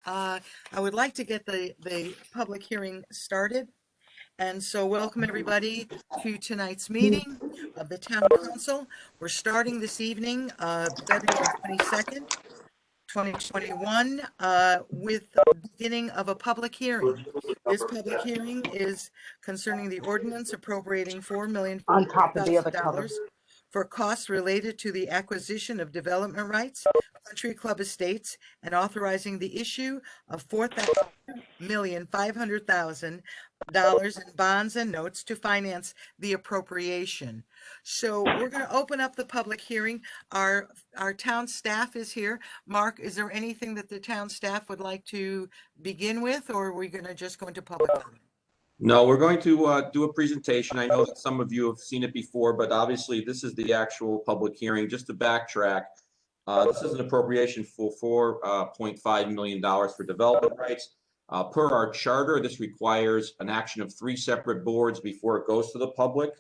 I would like to get the public hearing started. And so welcome everybody to tonight's meeting of the Town Council. We're starting this evening, February 22nd, 2021, with the beginning of a public hearing. This public hearing is concerning the ordinance appropriating on top of the other cover. $4,500,000 for costs related to the acquisition of development rights, Country Club Estates, and authorizing the issue of $4,500,000 in bonds and notes to finance the appropriation. So we're going to open up the public hearing. Our town staff is here. Mark, is there anything that the town staff would like to begin with, or are we going to just go into public comment? No, we're going to do a presentation. I know that some of you have seen it before, but obviously this is the actual public hearing. Just to backtrack, this is an appropriation for $4.5 million for development rights. Per our charter, this requires an action of 3 separate boards before it goes to the public.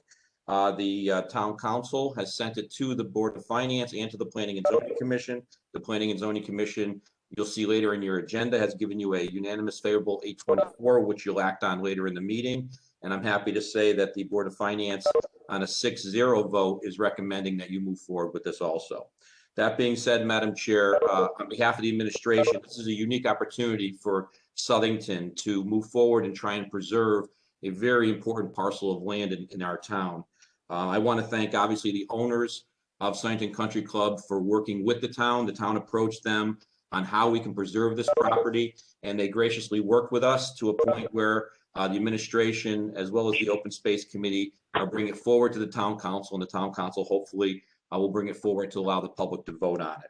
The town council has sent it to the Board of Finance and to the Planning and Zoning Commission. The Planning and Zoning Commission, you'll see later in your agenda, has given you a unanimous favorable 824, which you'll act on later in the meeting. And I'm happy to say that the Board of Finance on a 6-0 vote is recommending that you move forward with this also. That being said, Madam Chair, on behalf of the administration, this is a unique opportunity for Southington to move forward and try and preserve a very important parcel of land in our town. I want to thank, obviously, the owners of Southington Country Club for working with the town. The town approached them on how we can preserve this property, and they graciously worked with us to a point where the administration, as well as the Open Space Committee, are bringing it forward to the town council, and the town council hopefully will bring it forward to allow the public to vote on it.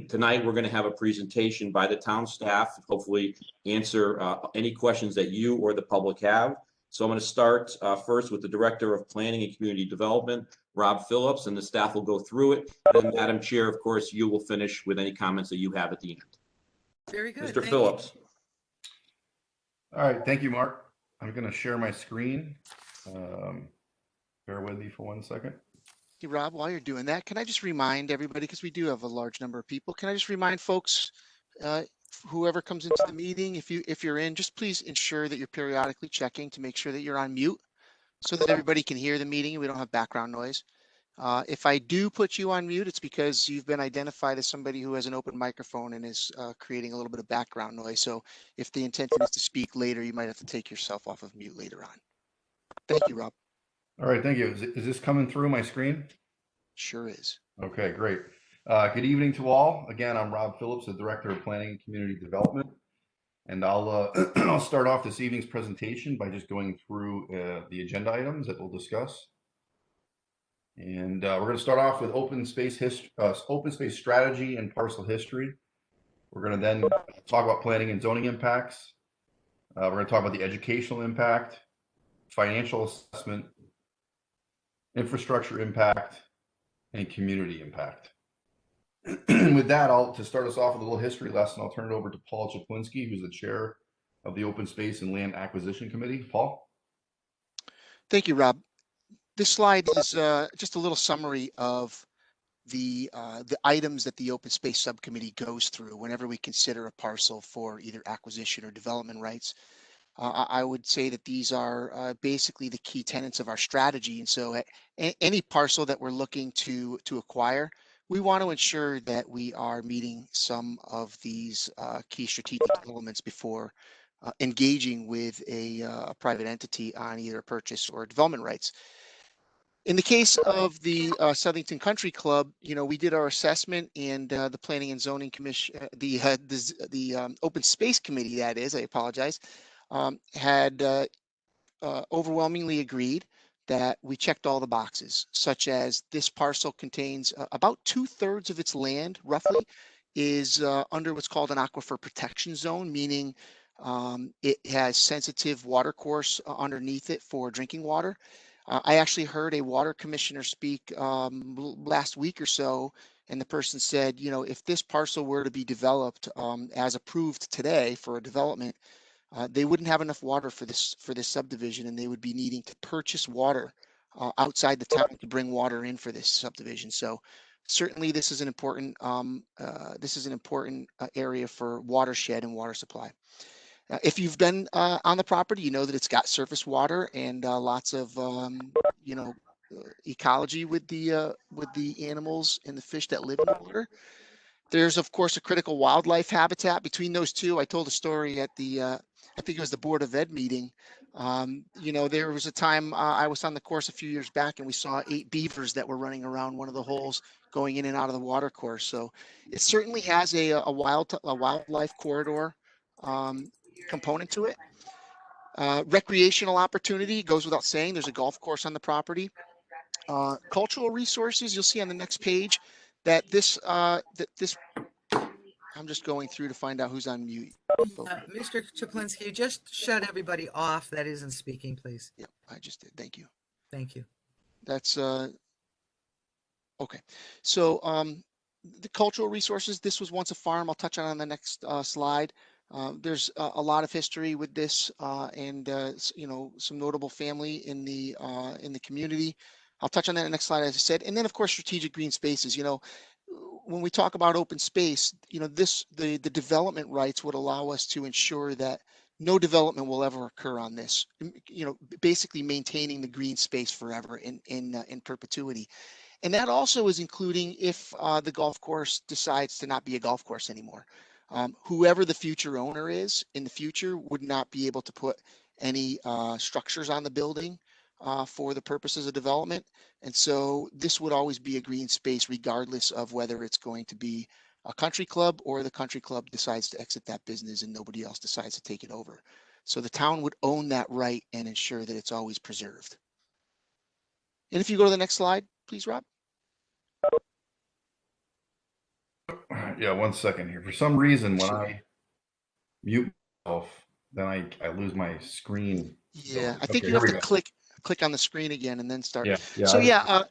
Tonight, we're going to have a presentation by the town staff, hopefully answer any questions that you or the public have. So I'm going to start first with the Director of Planning and Community Development, Rob Phillips, and the staff will go through it. And then, Madam Chair, of course, you will finish with any comments that you have at the end. Very good. Mr. Phillips. All right, thank you, Mark. I'm going to share my screen. Bear with me for 1 second. Hey, Rob, while you're doing that, can I just remind everybody, because we do have a large number of people, can I just remind folks, whoever comes into the meeting, if you're in, just please ensure that you're periodically checking to make sure that you're on mute so that everybody can hear the meeting and we don't have background noise. If I do put you on mute, it's because you've been identified as somebody who has an open microphone and is creating a little bit of background noise. So if the intention is to speak later, you might have to take yourself off of mute later on. Thank you, Rob. All right, thank you. Is this coming through my screen? Sure is. Okay, great. Good evening to all. Again, I'm Rob Phillips, the Director of Planning and Community Development. And I'll I'll start off this evening's presentation by just going through the agenda items that we'll discuss. And we're going to start off with open space strategy and parcel history. We're going to then talk about planning and zoning impacts. We're going to talk about the educational impact, financial assessment, infrastructure impact, and community impact. And with that, to start us off with a little history lesson, I'll turn it over to Paul Czaplinski, who's the chair of the Open Space and Land Acquisition Committee. Paul? Thank you, Rob. This slide is just a little summary of the items that the Open Space Subcommittee goes through whenever we consider a parcel for either acquisition or development rights. I would say that these are basically the key tenets of our strategy. And so any parcel that we're looking to acquire, we want to ensure that we are meeting some of these key strategic elements before engaging with a private entity on either purchase or development rights. In the case of the Southington Country Club, we did our assessment, and the Planning and Zoning Commission, the Open Space Committee, that is, I apologize, had overwhelmingly agreed that we checked all the boxes, such as this parcel contains about 2/3 of its land, roughly, is under what's called an aquifer protection zone, meaning it has sensitive water course underneath it for drinking water. I actually heard a water commissioner speak last week or so, and the person said, if this parcel were to be developed as approved today for a development, they wouldn't have enough water for this subdivision, and they would be needing to purchase water outside the town to bring water in for this subdivision. So Certainly, this is an important area for watershed and water supply. If you've been on the property, you know that it's got surface water and lots of ecology with the animals and the fish that live in the water. There's, of course, a critical wildlife habitat between those two. I told a story at the, I think it was the Board of Ed meeting. There was a time I was on the course a few years back and we saw 8 beavers that were running around one of the holes going in and out of the water course. So it certainly has a wildlife corridor component to it. Recreational opportunity goes without saying. There's a golf course on the property. Cultural resources, you'll see on the next page that this, I'm just going through to find out who's on mute. Mr. Chaplinsky, just shut everybody off that isn't speaking, please. Yep, I just did. Thank you. Thank you. That's okay. So the cultural resources, this was once a farm. I'll touch on the next slide. There's a lot of history with this and some notable family in the community. I'll touch on that in the next slide, as I said. And then, of course, strategic green spaces. When we talk about open space, the development rights would allow us to ensure that no development will ever occur on this, basically maintaining the green space forever in perpetuity. And that also is including if the golf course decides to not be a golf course anymore. Whoever the future owner is in the future would not be able to put any structures on the building for the purposes of development. And so this would always be a green space regardless of whether it's going to be a country club or the country club decides to exit that business and nobody else decides to take it over. So the town would own that right and ensure that it's always preserved. And if you go to the next slide, please, Rob. Yeah, 1 second here. For some reason, when I mute myself, then I lose my screen. Yeah, I think Okay, you have here to we go. click on the screen again and then start. Yeah. So yeah,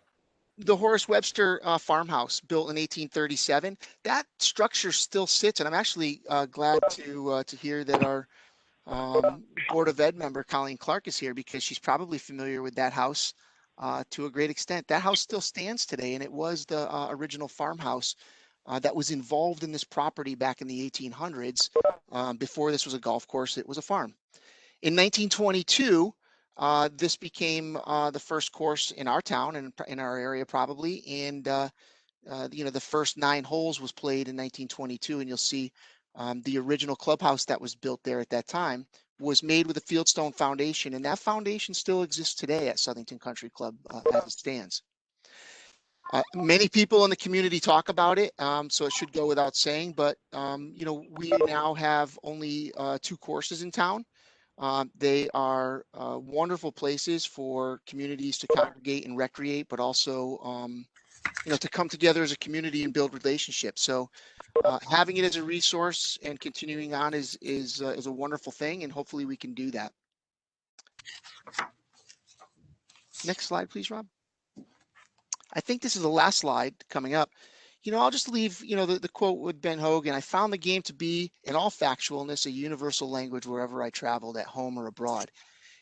the Horace Webster farmhouse built in 1837. That structure still sits, and I'm actually glad to hear that our Board of Ed member Colleen Clark is here because she's probably familiar with that house to a great extent. That house still stands today, and it was the original farmhouse that was involved in this property back in the 1800s. Before this was a golf course, it was a farm. In 1922, this became the first course in our town and in our area probably. And, the first 9 holes was played in 1922. And you'll see the original clubhouse that was built there at that time was made with a fieldstone foundation. And that foundation still exists today at Southington Country Club as it stands. Many people in the community talk about it, so it should go without saying, but, we now have only 2 courses in town. They are wonderful places for communities to congregate and recreate, but also, to come together as a community and build relationships. So having it as a resource and continuing on is a wonderful thing, and hopefully we can do that. Next slide, please, Rob. I think this is the last slide coming up. I'll just leave, the quote with Ben Hogan. I found the game to be, in all factualness, a universal language wherever I traveled, at home or abroad.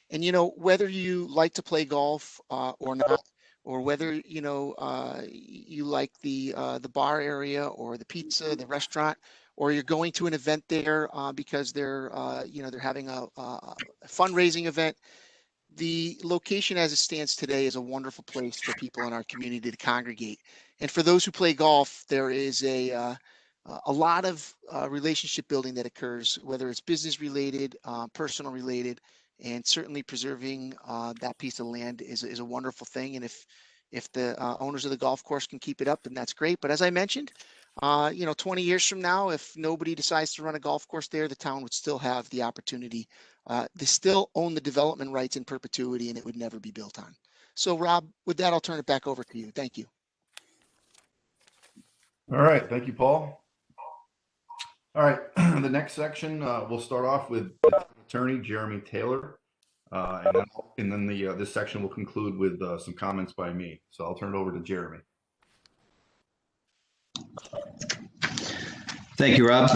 And, whether you like to play golf or not, or whether, you like the bar area or the pizza, the restaurant, or you're going to an event there because they're having a fundraising event. The location as it stands today is a wonderful place for people in our community to congregate. And for those who play golf, there is a lot of relationship building that occurs, whether it's business related, personal related, and certainly preserving that piece of land is a wonderful thing. And if the owners of the golf course can keep it up, then that's great. But as I mentioned, 20 years from now, if nobody decides to run a golf course there, the town would still have the opportunity. They still own the development rights in perpetuity, and it would never be built on. So, Rob, with that, I'll turn it back over to you. Thank you. All right. Thank you, Paul. All right. The next section, we'll start off with Attorney Jeremy Taylor. And then this section will conclude with some comments by me. So I'll turn it over to Jeremy. Thank you, Rob.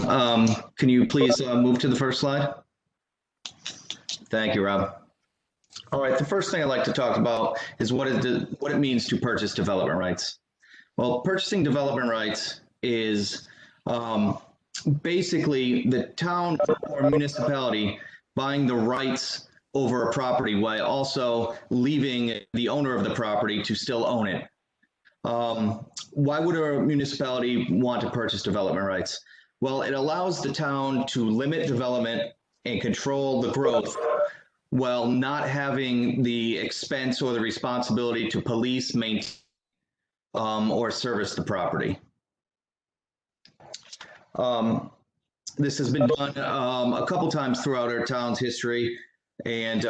Can you please move to the first slide? Thank you, Rob. All right, the first thing I'd like to talk about is what it means to purchase development rights. Well, purchasing development rights is basically the town or municipality buying the rights over a property while also leaving the owner of the property to still own it. Why would a municipality want to purchase development rights? Well, it allows the town to limit development and control the growth while not having the expense or the responsibility to police, maintain, or service the property. This has been done a couple times throughout our town's history, and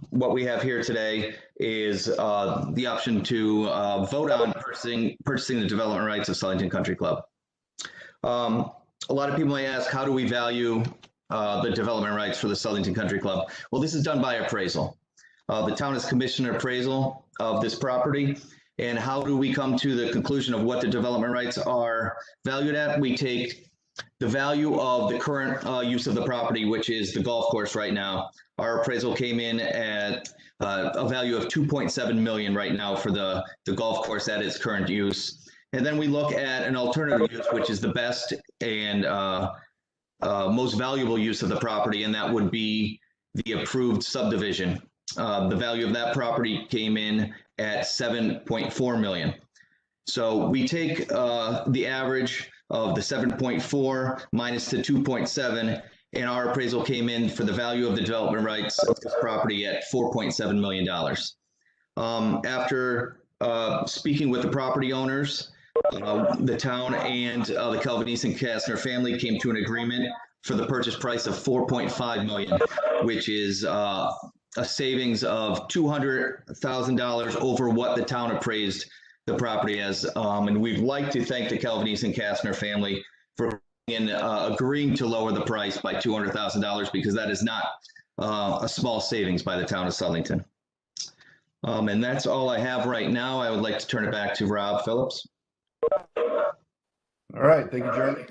what we have here today is the option to vote on purchasing the development rights of Southington Country Club. A lot of people may ask, how do we value the development rights for the Southington Country Club? Well, this is done by appraisal. The town has commissioned an appraisal of this property. And how do we come to the conclusion of what the development rights are valued at? We take the value of the current use of the property, which is the golf course right now. Our appraisal came in at a value of 2.7 million right now for the golf course at its current use. And then we look at an alternative use, which is the best and most valuable use of the property, and that would be the approved subdivision. The value of that property came in at 7.4 million. So we take the average of the 7.4 minus the 2.7, and our appraisal came in for the value of the development rights of this property at $4.7 million. After speaking with the property owners, the town and the Calvinese Kastner family came to an agreement for the purchase price of $4.5 million, which is a savings of $200,000 over what the town appraised the property as. And we'd like to thank the Calvinese Kastner family for agreeing to lower the price by $200,000, because that is not a small savings by the town of Southington. And that's all I have right now. I would like to turn it back to Rob Phillips. All right, thank you, Jeremy.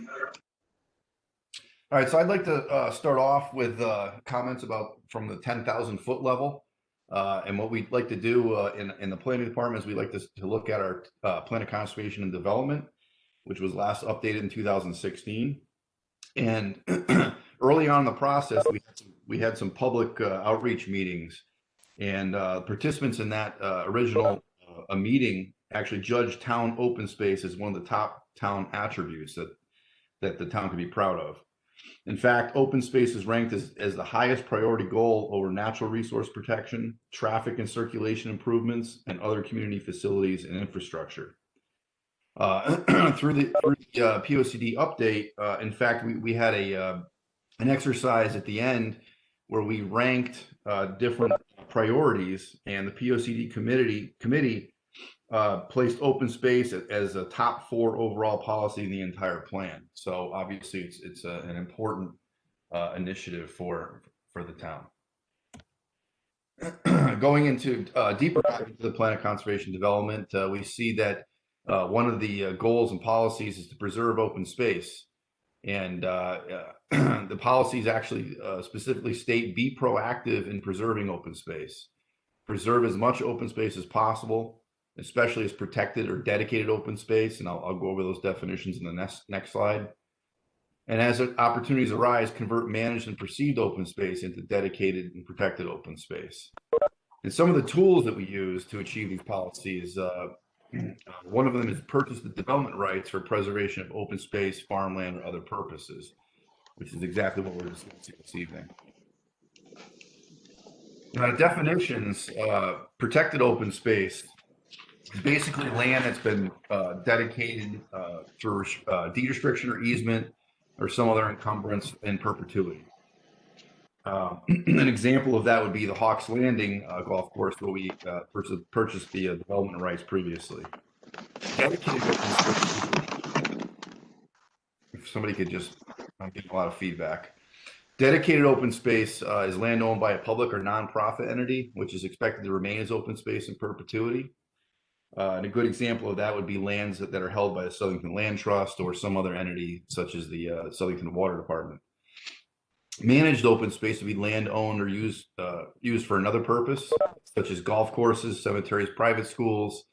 All right, so I'd like to start off with comments from the 10,000 foot level. And what we'd like to do in the planning department is we'd like to look at our plan of conservation and development, which was last updated in 2016. And early on in the process, we had some public outreach meetings, and participants in that original meeting actually judged town open space as one of the top town attributes that the town can be proud of. In fact, open space is ranked as the highest priority goal over natural resource protection, traffic and circulation improvements, and other community facilities and infrastructure. Through the POCD update, in fact, we had an exercise at the end where we ranked different priorities, and the POCD committee placed open space as a top 4 overall policy in the entire plan. So obviously it's an important initiative for the town. Going into deeper into the plan of conservation development, we see that one of the goals and policies is to preserve open space. And the policies actually specifically state, be proactive in preserving open space. Preserve as much open space as possible, especially as protected or dedicated open space. And I'll go over those definitions in the next slide. And as opportunities arise, convert managed and perceived open space into dedicated and protected open space. And some of the tools that we use to achieve these policies, one of them is purchase the development rights for preservation of open space, farmland, or other purposes, which is exactly what we're discussing this evening. Definitions, protected open space is basically land that's been dedicated through deed restriction or easement or some other encumbrance in perpetuity. An example of that would be the Hawks Landing golf course, where we purchased the development rights previously. Dedicated open space, if somebody could just, I'm getting a lot of feedback. Dedicated open space is land owned by a public or nonprofit entity, which is expected to remain as open space in perpetuity. And a good example of that would be lands that are held by the Southington Land Trust or some other entity, such as the Southington Water Department. Managed open space would be land owned or used for another purpose, such as golf courses, cemeteries, private schools,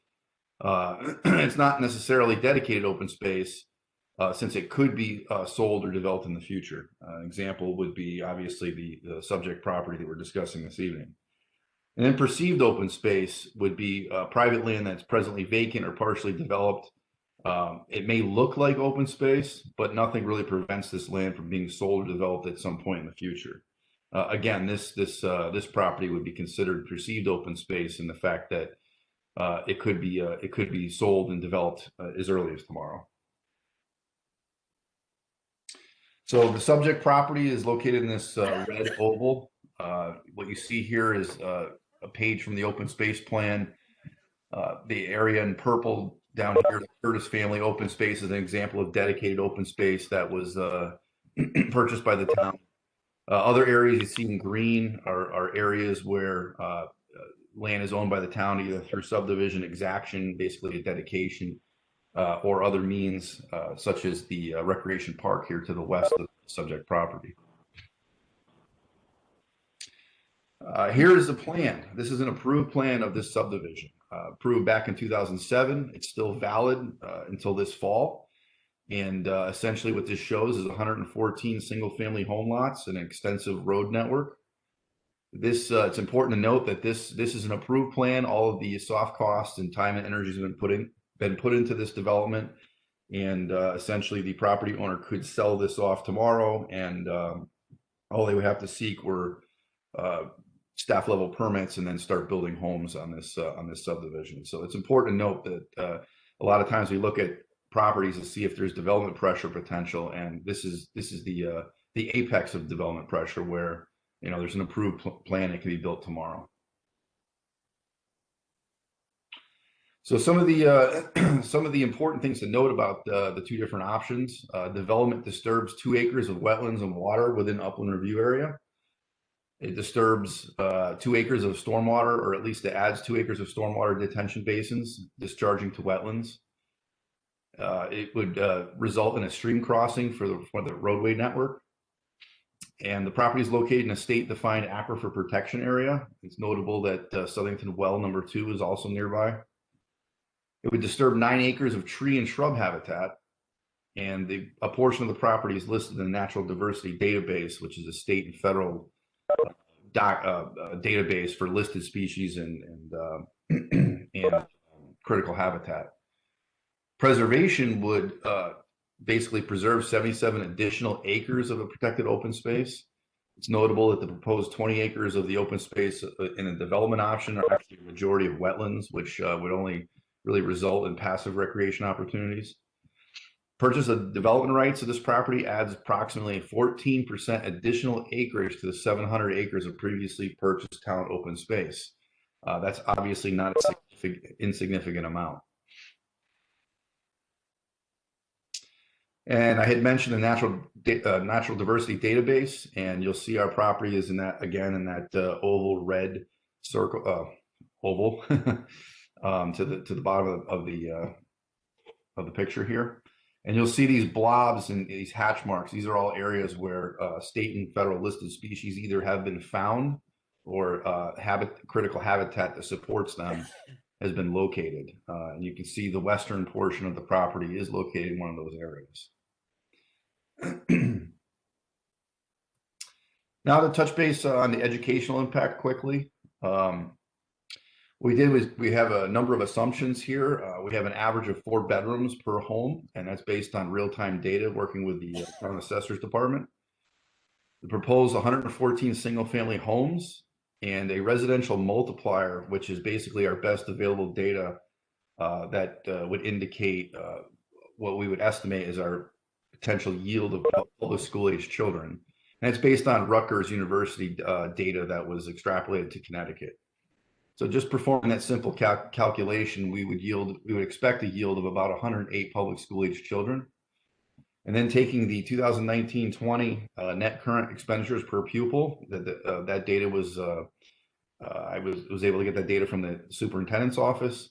It's not necessarily dedicated open space, since it could be sold or developed in the future. Example would be obviously the subject property that we're discussing this evening. And then perceived open space would be private land that's presently vacant or partially developed. It may look like open space, but nothing really prevents this land from being sold or developed at some point in the future. Again, this property would be considered perceived open space in the fact that it could be sold and developed as early as tomorrow. So the subject property is located in this red oval. What you see here is a page from the open space plan. The area in purple down here, the Curtis family open space, is an example of dedicated open space that was purchased by the town. Other areas you see in green are areas where land is owned by the town either through subdivision exaction, basically a dedication, or other means, such as the recreation park here to the west of the subject property. Here is the plan. This is an approved plan of this subdivision, approved back in 2007. It's still valid until this fall. And essentially what this shows is 114 single-family home lots and an extensive road network. This it's important to note that this is an approved plan. All of the soft costs and time and energy has been put into this development, and essentially the property owner could sell this off tomorrow, and all they would have to seek were staff level permits and then start building homes on this subdivision. So it's important to note that a lot of times we look at properties to see if there's development pressure potential, and this is the apex of development pressure, where there's an approved plan that can be built tomorrow. So some of the important things to note about the two different options: development disturbs 2 acres of wetlands and water within upland review area. It disturbs 2 acres of stormwater, or at least it adds 2 acres of stormwater detention basins discharging to wetlands. It would result in a stream crossing for the roadway network. And the property is located in a state-defined aquifer protection area. It's notable that Southington Well number 2 is also nearby. It would disturb 9 acres of tree and shrub habitat, and a portion of the property is listed in the Natural Diversity Database, which is a state and federal database for listed species and critical habitat. Preservation would basically preserve 77 additional acres of a protected open space. It's notable that the proposed 20 acres of the open space in a development option are actually a majority of wetlands, which would only really result in passive recreation opportunities. Purchase of development rights of this property adds approximately 14% additional acreage to the 700 acres of previously purchased town open space. That's obviously not an insignificant amount. And I had mentioned the natural diversity database, and you'll see our property is in that, again, in that oval red circle, oval to the bottom of the picture here. And you'll see these blobs and these hatch marks. These are all areas where state and federal listed species either have been found or critical habitat that supports them has been located. And you can see the western portion of the property is located in one of those areas. Now to touch base on the educational impact quickly. What we did was we have a number of assumptions here. We have an average of 4 bedrooms per home, and that's based on real-time data working with the Town Assessor's Department. The proposed 114 single-family homes and a residential multiplier, which is basically our best available data that would indicate what we would estimate is our potential yield of public school-age children. And it's based on Rutgers University data that was extrapolated to Connecticut. So just performing that simple calculation, we would expect a yield of about 108 public school-age children. And then taking the 2019-20 net current expenditures per pupil, that data was, I was able to get that data from the superintendent's office,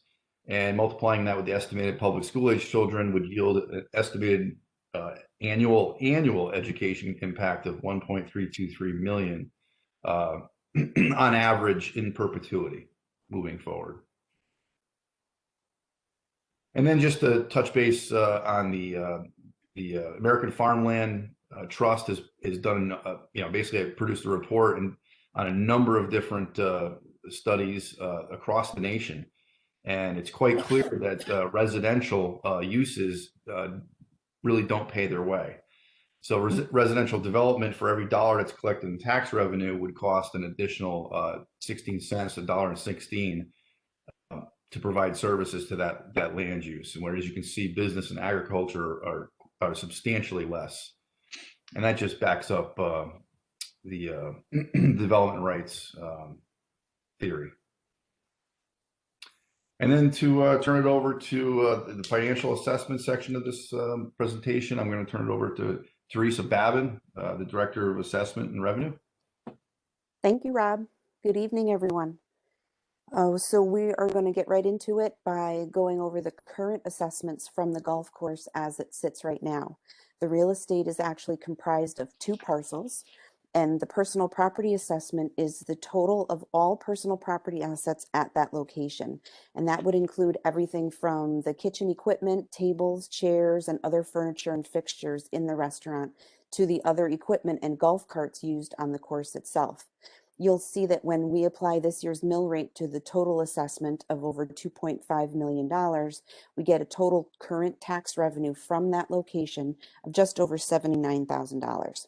and multiplying that with the estimated public school-age children would yield an estimated annual education impact of 1.323 million on average in perpetuity moving forward. And then just to touch base on the American Farmland Trust has done, basically produced a report and on a number of different studies across the nation. And it's quite clear that residential uses really don't pay their way. So residential development, for every dollar that's collected in tax revenue, would cost an additional 16 cents, $1.16 to provide services to that land use. And whereas you can see business and agriculture are substantially less. And that just backs up the development rights theory. And then to turn it over to the financial assessment section of this presentation, I'm going to turn it over to Teresa Babin, the Director of Assessment and Revenue. Thank you, Rob. Good evening, everyone. So we are going to get right into it by going over the current assessments from the golf course as it sits right now. The real estate is actually comprised of 2 parcels, and the personal property assessment is the total of all personal property assets at that location. And that would include everything from the kitchen equipment, tables, chairs, and other furniture and fixtures in the restaurant to the other equipment and golf carts used on the course itself. You'll see that when we apply this year's mill rate to the total assessment of over $2.5 million, we get a total current tax revenue from that location of just over $79,000.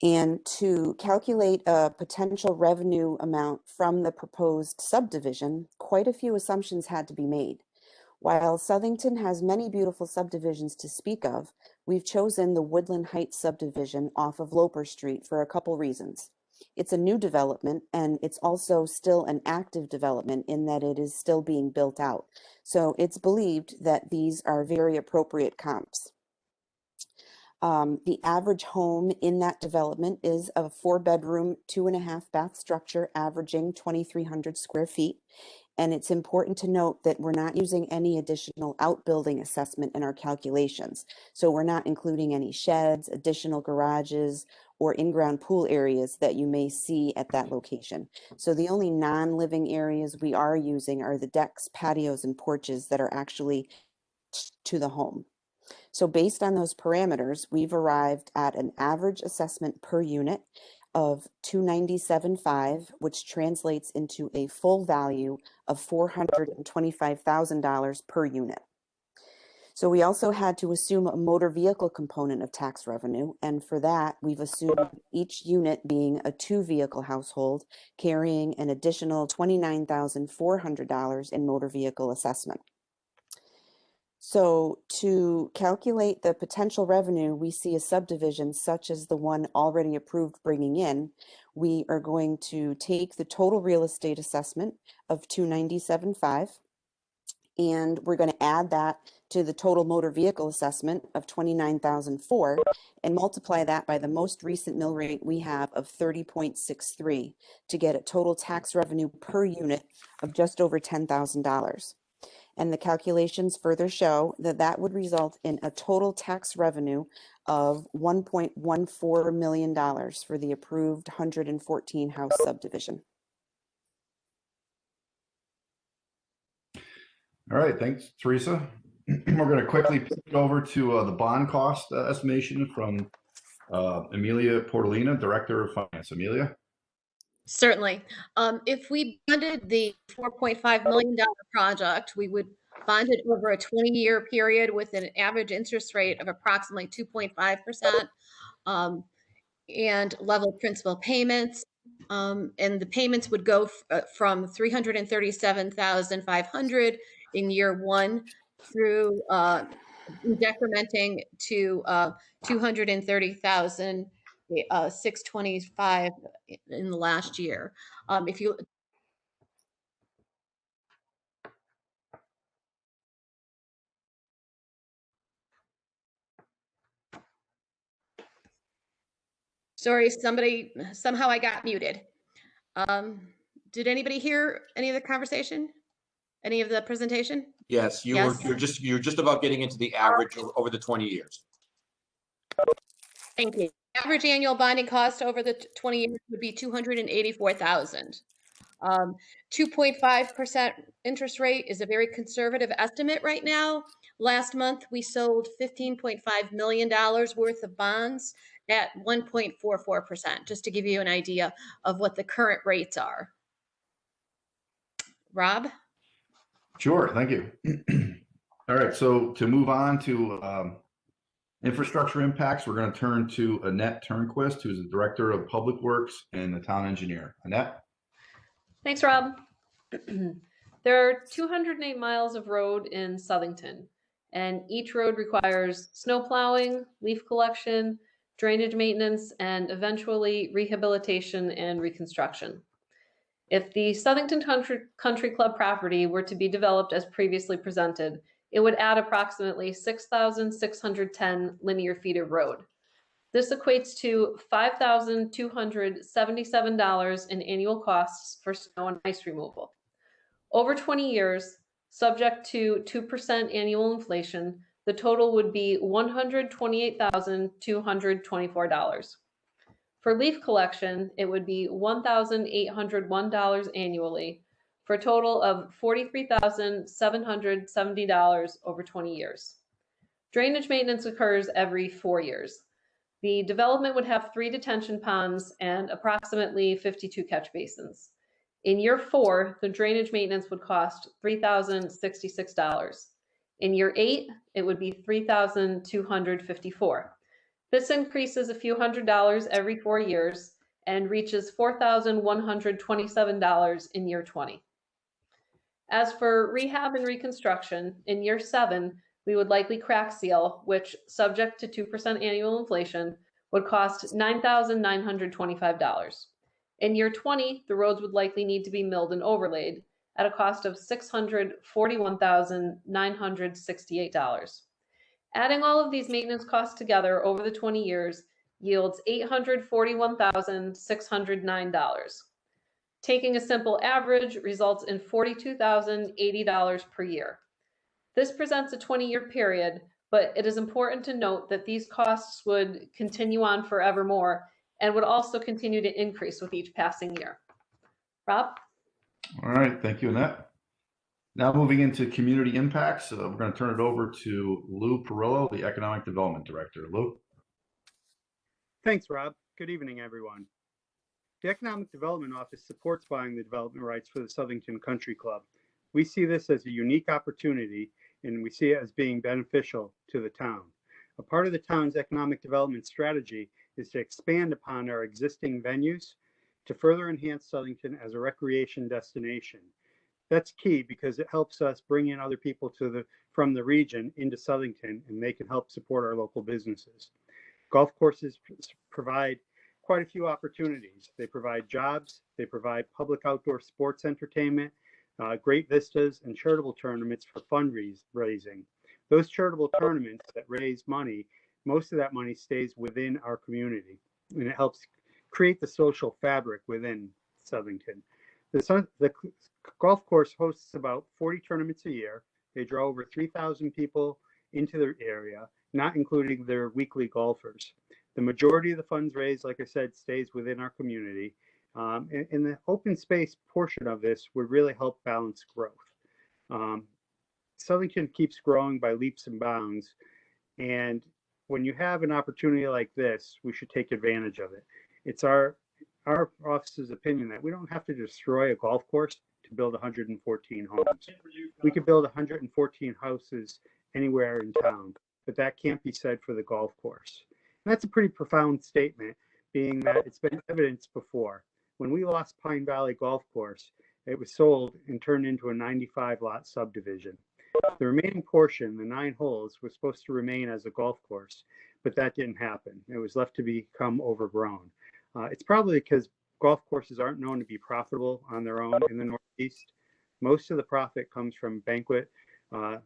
And to calculate a potential revenue amount from the proposed subdivision, quite a few assumptions had to be made. While Southington has many beautiful subdivisions to speak of, we've chosen the Woodland Heights subdivision off of Loper Street for a couple reasons. It's a new development, and it's also still an active development in that it is still being built out. So it's believed that these are very appropriate comps. The average home in that development is a 4-bedroom, 2.5-bath structure averaging 2,300 square feet. And it's important to note that we're not using any additional outbuilding assessment in our calculations. So we're not including any sheds, additional garages, or in-ground pool areas that you may see at that location. So the only non-living areas we are using are the decks, patios, and porches that are actually to the home. So based on those parameters, we've arrived at an average assessment per unit of $297,500, which translates into a full value of $425,000 per unit. So we also had to assume a motor vehicle component of tax revenue, and for that, we've assumed each unit being a 2-vehicle household, carrying an additional $29,400 in motor vehicle assessment. So to calculate the potential revenue we see a subdivision such as the one already approved bringing in, we are going to take the total real estate assessment of $297,500, and we're going to add that to the total motor vehicle assessment of $29,400 and multiply that by the most recent mill rate we have of 30.63 to get a total tax revenue per unit of just over $10,000. And the calculations further show that that would result in a total tax revenue of $1.14 million for the approved 114 house subdivision. All right, thanks, Teresa. We're going to quickly pivot over to the bond cost estimation from Amelia Portolina, Director of Finance. Amelia? Certainly. If we bonded the $4.5 million project, we would bond it over a 20-year period with an average interest rate of approximately 2.5% and level principal payments. And the payments would go from $337,500 in year 1 through decrementing to $230,625 in the last year. If you Sorry, somehow I got muted. Did anybody hear any of the conversation? Any of the presentation? Yes, you're just about getting into the average over the 20 years. Thank you. Average annual bonding cost over the 20 years would be $284,000. 2.5% interest rate is a very conservative estimate right now. Last month, we sold $15.5 million worth of bonds at 1.44%, just to give you an idea of what the current rates are. Rob? Sure, thank you. All right, so to move on to infrastructure impacts, we're going to turn to Annette Turnquist, who's the Director of Public Works and the Town Engineer. Annette? Thanks, Rob. There are 208 miles of road in Southington, and each road requires snow plowing, leaf collection, drainage maintenance, and eventually rehabilitation and reconstruction. If the Southington Country Club property were to be developed as previously presented, it would add approximately 6,610 linear feet of road. This equates to $5,277 in annual costs for snow and ice removal. Over 20 years, subject to 2% annual inflation, the total would be $128,224. For leaf collection, it would be $1,801 annually, for a total of $43,770 over 20 years. Drainage maintenance occurs every 4 years. The development would have 3 detention ponds and approximately 52 catch basins. In year 4, the drainage maintenance would cost $3,066. In year 8, it would be $3,254. This increases a few $100s every 4 years and reaches $4,127 in year 20. As for rehab and reconstruction, in year 7, we would likely crack seal, which, subject to 2% annual inflation, would cost $9,925. In year 20, the roads would likely need to be milled and overlaid at a cost of $641,968. Adding all of these maintenance costs together over the 20 years yields $841,609. Taking a simple average results in $42,080 per year. This presents a 20-year period, but it is important to note that these costs would continue on forevermore and would also continue to increase with each passing year. Rob? All right, thank you, Annette. Now moving into community impacts, we're going to turn it over to Lou Perillo, the Economic Development Director. Lou? Thanks, Rob. Good evening, everyone. The Economic Development Office supports buying the development rights for the Southington Country Club. We see this as a unique opportunity, and we see it as being beneficial to the town. A part of the town's economic development strategy is to expand upon our existing venues to further enhance Southington as a recreation destination. That's key because it helps us bring in other people from the region into Southington, and they can help support our local businesses. Golf courses provide quite a few opportunities. They provide jobs, they provide public outdoor sports entertainment, great vistas, and charitable tournaments for fundraising. Those charitable tournaments that raise money, most of that money stays within our community, and it helps create the social fabric within Southington. The golf course hosts about 40 tournaments a year. They draw over 3,000 people into their area, not including their weekly golfers. The majority of the funds raised, like I said, stays within our community. And the open space portion of this would really help balance growth. Southington keeps growing by leaps and bounds. And when you have an opportunity like this, we should take advantage of it. It's our office's opinion that we don't have to destroy a golf course to build 114 homes. We could build 114 houses anywhere in town, but that can't be said for the golf course. And that's a pretty profound statement, being that it's been evidenced before. When we lost Pine Valley Golf Course, it was sold and turned into a 95-lot subdivision. The remaining portion, the 9 holes, was supposed to remain as a golf course, but that didn't happen. It was left to become overgrown. It's probably because golf courses aren't known to be profitable on their own in the Northeast. Most of the profit comes from banquet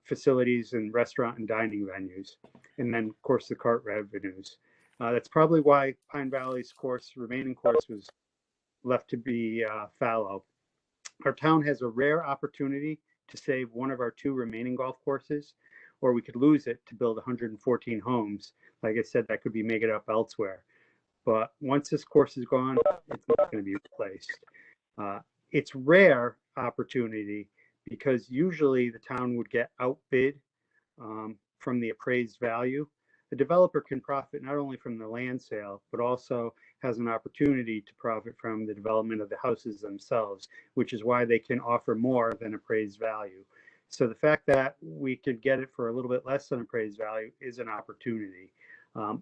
facilities and restaurant and dining venues, and then, of course, the cart revenues. That's probably why Pine Valley's remaining course was left to be fallow. Our town has a rare opportunity to save one of our 2 remaining golf courses, or we could lose it to build 114 homes. Like I said, that could be made up elsewhere. But once this course is gone, it's not going to be replaced. It's rare opportunity because usually the town would get outbid from the appraised value. The developer can profit not only from the land sale, but also has an opportunity to profit from the development of the houses themselves, which is why they can offer more than appraised value. So the fact that we could get it for a little bit less than appraised value is an opportunity.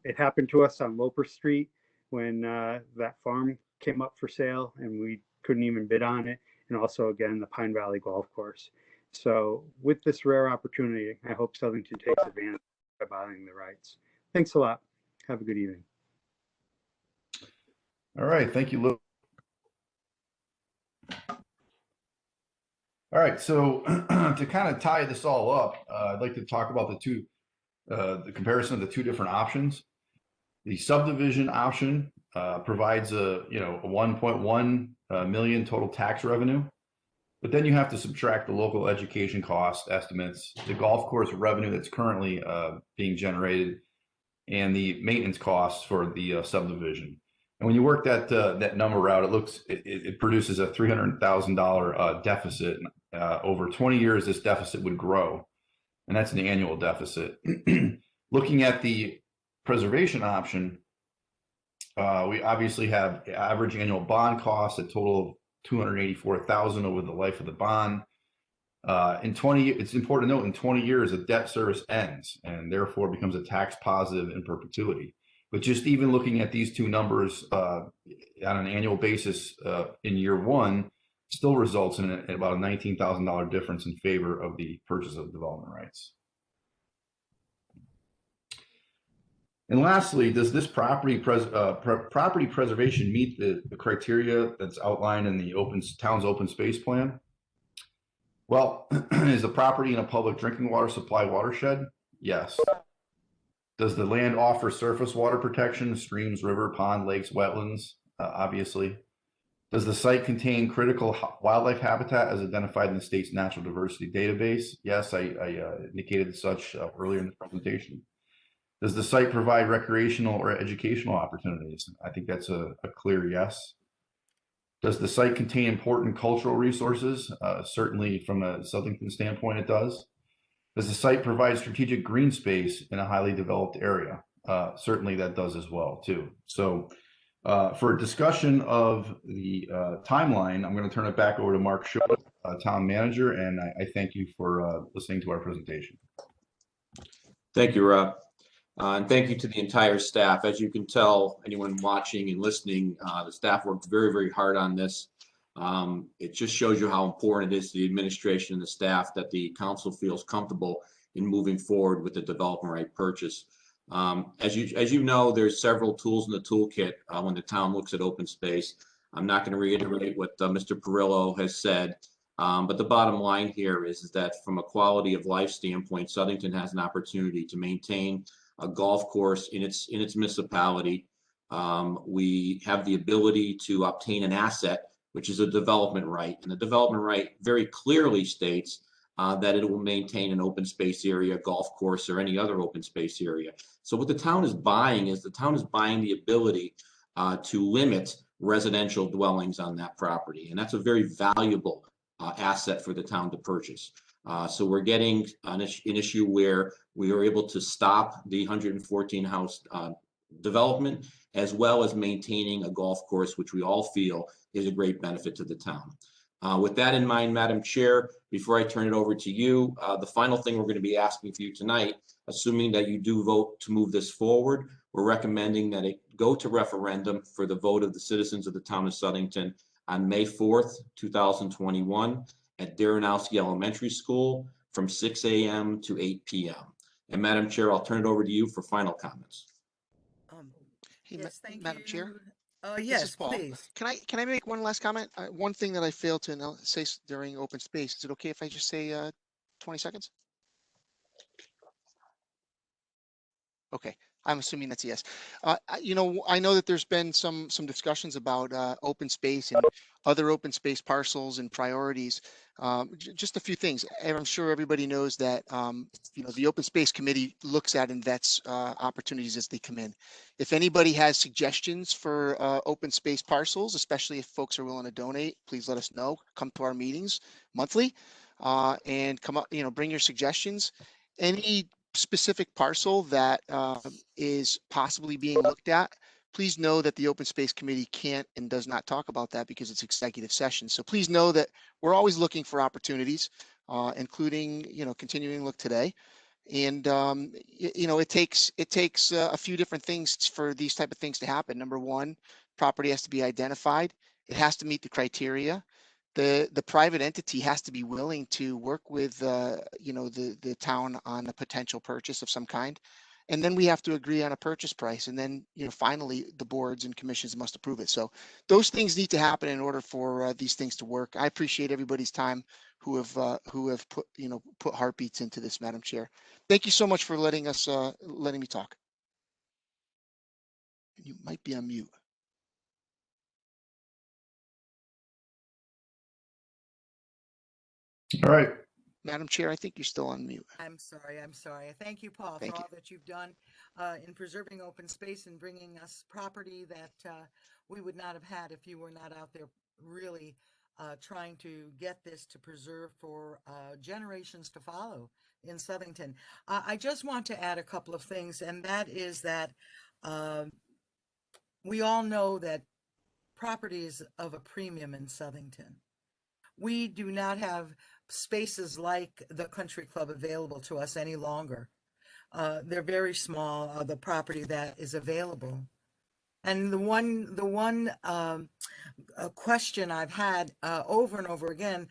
It happened to us on Loper Street when that farm came up for sale and we couldn't even bid on it. And also, again, the Pine Valley Golf Course. So with this rare opportunity, I hope Southington takes advantage by buying the rights. Thanks a lot. Have a good evening. All right, thank you, Lou. All right, so to kind of tie this all up, I'd like to talk about the comparison of the two different options. The subdivision option provides a 1.1 million total tax revenue, but then you have to subtract the local education cost estimates, the golf course revenue that's currently being generated, and the maintenance costs for the subdivision. And when you work that number out, it produces a $300,000 deficit. Over 20 years, this deficit would grow, and that's an annual deficit. Looking at the preservation option, we obviously have average annual bond costs, a total of $284,000 over the life of the bond. It's important to note, in 20 years, the debt service ends and therefore becomes a tax positive in perpetuity. But just even looking at these two numbers on an annual basis in year one still results in about a $19,000 difference in favor of the purchase of development rights. And lastly, does this property preservation meet the criteria that's outlined in the town's open space plan? Well, is the property in a public drinking water supply watershed? Yes. Does the land offer surface water protection, streams, river, pond, lakes, wetlands? Obviously. Does the site contain critical wildlife habitat as identified in the state's natural diversity database? Yes, I indicated such earlier in the presentation. Does the site provide recreational or educational opportunities? I think that's a clear yes. Does the site contain important cultural resources? Certainly from a Southington standpoint, it does. Does the site provide strategic green space in a highly developed area? Certainly that does as well too. So for a discussion of the timeline, I'm going to turn it back over to Mark Shaw, Town Manager, and I thank you for listening to our presentation. Thank you, Rob. And thank you to the entire staff. As you can tell, anyone watching and listening, the staff worked very, very hard on this. It just shows you how important it is to the administration and the staff that the council feels comfortable in moving forward with the development right purchase. As you know, there's several tools in the toolkit when the town looks at open space. I'm not going to reiterate what Mr. Perillo has said, but the bottom line here is that from a quality of life standpoint, Southington has an opportunity to maintain a golf course in its municipality. We have the ability to obtain an asset, which is a development right, and the development right very clearly states that it will maintain an open space area, golf course, or any other open space area. So what the town is buying is the ability to limit residential dwellings on that property, and that's a very valuable asset for the town to purchase. So we're getting an issue where we are able to stop the 114 house development, as well as maintaining a golf course, which we all feel is a great benefit to the town. With that in mind, Madam Chair, before I turn it over to you, the final thing we're going to be asking for you tonight, assuming that you do vote to move this forward, we're recommending that it go to referendum for the vote of the citizens of the town of Southington on May 4th, 2021 at Daranowski Elementary School from 6 a.m. to 8 p.m. And Madam Chair, I'll turn it over to you for final comments. Hey, Yes, thank Madam you. Chair? Yes, This is Paul. please. Can I make one last comment? One thing that I failed to say during open space. Is it okay if I just say 20 seconds? Okay. I'm assuming that's a yes. You know, I know that there's been some discussions about open space and other open space parcels and priorities. Just a few things. And I'm sure everybody knows that you know, the Open Space Committee looks at and vets opportunities as they come in. If anybody has suggestions for open space parcels, especially if folks are willing to donate, please let us know. Come to our meetings monthly and come up, you know, bring your suggestions. Any specific parcel that is possibly being looked at, please know that the Open Space Committee can't and does not talk about that because it's executive session. So please know that we're always looking for opportunities, including, you know, continuing to look today. And you know, it takes a few different things for these type of things to happen. Number one, property has to be identified. It has to meet the criteria. The private entity has to be willing to work with you know, the town on a potential purchase of some kind, and then we have to agree on a purchase price, and then, you know, finally the boards and commissions must approve it. So those things need to happen in order for these things to work. I appreciate everybody's time who have put, you know, put heartbeats into this, Madam Chair. Thank you so much for letting me talk. You might be on mute. All right. Madam Chair, I think you're still on mute. I'm sorry. Thank you, Paul, Thank for you. all that you've done in preserving open space and bringing us property that we would not have had if you were not out there really trying to get this to preserve for generations to follow in Southington. I just want to add a couple of things, and that is that we all know that property is of a premium in Southington. We do not have spaces like the country club available to us any longer. They're very small, the property that is available. And the one question I've had over and over again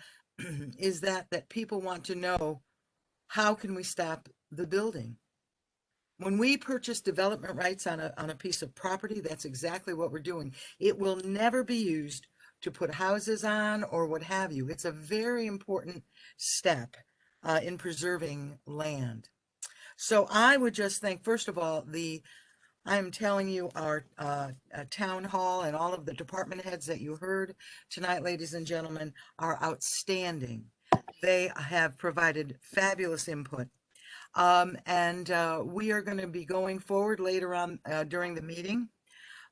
is that people want to know, how can we stop the building? When we purchase development rights on a piece of property, that's exactly what we're doing. It will never be used to put houses on or what have you. It's a very important step in preserving land. So I would just think, first of all, I'm telling you, our town hall and all of the department heads that you heard tonight, ladies and gentlemen, are outstanding. They have provided fabulous input. And we are going to be going forward later on during the meeting.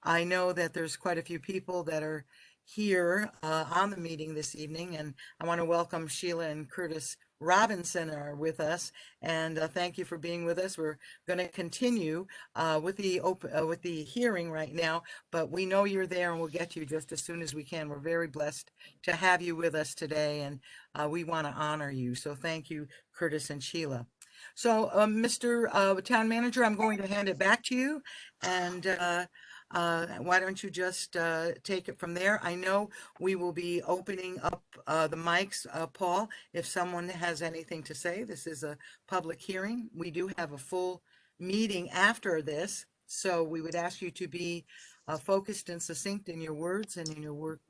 I know that there's quite a few people that are here on the meeting this evening, and I want to welcome Sheila and Curtis Robinson are with us, and thank you for being with us. We're going to continue with the hearing right now, but we know you're there, and we'll get you just as soon as we can. We're very blessed to have you with us today, and we want to honor you. So thank you, Curtis and Sheila. So, Mr. Town Manager, I'm going to hand it back to you, and why don't you just take it from there? I know we will be opening up the mics, Paul, if someone has anything to say. This is a public hearing. We do have a full meeting after this, so we would ask you to be focused and succinct in your words and in your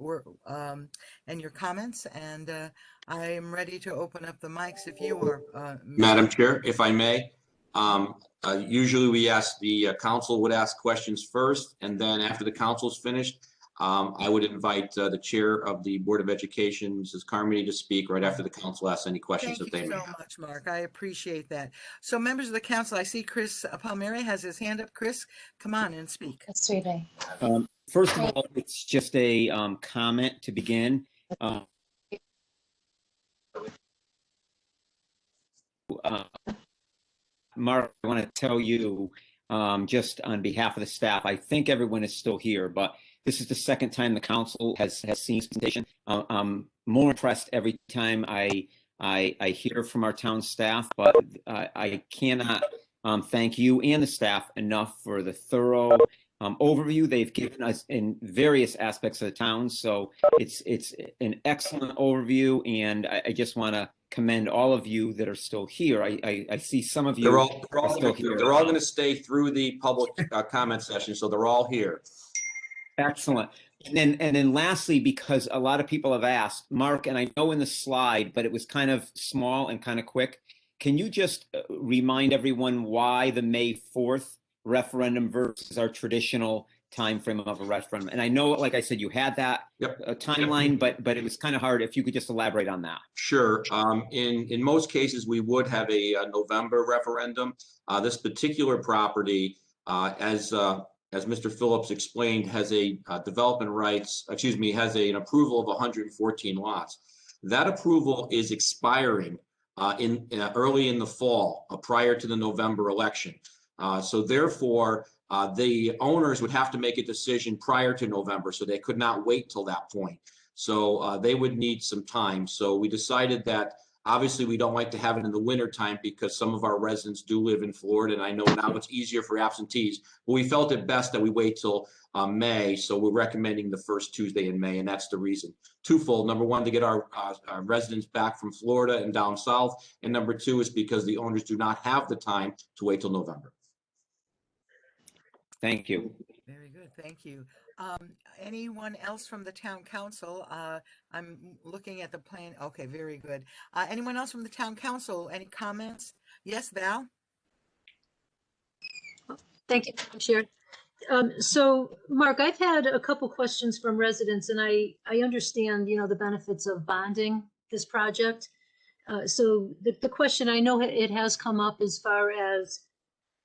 and your comments. And I am ready to open up the mics if you are. Madam Chair, if I may, usually we ask the council would ask questions first, and then after the council's finished, I would invite the chair of the Board of Education, Mrs. Carmody, to speak right after the council asks any questions that they may Thank you so much, Mark. I appreciate that. So members of the council, I see Chris Palmieri has his hand up. Chris, come on and speak. First of all, it's just a comment to begin. Mark, I want to tell you, just on behalf of the staff, I think everyone is still here, but this is the second time the council has seen this presentation. I'm more impressed every time I hear from our town staff, but I cannot thank you and the staff enough for the thorough overview they've given us in various aspects of the town. So it's an excellent overview, and I just want to commend all of you that are still here. I see some of you they're all still here. They're all going to stay through the public comment session, so they're all here. Excellent. And then lastly, because a lot of people have asked, Mark, and I know in the slide, but it was kind of small and kind of quick. Can you just remind everyone why the May 4th referendum versus our traditional time frame of a referendum. And I know, like I said, you had that timeline, but it was kind of hard. If you could just elaborate on that. Sure. In most cases, we would have a November referendum. This particular property, as Mr. Phillips explained, has a development rights, has an approval of 114 lots. That approval is expiring early in the fall, prior to the November election. So therefore, the owners would have to make a decision prior to November, so they could not wait till that point. So they would need some time. So we decided that obviously we don't like to have it in the winter time because some of our residents do live in Florida, and I know now it's easier for absentees, but we felt it best that we wait till May. So we're recommending the first Tuesday in May, and that's the reason. Twofold. Number one, to get our residents back from Florida and down south. And number two is because the owners do not have the time to wait till November. Thank you. Very good, thank you. Anyone else from the town council? I'm looking at the plan. Okay, very good. Anyone else from the town council? Any comments? Yes, Val? Thank you, Madam Chair. So, Mark, I've had a couple questions from residents, and I understand, the benefits of bonding this project. So the question, I know it has come up as far as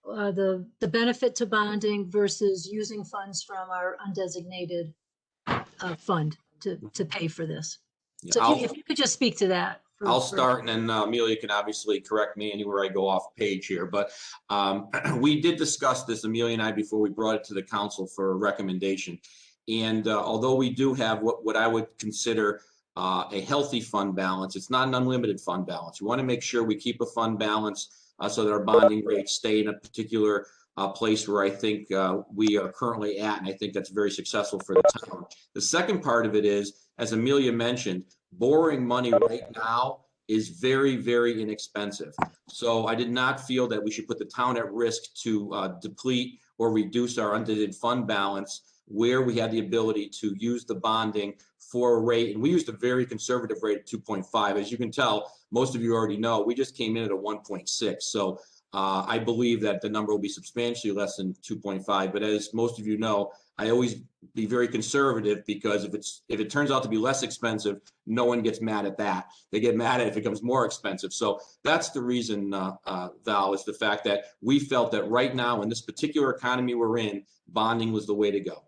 the benefit to bonding versus using funds from our undesignated fund to pay for this. So if you could just speak to that. I'll start, and then Amelia can obviously correct me anywhere I go off page here. But we did discuss this, Amelia and I, before we brought it to the council for a recommendation. And although we do have what I would consider a healthy fund balance, it's not an unlimited fund balance. We want to make sure we keep a fund balance so that our bonding rates stay in a particular place where I think we are currently at, and I think that's very successful for the town. The second part of it is, as Amelia mentioned, borrowing money right now is very, very inexpensive. So I did not feel that we should put the town at risk to deplete or reduce our undesignated fund balance where we had the ability to use the bonding for a rate. And we used a very conservative rate of 2.5. As you can tell, most of you already know, we just came in at a 1.6. So I believe that the number will be substantially less than 2.5. But as most of you know, I always be very conservative, because if it turns out to be less expensive, no one gets mad at that. They get mad at it if it becomes more expensive. So that's the reason, Val, is the fact that we felt that right now in this particular economy we're in, bonding was the way to go.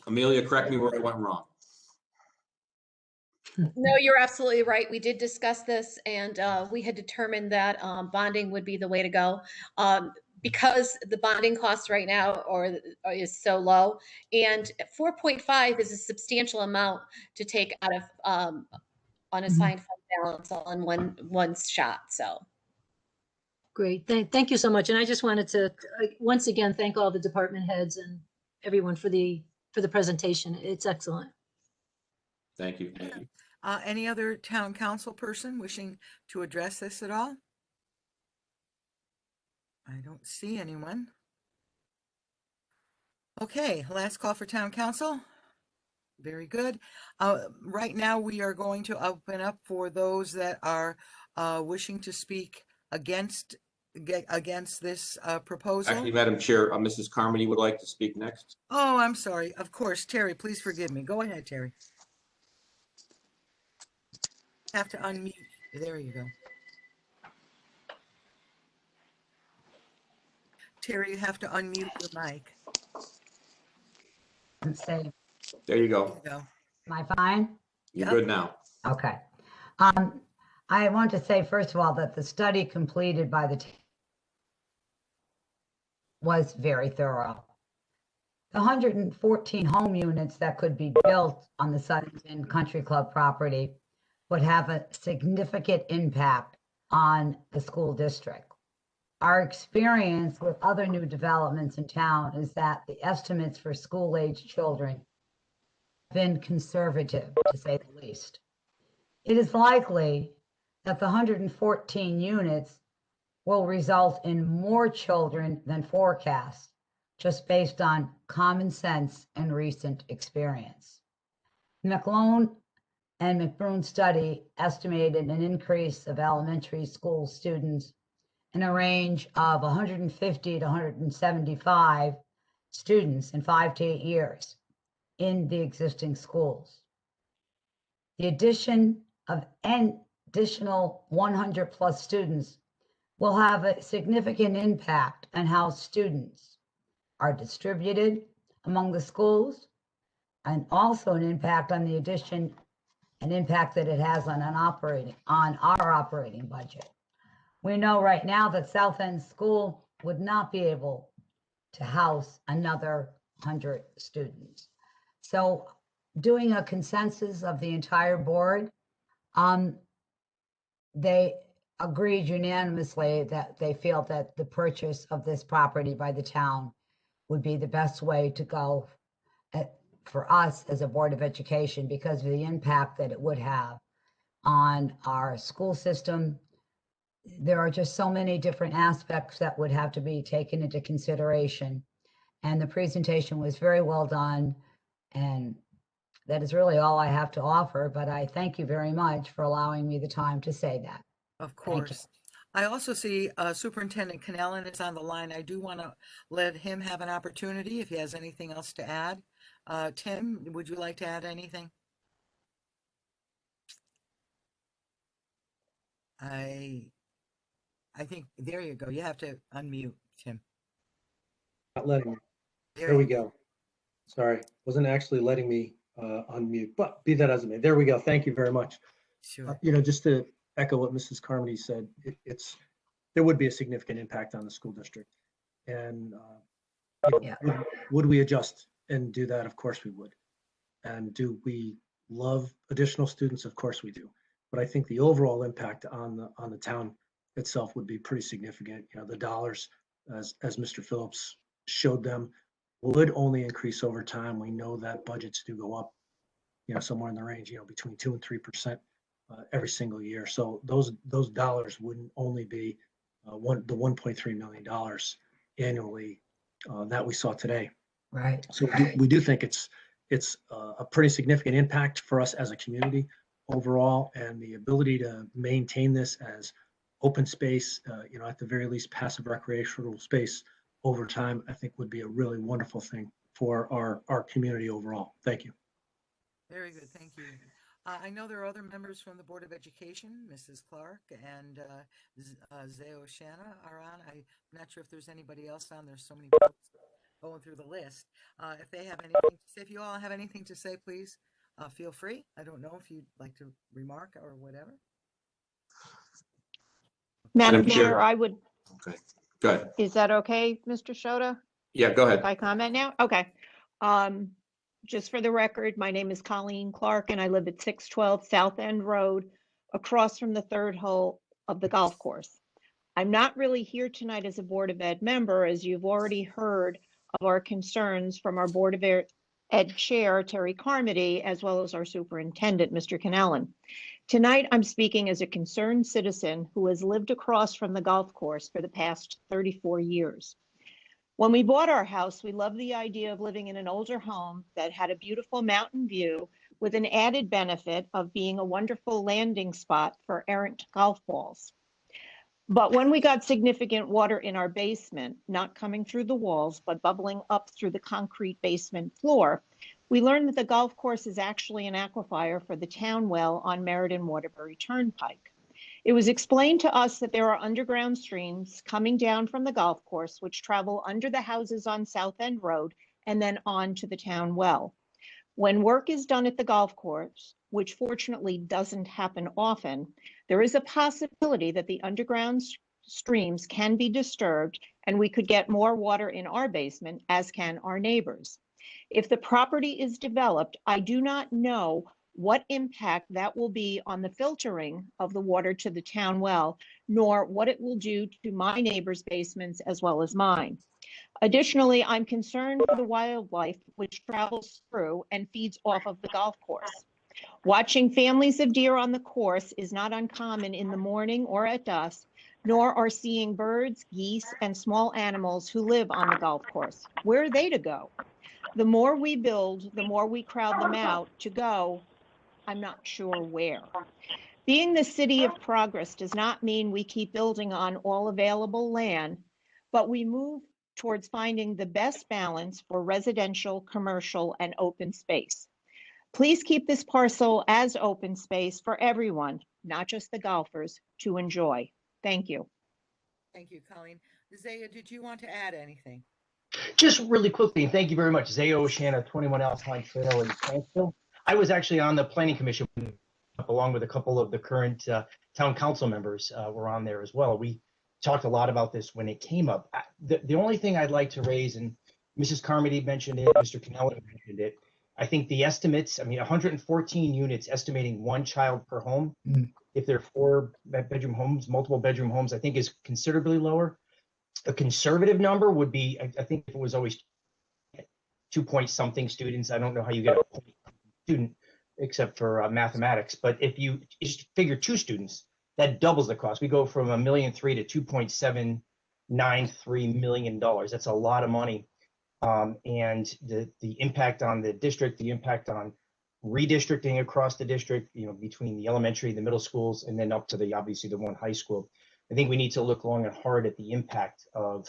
Amelia, correct me where I went wrong. No, you're absolutely right. We did discuss this, and we had determined that bonding would be the way to go. Because the bonding cost right now is so low, and 4.5 is a substantial amount to take out of unassigned fund balance all in one shot. So Great, thank you so much. And I just wanted to once again thank all the department heads and everyone for the presentation. It's excellent. Thank you. Thank you. Any other town council person wishing to address this at all? I don't see anyone. Okay, last call for town council. Very good. Right now, we are going to open up for those that are wishing to speak against this proposal. Actually, Madam Chair, Mrs. Carmody would like to speak next. Oh, I'm sorry. Of course, Terry, please forgive me. Go ahead, Terry. Have to unmute. There you go. Terry, you have to unmute your mic. Say, There you go. There you go. am I fine? You're Yep. good now. Okay. I want to say, first of all, that the study completed by the was very thorough. The 114 home units that could be built on the Southington Country Club property would have a significant impact on the school district. Our experience with other new developments in town is that the estimates for school-age children have been conservative, to say the least. It is likely that the 114 units will result in more children than forecast, just based on common sense and recent experience. McLone and McBroom study estimated an increase of elementary school students in a range of 150 to 175 students in 5 to 8 years in the existing schools. The addition of an additional 100 plus students will have a significant impact on how students are distributed among the schools, and also an impact on the addition, an impact that it has on our operating budget. We know right now that South End School would not be able to house another 100 students. So doing a consensus of the entire board, they agreed unanimously that they feel that the purchase of this property by the town would be the best way to go for us as a Board of Education, because of the impact that it would have on our school system. There are just so many different aspects that would have to be taken into consideration. And the presentation was very well done. And that is really all I have to offer, but I thank you very much for allowing me the time to say that. Of Thank you. course. I also see Superintendent Cannellan is on the line. I do want to let him have an opportunity if he has anything else to add. Tim, would you like to add anything? I think, there you go. You have to unmute, Tim. Not letting me. There There we you go. Sorry, wasn't actually letting me unmute, but be that as it may. There we go. Thank you very much. Sure. Just to echo what Mrs. Carmody said, there would be a significant impact on the school district. And would we adjust and do that? Of course we would. And do we love additional students? Of course we do. But I think the overall impact on the town itself would be pretty significant. The dollars, as Mr. Phillips showed them, would only increase over time. We know that budgets do go up, somewhere in the range, between 2 and 3% every single year. So those dollars wouldn't only be the $1.3 million annually that we saw today. Right. So we do think it's a pretty significant impact for us as a community overall, and the ability to maintain this as open space, at the very least passive recreational space over time, I think would be a really wonderful thing for our community overall. Thank you. Very good. Thank you. I know there are other members from the Board of Education, Mrs. Clark and Zeo Shanna are on. I'm not sure if there's anybody else on. There's so many folks going through the list. If they have anything to say, if you all have anything to say, please feel free. I don't know if you'd like to remark or whatever. Madam Chair, I would. Okay, go ahead. Is that okay, Mr. Shota? Yeah, go ahead. If I comment now? Okay. Just for the record, my name is Colleen Clark and I live at 612 South End Road, across from the third hole of the golf course. I'm not really here tonight as a Board of Ed member, as you've already heard of our concerns from our Board of Ed Chair, Terry Carmody, as well as our Superintendent, Mr. Cannellan. Tonight, I'm speaking as a concerned citizen who has lived across from the golf course for the past 34 years. When we bought our house, we loved the idea of living in an older home that had a beautiful mountain view with an added benefit of being a wonderful landing spot for errant golf balls. But when we got significant water in our basement, not coming through the walls, but bubbling up through the concrete basement floor, we learned that the golf course is actually an aquifer for the town well on Meriden-Waterbury Turnpike. It was explained to us that there are underground streams coming down from the golf course, which travel under the houses on South End Road and then on to the town well. When work is done at the golf course, which fortunately doesn't happen often, there is a possibility that the underground streams can be disturbed and we could get more water in our basement, as can our neighbors. If the property is developed, I do not know what impact that will be on the filtering of the water to the town well, nor what it will do to my neighbors' basements as well as mine. Additionally, I'm concerned for the wildlife which travels through and feeds off of the golf course. Watching families of deer on the course is not uncommon in the morning or at dusk, nor are seeing birds, geese, and small animals who live on the golf course. Where are they to go? The more we build, the more we crowd them out to go, I'm not sure where. Being the city of progress does not mean we keep building on all available land, but we move towards finding the best balance for residential, commercial, and open space. Please keep this parcel as open space for everyone, not just the golfers, to enjoy. Thank you. Thank you, Colleen. Zaya, did you want to add anything? Just really quickly, and thank you very much. Zaya Oshana, 21 Alpine Trail in Cransville. I was actually on the planning commission along with a couple of the current town council members were on there as well. We talked a lot about this when it came up. The only thing I'd like to raise, and Mrs. Carmody mentioned it, Mr. Canella mentioned it, I think the estimates, I mean, 114 units estimating one child per home. If they're 4-bedroom homes, multiple bedroom homes, I think is considerably lower. A conservative number would be, I think if it was always 2 point something students, I don't know how you get a point student except for mathematics, but if you just figure 2 students, that doubles the cost. We go from $1.3 million to $2.793 million. That's a lot of money. And the impact on the district, the impact on redistricting across the district, you know, between the elementary, the middle schools, and then up to the, obviously the one high school. I think we need to look long and hard at the impact of,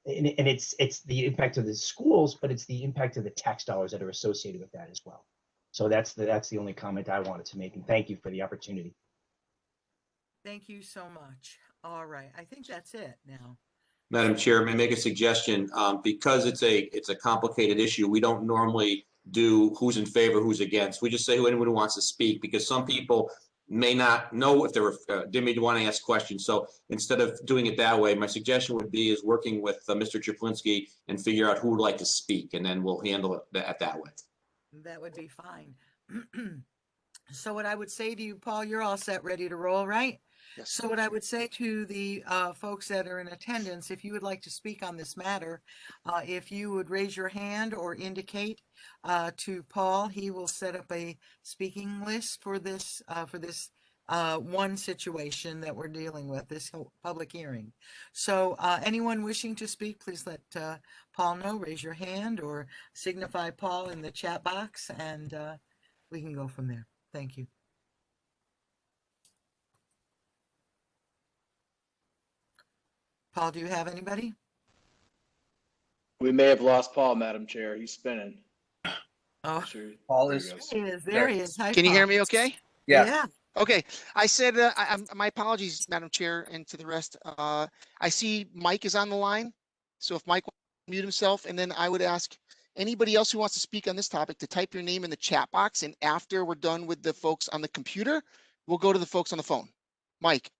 and it's the impact of the schools, but it's the impact of the tax dollars that are associated with that as well. So that's the only comment I wanted to make, and thank you for the opportunity. Thank you so much. All right, I think that's it now. Madam Chair, may I make a suggestion? Because it's a complicated issue, we don't normally do who's in favor, who's against. We just say who anyone who wants to speak, because some people may not know if they were, they may want to ask questions. So instead of doing it that way, my suggestion would be is working with Mr. Chaplinsky and figure out who would like to speak, and then we'll handle it that way. That would be fine. So what I would say to you, Paul, you're all set, ready to roll, right? Yes. So what I would say to the folks that are in attendance, if you would like to speak on this matter, if you would raise your hand or indicate to Paul, he will set up a speaking list for this one situation that we're dealing with, this public hearing. So anyone wishing to speak, please let Paul know, raise your hand or signify Paul in the chat box, and we can go from there. Thank you. Paul, do you have anybody? We may have lost Paul, Madam Chair. He's spinning. Oh, sure. Paul There is. he goes. there he is. There he is. Hi, Can you Paul. hear me okay? Yeah. Okay, I said, my apologies, Madam Chair, and to the rest. I see Mike is on the line. So if Mike will mute himself, and then I would ask anybody else who wants to speak on this topic to type your name in the chat box. And after we're done with the folks on the computer, we'll go to the folks on the phone. Mike.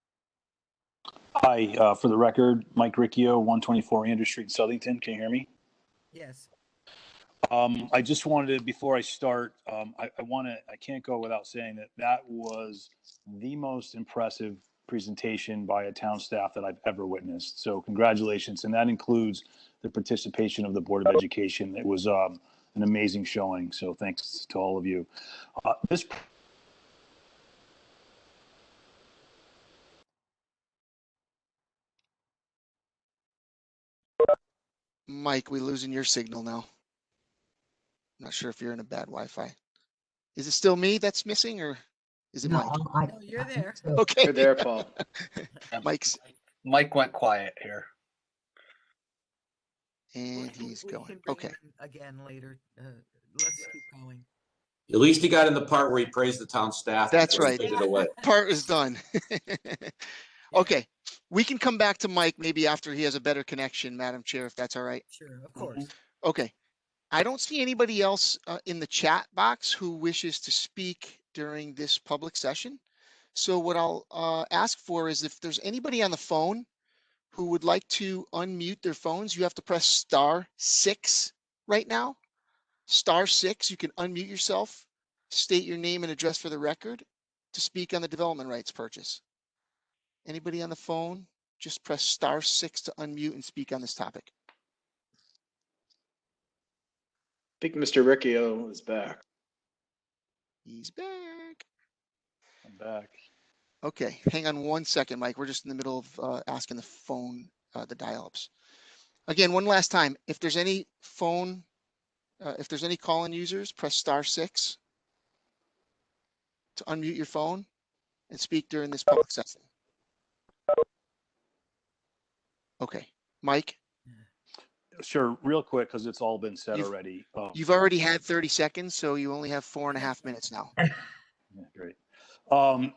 Hi, for the record, Mike Riccio, 124 Andrew Street, Southington. Can you hear me? Yes. I just wanted to, before I start, I can't go without saying that was the most impressive presentation by a town staff that I've ever witnessed. So congratulations. And that includes the participation of the Board of Education. It was an amazing showing. So thanks to all of you. This Mike, we're losing your signal now. Not sure if you're in a bad Wi-Fi. Is it still me that's missing, or is it Mike? No, you're there. Okay. You're there, Paul. Mike went quiet here. And he's We going. can bring Okay. him in again later. Let's keep going. At least he got in the part where he praised the town staff. That's before he right. gave it away. Part is done. Okay. We can come back to Mike maybe after he has a better connection, Madam Chair, if that's all right. Sure, of course. Okay. I don't see anybody else in the chat box who wishes to speak during this public session. So what I'll ask for is if there's anybody on the phone who would like to unmute their phones, you have to press *6 right now. *6, you can unmute yourself, state your name and address for the record to speak on the development rights purchase. Anybody on the phone, just press *6 to unmute and speak on this topic. I think Mr. Riccio is back. He's back. I'm back. Okay, hang on 1 second, Mike. We're just in the middle of asking the phone, the dial-ups. Again, one last time, if there's any phone, if there's any call-in users, press *6 to unmute your phone and speak during this public session? Okay, Mike, Sure, real quick, because it's all been said You've- already. you've already had 30 seconds, so you only have 4.5 minutes now. Yeah, great.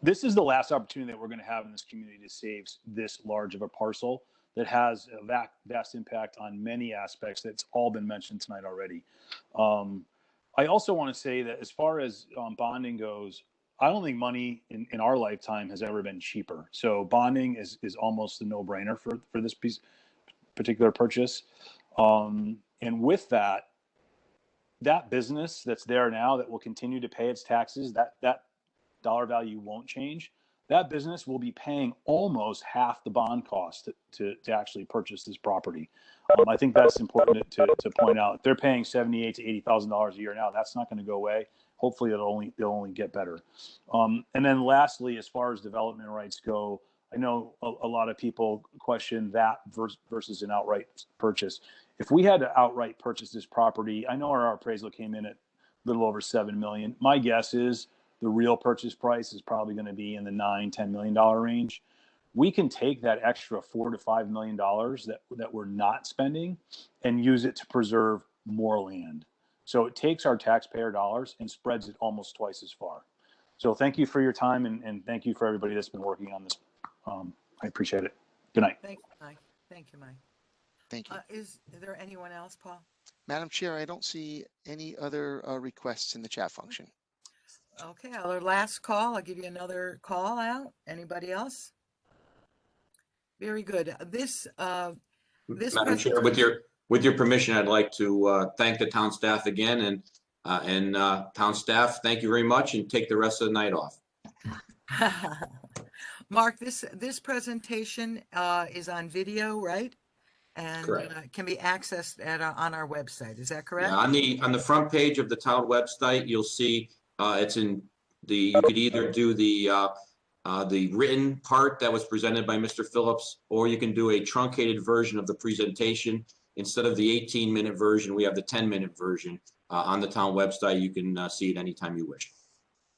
This is the last opportunity that we're going to have in this community to save this large of a parcel that has a vast impact on many aspects that's all been mentioned tonight already. I also want to say that as far as bonding goes, I don't think money in our lifetime has ever been cheaper. So bonding is almost a no-brainer for this particular purchase. And with that business that's there now that will continue to pay its taxes, that dollar value won't change. That business will be paying almost half the bond cost to actually purchase this property. I think that's important to point out. If they're paying $78,000 to $80,000 a year now, that's not going to go away. Hopefully, they'll only get better. And then lastly, as far as development rights go, I know a lot of people question that versus an outright purchase. If we had to outright purchase this property, I know our appraisal came in at a little over $7 million. My guess is the real purchase price is probably going to be in the $9-10 million range. We can take that extra $4 to $5 million that we're not spending and use it to preserve more land. So it takes our taxpayer dollars and spreads it almost twice as far. So thank you for your time and thank you for everybody that's been working on this. I appreciate it. Good night. Thank you, Mike. Thank you, Mike. Thank you. Is there anyone else, Paul? Madam Chair, I don't see any other requests in the chat function. Okay, our last call. I'll give you another call out. Anybody else? Very good. This Madam Chair, with your permission, I'd like to thank the town staff again and town staff, thank you very much and take the rest of the night off. Mark, this presentation is on video, right? And can be accessed on our website. Is that correct? Yeah, on the front page of the town website, you'll see it's in you could either do the written part that was presented by Mr. Phillips, or you can do a truncated version of the presentation. Instead of the 18-minute version, we have the 10-minute version on the town website. You can see it anytime you wish.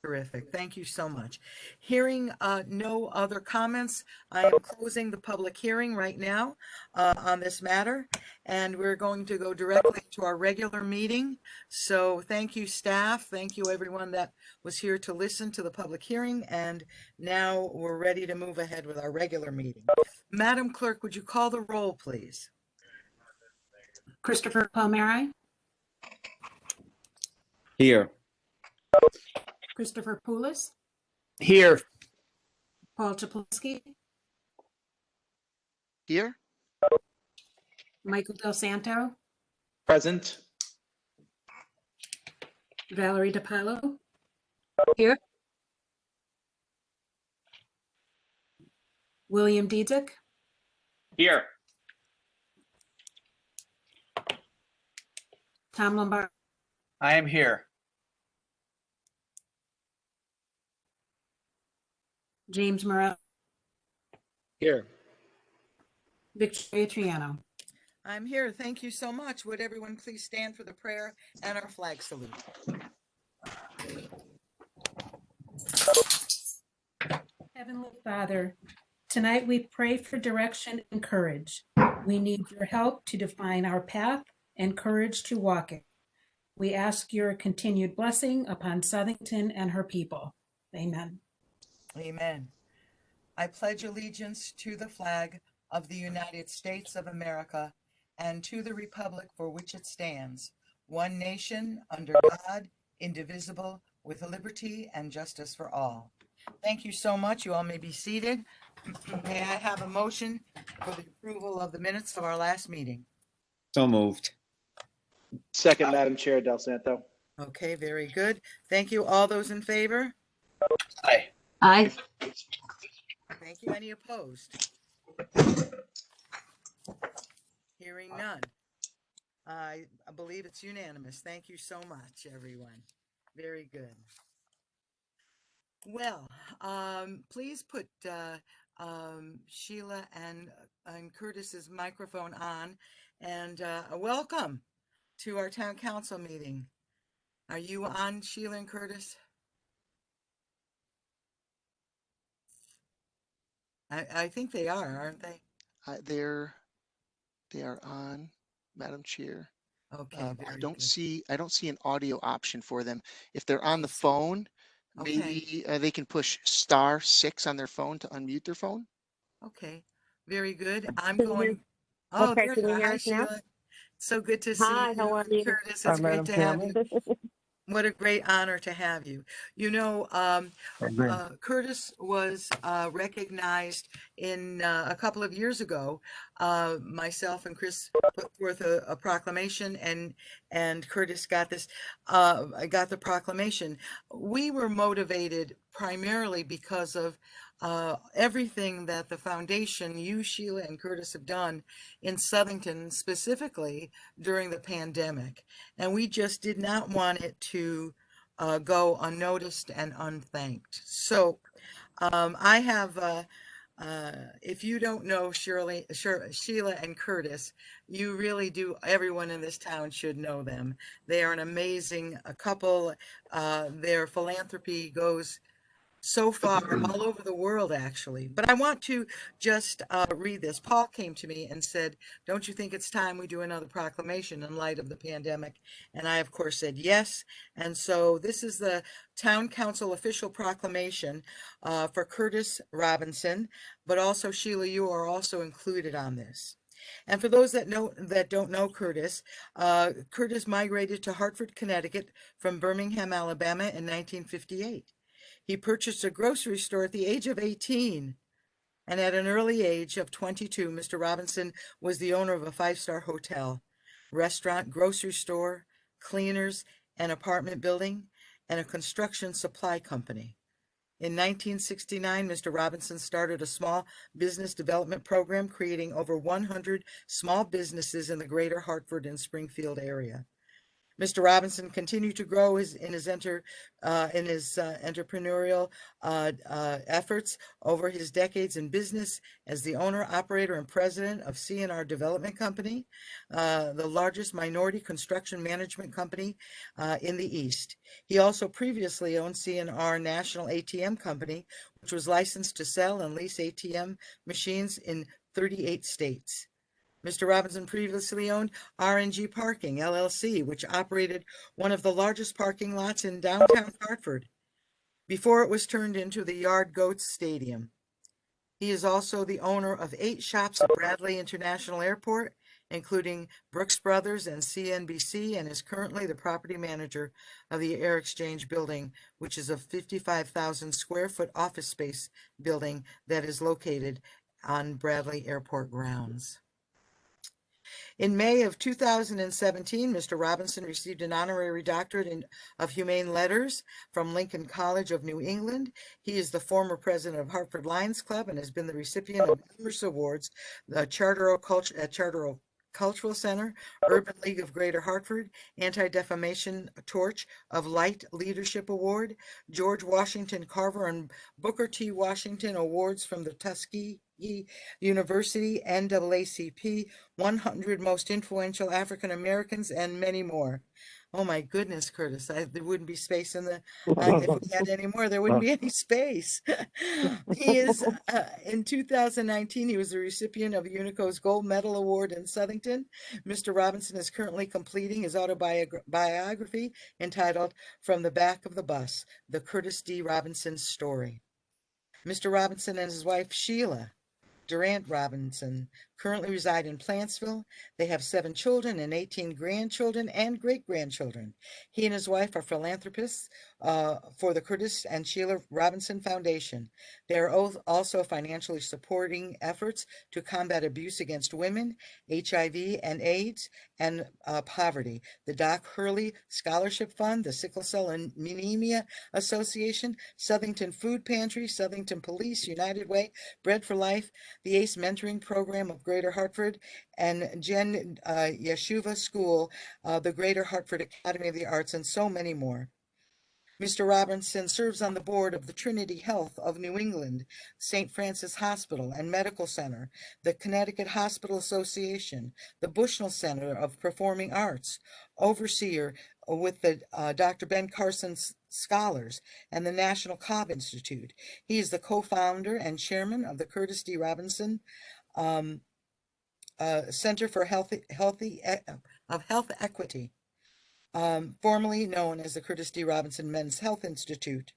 Terrific. Thank you so much. Hearing no other comments, I am closing the public hearing right now on this matter, and we're going to go directly to our regular meeting. So thank you, staff. Thank you, everyone that was here to listen to the public hearing. And now we're ready to move ahead with our regular meeting. Madam Clerk, would you call the roll, please? Christopher Palmieri, Here. Christopher Poulos, Here. Paul Chaplowski, Here. Michael Del Santo, Present. Valerie DiPaolo, Here. William Diedick, Here. Tom Lombard, I am here. James Morrell, Here. Victoria Triano. I'm here. Thank you so much. Would everyone please stand for the prayer and our flag salute? Heavenly Father, tonight we pray for direction and courage. We need your help to define our path and courage to walk it. We ask your continued blessing upon Southington and her people. Amen. Amen. I pledge allegiance to the flag of the United States of America and to the republic for which it stands, one nation, under God, indivisible, with liberty and justice for all. Thank you so much. You all may be seated. May I have a motion for the approval of the minutes of our last meeting? So moved. Second, Madam Chair, Del Santo. Okay, very good. Thank you. All those in favor? Aye. Aye. Thank you. Any opposed? Hearing none. I believe it's unanimous. Thank you so much, everyone. Very good. Well, please put Sheila and Curtis's microphone on, and welcome to our town council meeting. Are you on, Sheila and Curtis? I think they are, aren't they? They are on, Madam Chair. Okay, I very don't good. see an audio option for them. If they're on I the see. phone, Okay. maybe they can push *6 on their phone to unmute their phone. Okay, very good. I'm Can you hear? going, oh, Okay, there can you you are. hear Hi, us now? Sheila. So good to see Hi, how you. are And you? Curtis, Hi, it's great Madam to have Chairman. you. What a great honor to have you. You know, Agree. Curtis was recognized in a couple of years ago. Myself and Chris put forth a proclamation, and Curtis got this. Got the proclamation. We were motivated primarily because of everything that the foundation, you, Sheila, and Curtis have done in Southington specifically during the pandemic. And we just did not want it to go unnoticed and unthanked. So I have, if you don't know Sheila and Curtis, you really do. Everyone in this town should know them. They are an amazing couple. Their philanthropy goes so far all over the world, actually. But I want to just read this. Paul came to me and said, don't you think it's time we do another proclamation in light of the pandemic? And I, of course, said yes. And so this is the town council official proclamation for Curtis Robinson, but also Sheila, you are also included on this. And for those that don't know Curtis, Curtis migrated to Hartford, Connecticut from Birmingham, Alabama in 1958. He purchased a grocery store at the age of 18. And at an early age of 22, Mr. Robinson was the owner of a five-star hotel, restaurant, grocery store, cleaners, an apartment building, and a construction supply company. In 1969, Mr. Robinson started a small business development program, creating over 100 small businesses in the greater Hartford and Springfield area. Mr. Robinson continued to grow in his entrepreneurial efforts over his decades in business as the owner, operator, and president of C&R Development Company, the largest minority construction management company in the East. He also previously owned C&R National ATM Company, which was licensed to sell and lease ATM machines in 38 states. Mr. Robinson previously owned RNG Parking, LLC, which operated one of the largest parking lots in downtown Hartford before it was turned into the Yard Goats Stadium. He is also the owner of 8 shops at Bradley International Airport, including Brooks Brothers and CNBC, and is currently the property manager of the Air Exchange Building, which is a 55,000 square foot office space building that is located on Bradley Airport grounds. In May of 2017, Mr. Robinson received an honorary doctorate of Humane Letters from Lincoln College of New England. He is the former president of Hartford Lions Club and has been the recipient of numerous awards, the Charter Cultural Center, Urban League of Greater Hartford, Anti-Defamation Torch of Light Leadership Award, George Washington Carver and Booker T. Washington Awards from the Tuskegee University, NAACP, 100 Most Influential African Americans, and many more. Oh my goodness, Curtis, there wouldn't be space in the, if we had any more, there wouldn't be any space. He is, in 2019, he was the recipient of UNICO's Gold Medal Award in Southington. Mr. Robinson is currently completing his autobiography entitled From the Back of the Bus, The Curtis D. Robinson Story. Mr. Robinson and his wife, Sheila Durant Robinson, currently reside in Plantsville. They have 7 children and 18 grandchildren and great-grandchildren. He and his wife are philanthropists for the Curtis and Sheila Robinson Foundation. They are also financially supporting efforts to combat abuse against women, HIV and AIDS, and poverty. The Doc Hurley Scholarship Fund, the Sickle Cell and Anemia Association, Southington Food Pantry, Southington Police, United Way, Bread for Life, the ACE Mentoring Program of Greater Hartford, and Jen Yeshuva School, the Greater Hartford Academy of the Arts, and so many more. Mr. Robinson serves on the board of the Trinity Health of New England, St. Francis Hospital and Medical Center, the Connecticut Hospital Association, the Bushnell Center of Performing Arts, overseer with the Dr. Ben Carson Scholars and the National Cobb Institute. He is the co-founder and chairman of the Curtis D. Robinson Center for Health Equity, formerly known as the Curtis D. Robinson Men's Health Institute.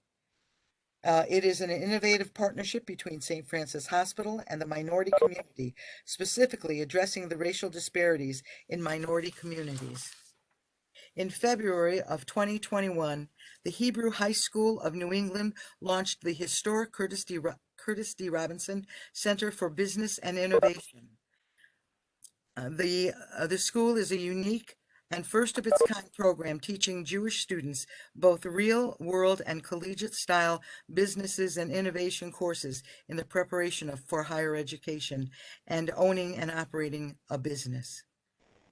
It is an innovative partnership between St. Francis Hospital and the minority community, specifically addressing the racial disparities in minority communities. In February of 2021, the Hebrew High School of New England launched the historic Curtis D. Robinson Center for Business and Innovation. The school is a unique and first of its kind program teaching Jewish students both real world and collegiate style businesses and innovation courses in the preparation for higher education and owning and operating a business.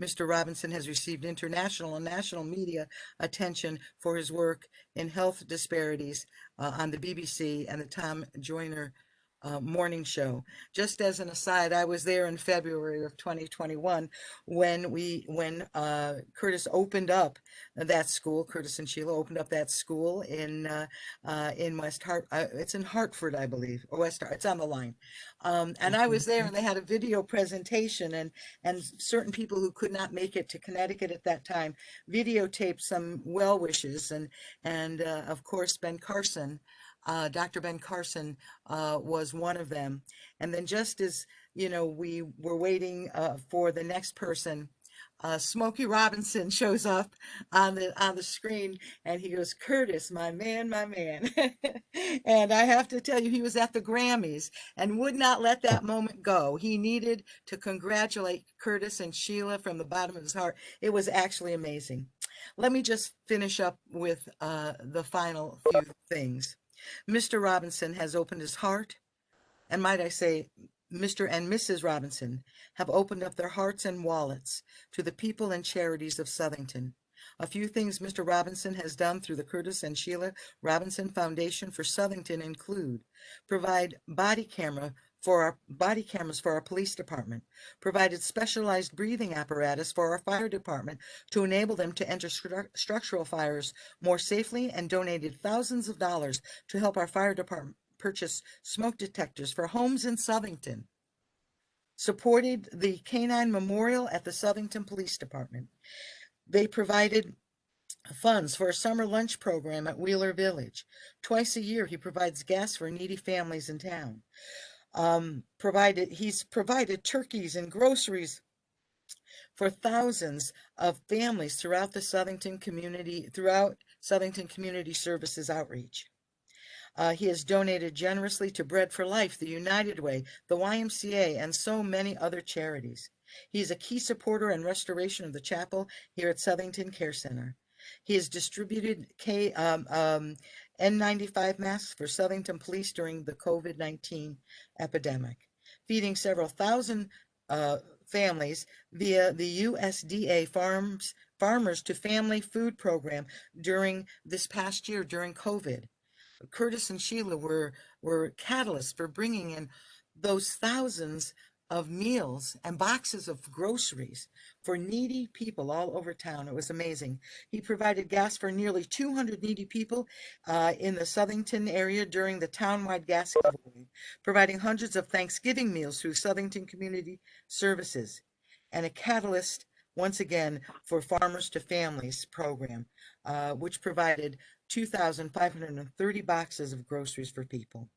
Mr. Robinson has received international and national media attention for his work in health disparities on the BBC and the Tom Joyner morning show. Just as an aside, I was there in February of 2021 when Curtis opened up that school. Curtis and Sheila opened up that school in West Hart. It's in Hartford, I believe, or West Hart. It's on the line. And I was there, and they had a video presentation, and certain people who could not make it to Connecticut at that time videotaped some well wishes, and of course Ben Carson. Dr. Ben Carson was one of them. And then just as, we were waiting for the next person, Smokey Robinson shows up on the screen, and he goes, "Curtis, my man, my man." And I have to tell you, he was at the Grammys and would not let that moment go. He needed to congratulate Curtis and Sheila from the bottom of his heart. It was actually amazing. Let me just finish up with the final few things. Mr. Robinson has opened his heart, and might I say, Mr. and Mrs. Robinson have opened up their hearts and wallets to the people and charities of Southington. A few things Mr. Robinson has done through the Curtis and Sheila Robinson Foundation for Southington include provide body cameras for our police department, provided specialized breathing apparatus for our fire department to enable them to enter structural fires more safely, and donated thousands of dollars to help our fire department purchase smoke detectors for homes in Southington, supported the Canine Memorial at the Southington Police Department. They provided funds for a summer lunch program at Wheeler Village. Twice a year, he provides gas for needy families in town. He's provided turkeys and groceries for thousands of families throughout the Southington community, throughout Southington Community Services outreach. He has donated generously to Bread for Life, the United Way, the YMCA, and so many other charities. He's a key supporter and restoration of the chapel here at Southington Care Center. He has distributed N95 masks for Southington Police during the COVID-19 epidemic, feeding several thousand families via the USDA Farmers to Family Food Program during this past year during COVID. Curtis and Sheila were catalysts for bringing in those thousands of meals and boxes of groceries for needy people all over town. It was amazing. He provided gas for nearly 200 needy people in the Southington area during the townwide gas giveaway, providing hundreds of Thanksgiving meals through Southington Community Services, and a catalyst once again for Farmers to Families program, which provided 2,530 boxes of groceries for people.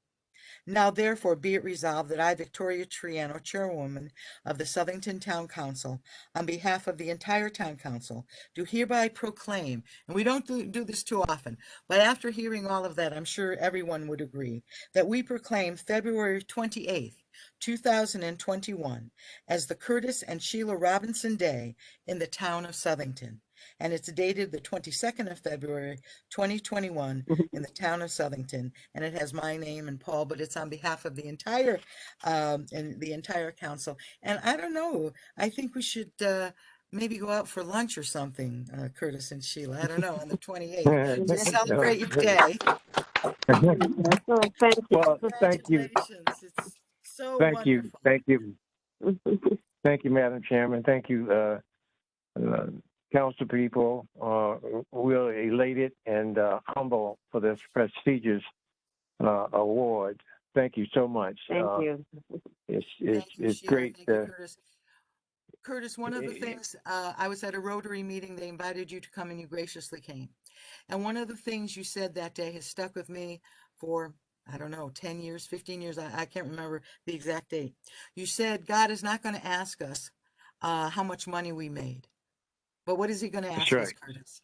Now, therefore, be it resolved that I, Victoria Triano, Chairwoman of the Southington Town Council, on behalf of the entire Town Council, do hereby proclaim, and we don't do this too often, but after hearing all of that, I'm sure everyone would agree, that we proclaim February 28th, 2021 as the Curtis and Sheila Robinson Day in the town of Southington. And it's dated the 22nd of February, 2021 in the town of Southington. And it has my name and Paul, but it's on behalf of the entire council. And I don't know, I think we should maybe go out for lunch or something, Curtis and Sheila. I don't know, on the 28th to celebrate your day. Well, thank you. It's so Thank you. wonderful. Thank you. Thank you, Madam Chairman. Thank you, council people, we're elated and humble for this prestigious award. Thank you so much. Thank you. It's Sheila. great. Thank you, Curtis. Curtis, one of the things, I was at a Rotary meeting, they invited you to come and you graciously came. And one of the things you said that day has stuck with me for, I don't know, 10 years, 15 years, I can't remember the exact date. You said, God is not going to ask us how much money we made. But what is he going to ask That's us, right. Curtis?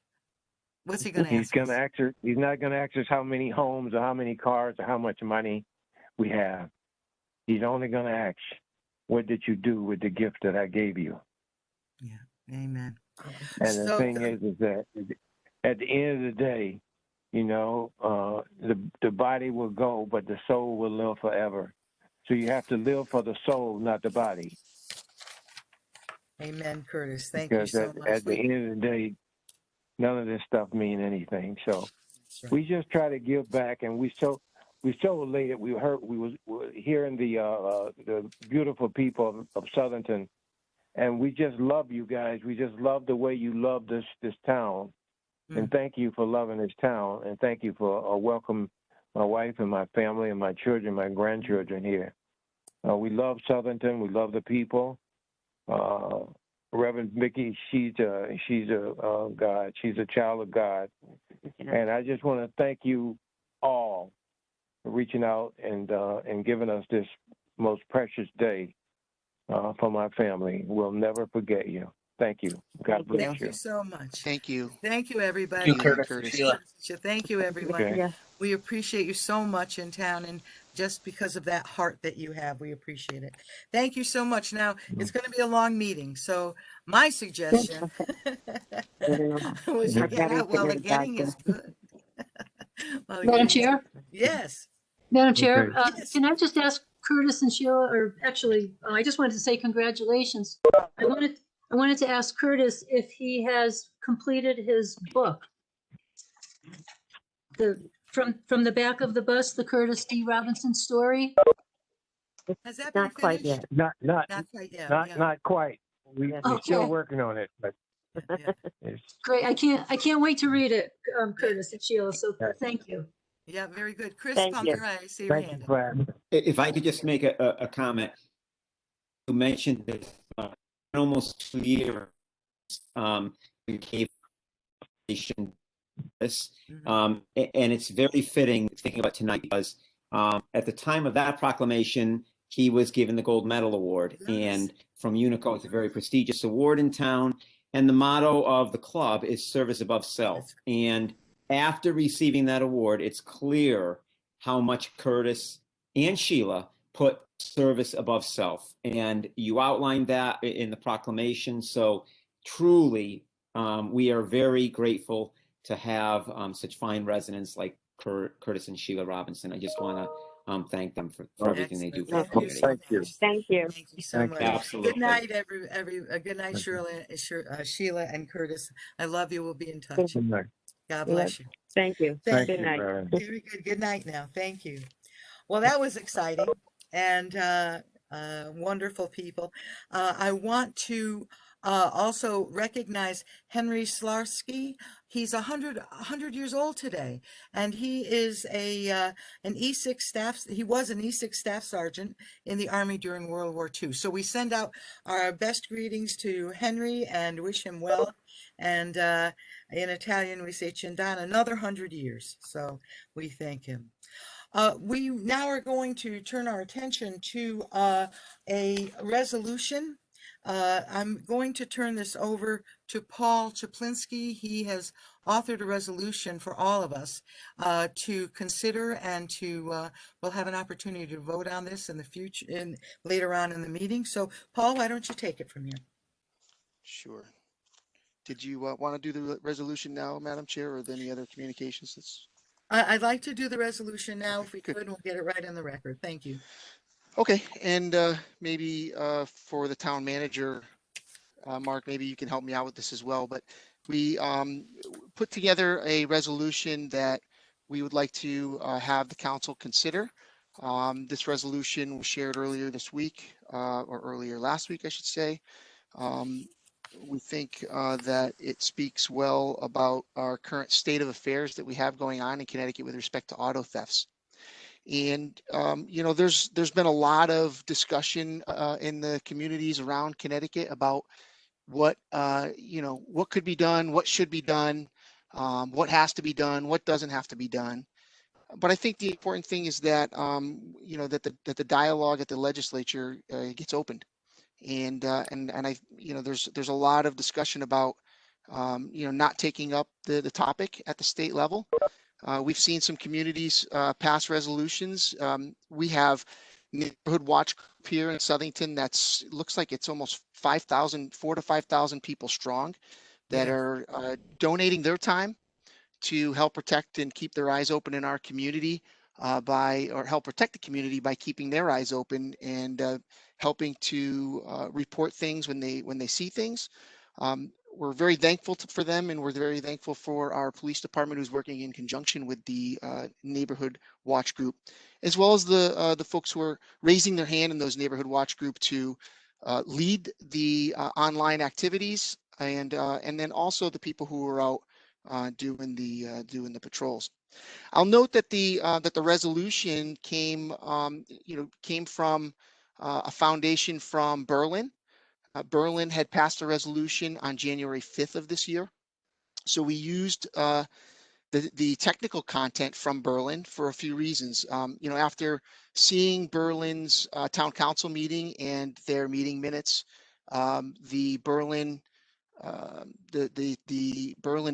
What's he going to He's ask going us? to ask her. He's not going to ask us how many homes or how many cars or how much money we have. He's only going to ask, what did you do with the gift that I gave you? Yeah, amen. And the So thing good. is that at the end of the day, you know, the body will go, but the soul will live forever. So you have to live for the soul, not the body. Amen, Curtis. Thank you Because so much. at the end of the day, none of this stuff mean anything. So we just try to give back, and we so elated. We were hearing the beautiful people of Southington, and we just love you guys. We just love the way you love this town, and thank you for loving this town, and thank you for welcome my wife and my family and my children, my grandchildren here. We love Southington. We love the people. Reverend Mickey, she's a God. She's a child of God, and I just want to thank you all for reaching out and giving us this most precious day for my family. We'll never forget you. Thank you. God bless Thank you so much. Thank you. Thank you, everybody. Thank you, Curtis. Sheila. Thank you, everyone. Okay. Yeah. We appreciate you so much in town, and just because of that heart that you have, we appreciate it. Thank you so much. Now, it's going to be a long meeting, so my suggestion was you get out while the getting is good. While the Madam getting is Chair? good. Yes. Madam Chair, Okay. can I just ask Curtis and Sheila, or actually, I just wanted to say congratulations. I wanted to ask Curtis if he has completed his book. From the back of the bus, the Curtis D. Robinson story. Has that been Not quite finished? yet. Not quite yet. yeah. Not quite. We're still Okay. working on it, but it's Great. I can't wait to read it, Curtis and Sheila. So thank you. Yeah, very good. Chris Thank you. Ponteray, I see your thank you hand. for having. If I could just make a comment. You mentioned this almost 2 years we gave this, and it's very fitting thinking about tonight because at the time of that proclamation, he was given the gold medal award, and from UNICO, it's a very prestigious award in town. And the motto of the club is service above self. And after receiving that award, it's clear how much Curtis and Sheila put service above self. And you outlined that in the proclamation. So truly, we are very grateful to have such fine residents like Curtis and Sheila Robinson. I just want to thank them for everything they do for the community. Thank you. Thank you. Thank you so much. Absolutely. Good night, good night, Sheila and Curtis. I love you. We'll be in touch. Good night. God bless you. Thank you. Thank Good you. night. Very good. Good night now. Thank you. Well, that was exciting and wonderful people. I want to also recognize Henry Slarsky. He's 100 years old today, and he is an E6 staff. He was an E6 staff sergeant in the Army during World War II. So we send out our best greetings to Henry and wish him well. And in Italian, we say Cindana, another 100 years. So we thank him. We now are going to turn our attention to a resolution. I'm going to turn this over to Paul Chaplinsky. He has authored a resolution for all of us to consider and to, we'll have an opportunity to vote on this in the future, later on in the meeting. So Paul, why don't you take it from here? Sure. Did you want to do the resolution now, Madam Chair, or any other communications? I'd like to do the resolution now if we could, and we'll get it right in the record. Thank you. Okay, and maybe for the town manager, Mark, maybe you can help me out with this as well, but we put together a resolution that we would like to have the council consider. This resolution was shared earlier this week, or earlier last week, I should say. We think that it speaks well about our current state of affairs that we have going on in Connecticut with respect to auto thefts. And there's been a lot of discussion in the communities around Connecticut about what what could be done, what should be done, what has to be done, what doesn't have to be done. But I think the important thing is that that the dialogue at the legislature gets opened, and I there's a lot of discussion about not taking up the topic at the state level. We've seen some communities pass resolutions. We have neighborhood watch group here in Southington that's looks like it's almost 4 to 5,000 people strong that Yeah. are donating their time to help protect and keep their eyes open in our community or help protect the community by keeping their eyes open and helping to report things when they see things. We're very thankful for them, and we're very thankful for our police department who's working in conjunction with the neighborhood watch group, as well as the folks who are raising their hand in those neighborhood watch group to lead the online activities, and then also the people who are out doing the patrols. I'll note that the resolution came from a foundation from Berlin. Berlin had passed a resolution on January 5th of this year. So we used the technical content from Berlin for a few reasons. After seeing Berlin's town council meeting and their meeting minutes, the Berlin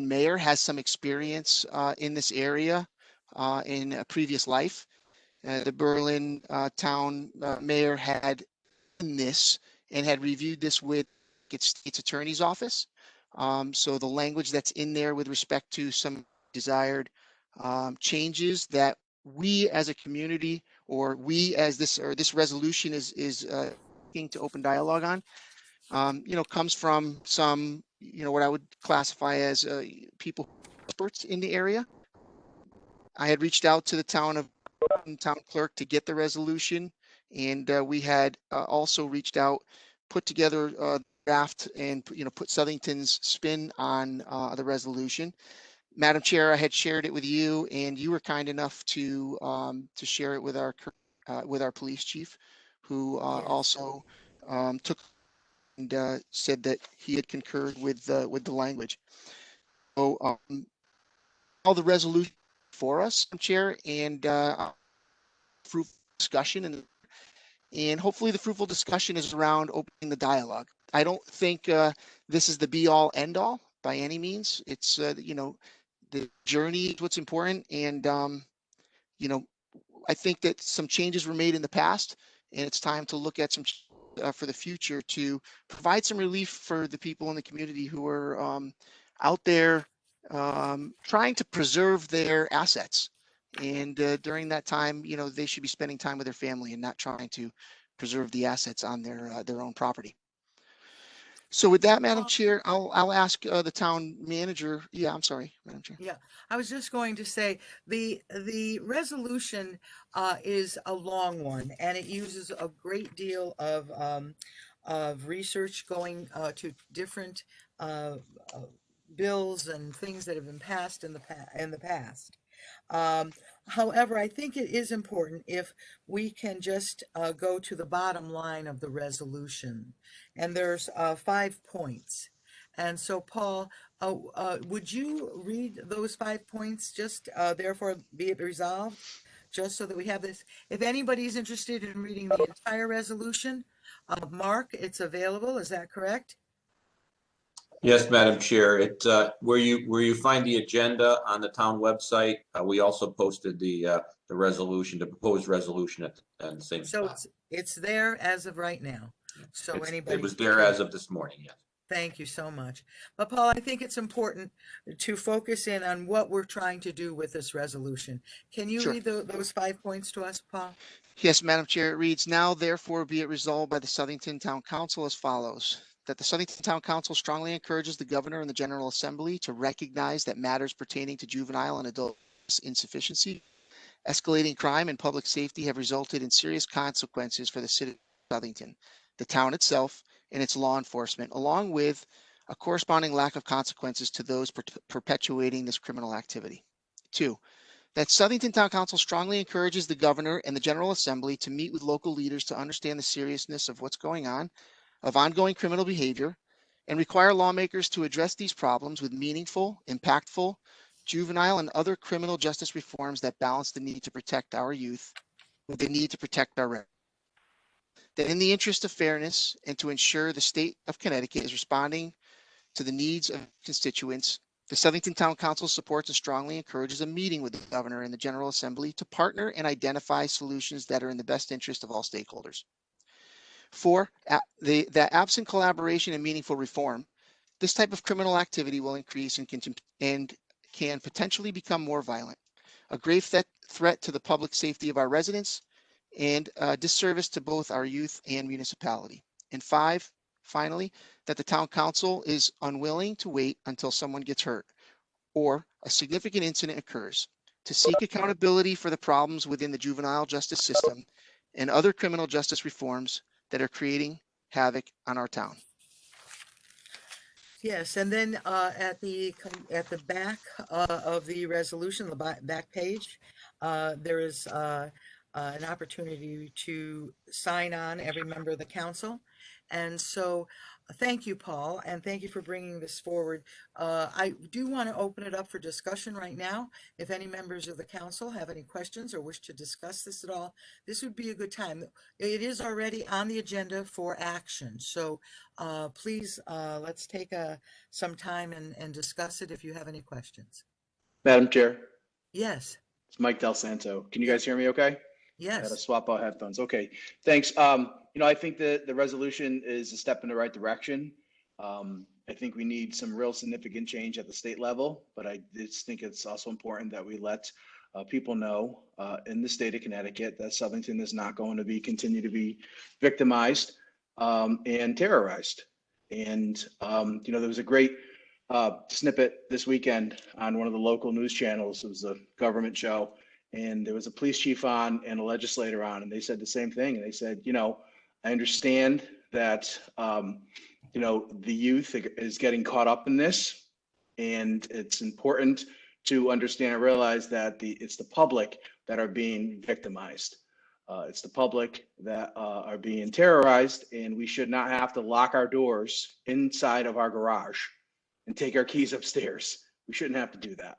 mayor has some experience in this area in a previous life. The Berlin town mayor had done this and had reviewed this with its state's attorney's office. So the language that's in there with respect to some desired changes that we as a community, or we as this resolution is looking to open dialogue on, comes from some, what I would classify as people experts in the area. I had reached out to the town clerk to get the resolution, and we had also reached out, put together a draft, and put Southington's spin on the resolution. Madam Chair, I had shared it with you, and you were kind enough to share it with our police chief, who also took and said that he had concurred with the language. So all the resolution for us, Madam Chair, and fruitful discussion, and hopefully the fruitful discussion is around opening the dialogue. I don't think this is the be all end all by any means. It's the journey is what's important, and I think that some changes were made in the past, and it's time to look at some for the future to provide some relief for the people in the community who are out there trying to preserve their assets. And during that time, they should be spending time with their family and not trying to preserve the assets on their own property. So with that, Madam Chair, I'll ask the town manager. Yeah, I'm sorry, Madam Chair. Yeah, I was just going to say the resolution is a long one, and it uses a great deal of research going to different bills and things that have been passed in the past. However, I think it is important if we can just go to the bottom line of the resolution, and there's 5 points. And so, Paul, would you read those 5 points, just therefore be it resolved, just so that we have this? If anybody's interested in reading the entire resolution, Mark, it's available. Is that correct? Yes, Madam Chair. Where you find the agenda on the town website, we also posted the resolution, the proposed resolution at the same spot. So it's there as of right now. So anybody. It was there as of this morning, yes. Thank you so much. But Paul, I think it's important to focus in on what we're trying to do with this resolution. Can you read those 5 points to us, Paul? Yes, Madam Chair, it reads, now therefore be it resolved by the Southington Town Council as follows. That the Southington Town Council strongly encourages the governor and the General Assembly to recognize that matters pertaining to juvenile and adult insufficiency, escalating crime, and public safety have resulted in serious consequences for the city of Southington, the town itself, and its law enforcement, along with a corresponding lack of consequences to those perpetuating this criminal activity. 2, that Southington Town Council strongly encourages the governor and the General Assembly to meet with local leaders to understand the seriousness of what's going on, of ongoing criminal behavior, and require lawmakers to address these problems with meaningful, impactful, juvenile, and other criminal justice reforms that balance the need to protect our youth with the need to protect our record. That in the interest of fairness and to ensure the state of Connecticut is responding to the needs of constituents, the Southington Town Council supports and strongly encourages a meeting with the governor and the General Assembly to partner and identify solutions that are in the best interest of all stakeholders. 4, that absent collaboration and meaningful reform, this type of criminal activity will increase and can potentially become more violent, a grave threat to the public safety of our residents, and a disservice to both our youth and municipality. And 5, finally, that the town council is unwilling to wait until someone gets hurt or a significant incident occurs to seek accountability for the problems within the juvenile justice system and other criminal justice reforms that are creating havoc on our town. Yes, and then at the back of the resolution, the back page, there is an opportunity to sign on, every member of the council. And so thank you, Paul, and thank you for bringing this forward. I do want to open it up for discussion right now. If any members of the council have any questions or wish to discuss this at all, this would be a good time. It is already on the agenda for action. So please, let's take some time and discuss it if you have any questions. Madam Chair, Yes, it's Mike Del Santo. Can you guys hear me okay? I had to yes. swap out headphones. Okay, thanks. I think the resolution is a step in the right direction. I think we need some real significant change at the state level, but I just think it's also important that we let people know in the state of Connecticut that Southington is not going to continue to be victimized and terrorized. And there was a great snippet this weekend on one of the local news channels. It was a government show, and there was a police chief on and a legislator on, and they said the same thing. And they said, I understand that, the youth is getting caught up in this, and it's important to understand and realize that it's the public that are being victimized. It's the public that are being terrorized, and we should not have to lock our doors inside of our garage and take our keys upstairs. We shouldn't have to do that.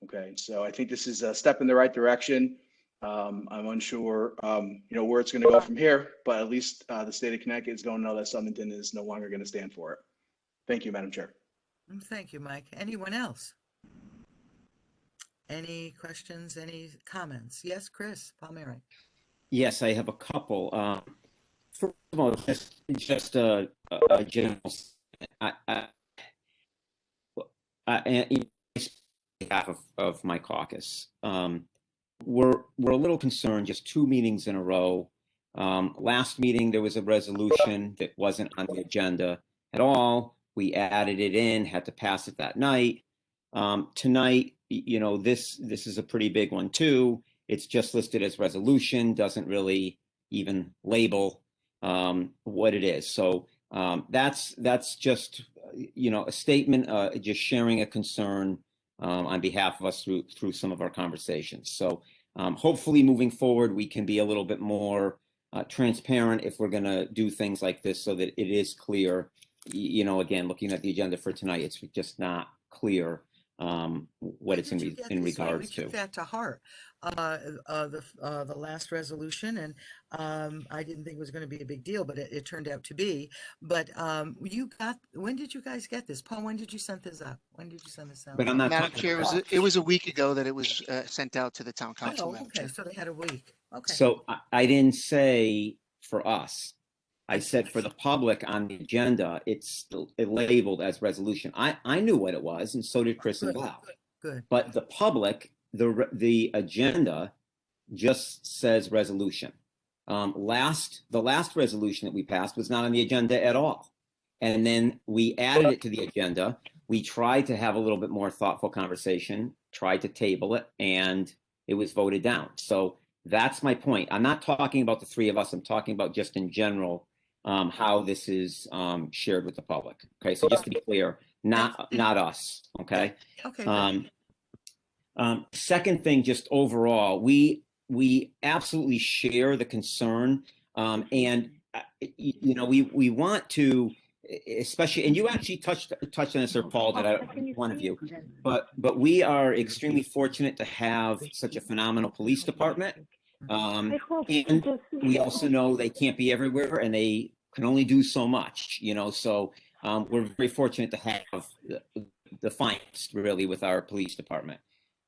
Okay, so I think this is a step in the right direction. I'm unsure, where it's going to go from here, but at least the state of Connecticut is going to know that Southington is no longer going to stand for it. Thank you, Madam Chair. Thank you, Mike. Anyone else? Any questions, any comments? Yes, Chris Palmieri. Yes, I have a couple. First of all, just a general, in behalf of my caucus, we're a little concerned. Just 2 meetings in a row. Last meeting there was a resolution that wasn't on the agenda at all. We added it in, had to pass it that night. Tonight, this is a pretty big one too. It's just listed as resolution, doesn't really even label what it is. So that's just a statement, just sharing a concern on behalf of us through some of our conversations. So hopefully moving forward, we can be a little bit more transparent if we're going to do things like this so that it is clear. Again, looking at the agenda for tonight, it's just not clear what it's in regards to. I took that to heart, the last resolution, and I didn't think it was going to be a big deal, but it turned out to be. But when did you guys get this? Paul, when did you send this up? When did you send this out? But I'm not Madam Chair, it was a week ago that it was sent out to the town council. Oh, okay, so they had a week. Okay. So I didn't say for us. I said for the public on the agenda, it's labeled as resolution. I knew what it was, and so did Chris and Val. Good. But the public, the agenda just says resolution. The last resolution that we passed was not on the agenda at all. And then we added it to the agenda. We tried to have a little bit more thoughtful conversation, tried to table it, and it was voted down. So that's my point. I'm not talking about the 3 of us. I'm talking about just in general. how this is shared with the public. Okay, so just to be clear, not us. Okay. Okay. Second thing, just overall, we absolutely share the concern, and we want to, especially, and you actually touched on this, Sir Paul, one of you, but we are extremely fortunate to have such a phenomenal police department, and we also know they can't be everywhere and they can only do so much. So we're very fortunate to have the finest, really, with our police department.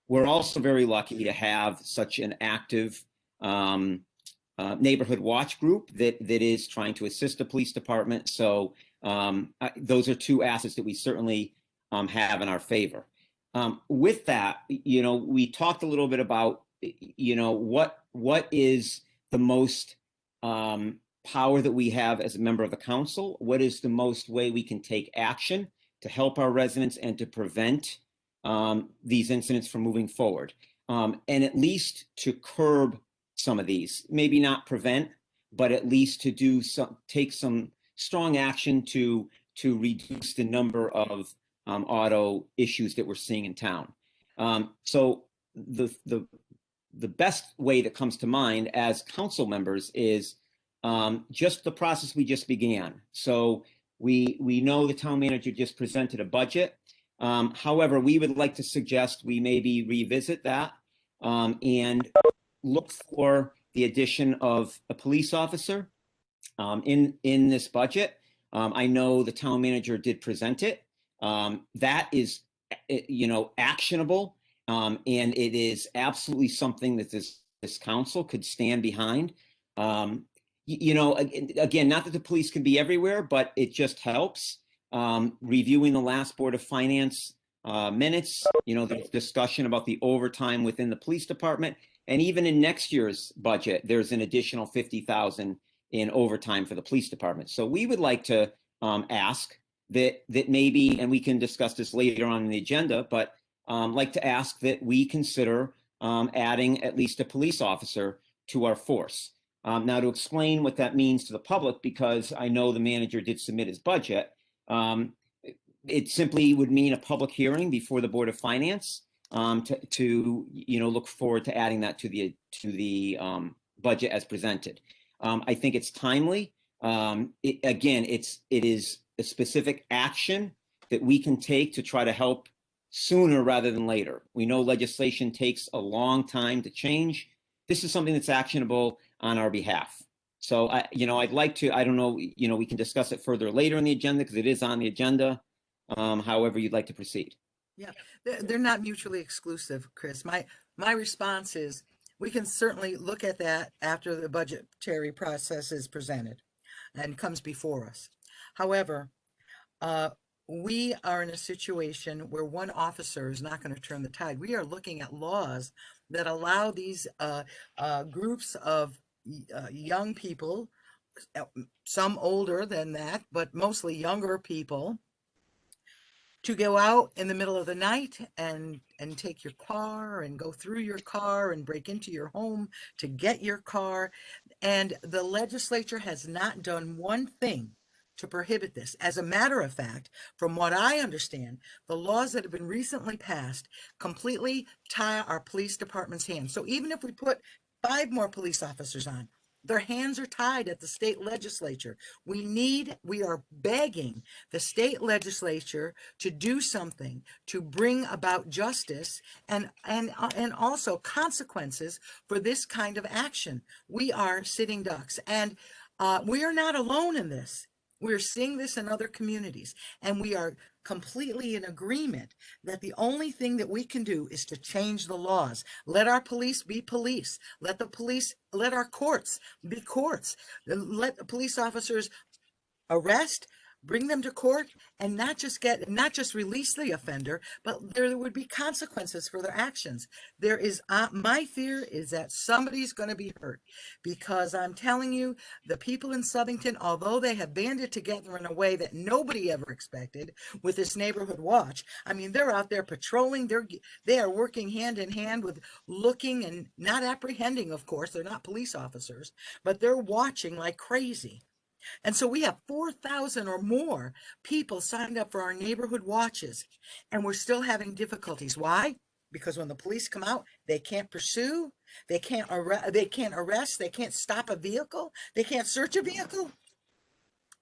We're also very lucky to have such an active neighborhood watch group that is trying to assist the police department. So those are two assets that we certainly have in our favor. With that, we talked a little bit about, what is the most power that we have as a member of the council? What is the most way we can take action to help our residents and to prevent these incidents from moving forward, and at least to curb some of these, maybe not prevent, but at least to take some strong action to reduce the number of auto issues that we're seeing in town. So the best way that comes to mind as council members is just the process we just began. So we know the town manager just presented a budget. However, we would like to suggest we maybe revisit that and look for the addition of a police officer in this budget. I know the town manager did present it. That is, actionable, and it is absolutely something that this council could stand behind. Again, not that the police can be everywhere, but it just helps. Reviewing the last Board of Finance minutes, the discussion about the overtime within the police department, and even in next year's budget, there's an additional $50,000 in overtime for the police department. So we would like to ask that maybe, and we can discuss this later on in the agenda, but like to ask that we consider adding at least a police officer to our force. Now, to explain what that means to the public, because I know the manager did submit his budget, it simply would mean a public hearing before the Board of Finance to look forward to adding that to the budget as presented. I think it's timely. It is a specific action that we can take to try to help sooner rather than later. We know legislation takes a long time to change. This is something that's actionable on our behalf. So I'd like to, I don't know, we can discuss it further later in the agenda because it is on the agenda. However you'd like to proceed. Yeah, they're not mutually exclusive, Chris. My response is we can certainly look at that after the budgetary process is presented and comes before us. However, we are in a situation where one officer is not going to turn the tide. We are looking at laws that allow these groups of young people, some older than that, but mostly younger people, to go out in the middle of the night and take your car and go through your car and break into your home to get your car. And the legislature has not done one thing to prohibit this. As a matter of fact, from what I understand, the laws that have been recently passed completely tie our police department's hands. So even if we put 5 more police officers on, their hands are tied at the state legislature. We are begging the state legislature to do something to bring about justice and also consequences for this kind of action. We are sitting ducks, and we are not alone in this. We're seeing this in other communities, and we are completely in agreement that the only thing that we can do is to change the laws. Let our police be police. Let our courts be courts. Let the police officers arrest, bring them to court, and not just release the offender, but there would be consequences for their actions. There is my fear is that somebody's going to be hurt, because I'm telling you, the people in Southington, although they have banded together in a way that nobody ever expected with this neighborhood watch, I mean, they're out there patrolling. They are working hand in hand with looking and not apprehending, of course, they're not police officers, but they're watching like crazy. And so we have 4,000 or more people signed up for our neighborhood watches, and we're still having difficulties. Why? Because when the police come out, they can't pursue, they can't arrest, they can't stop a vehicle, they can't search a vehicle.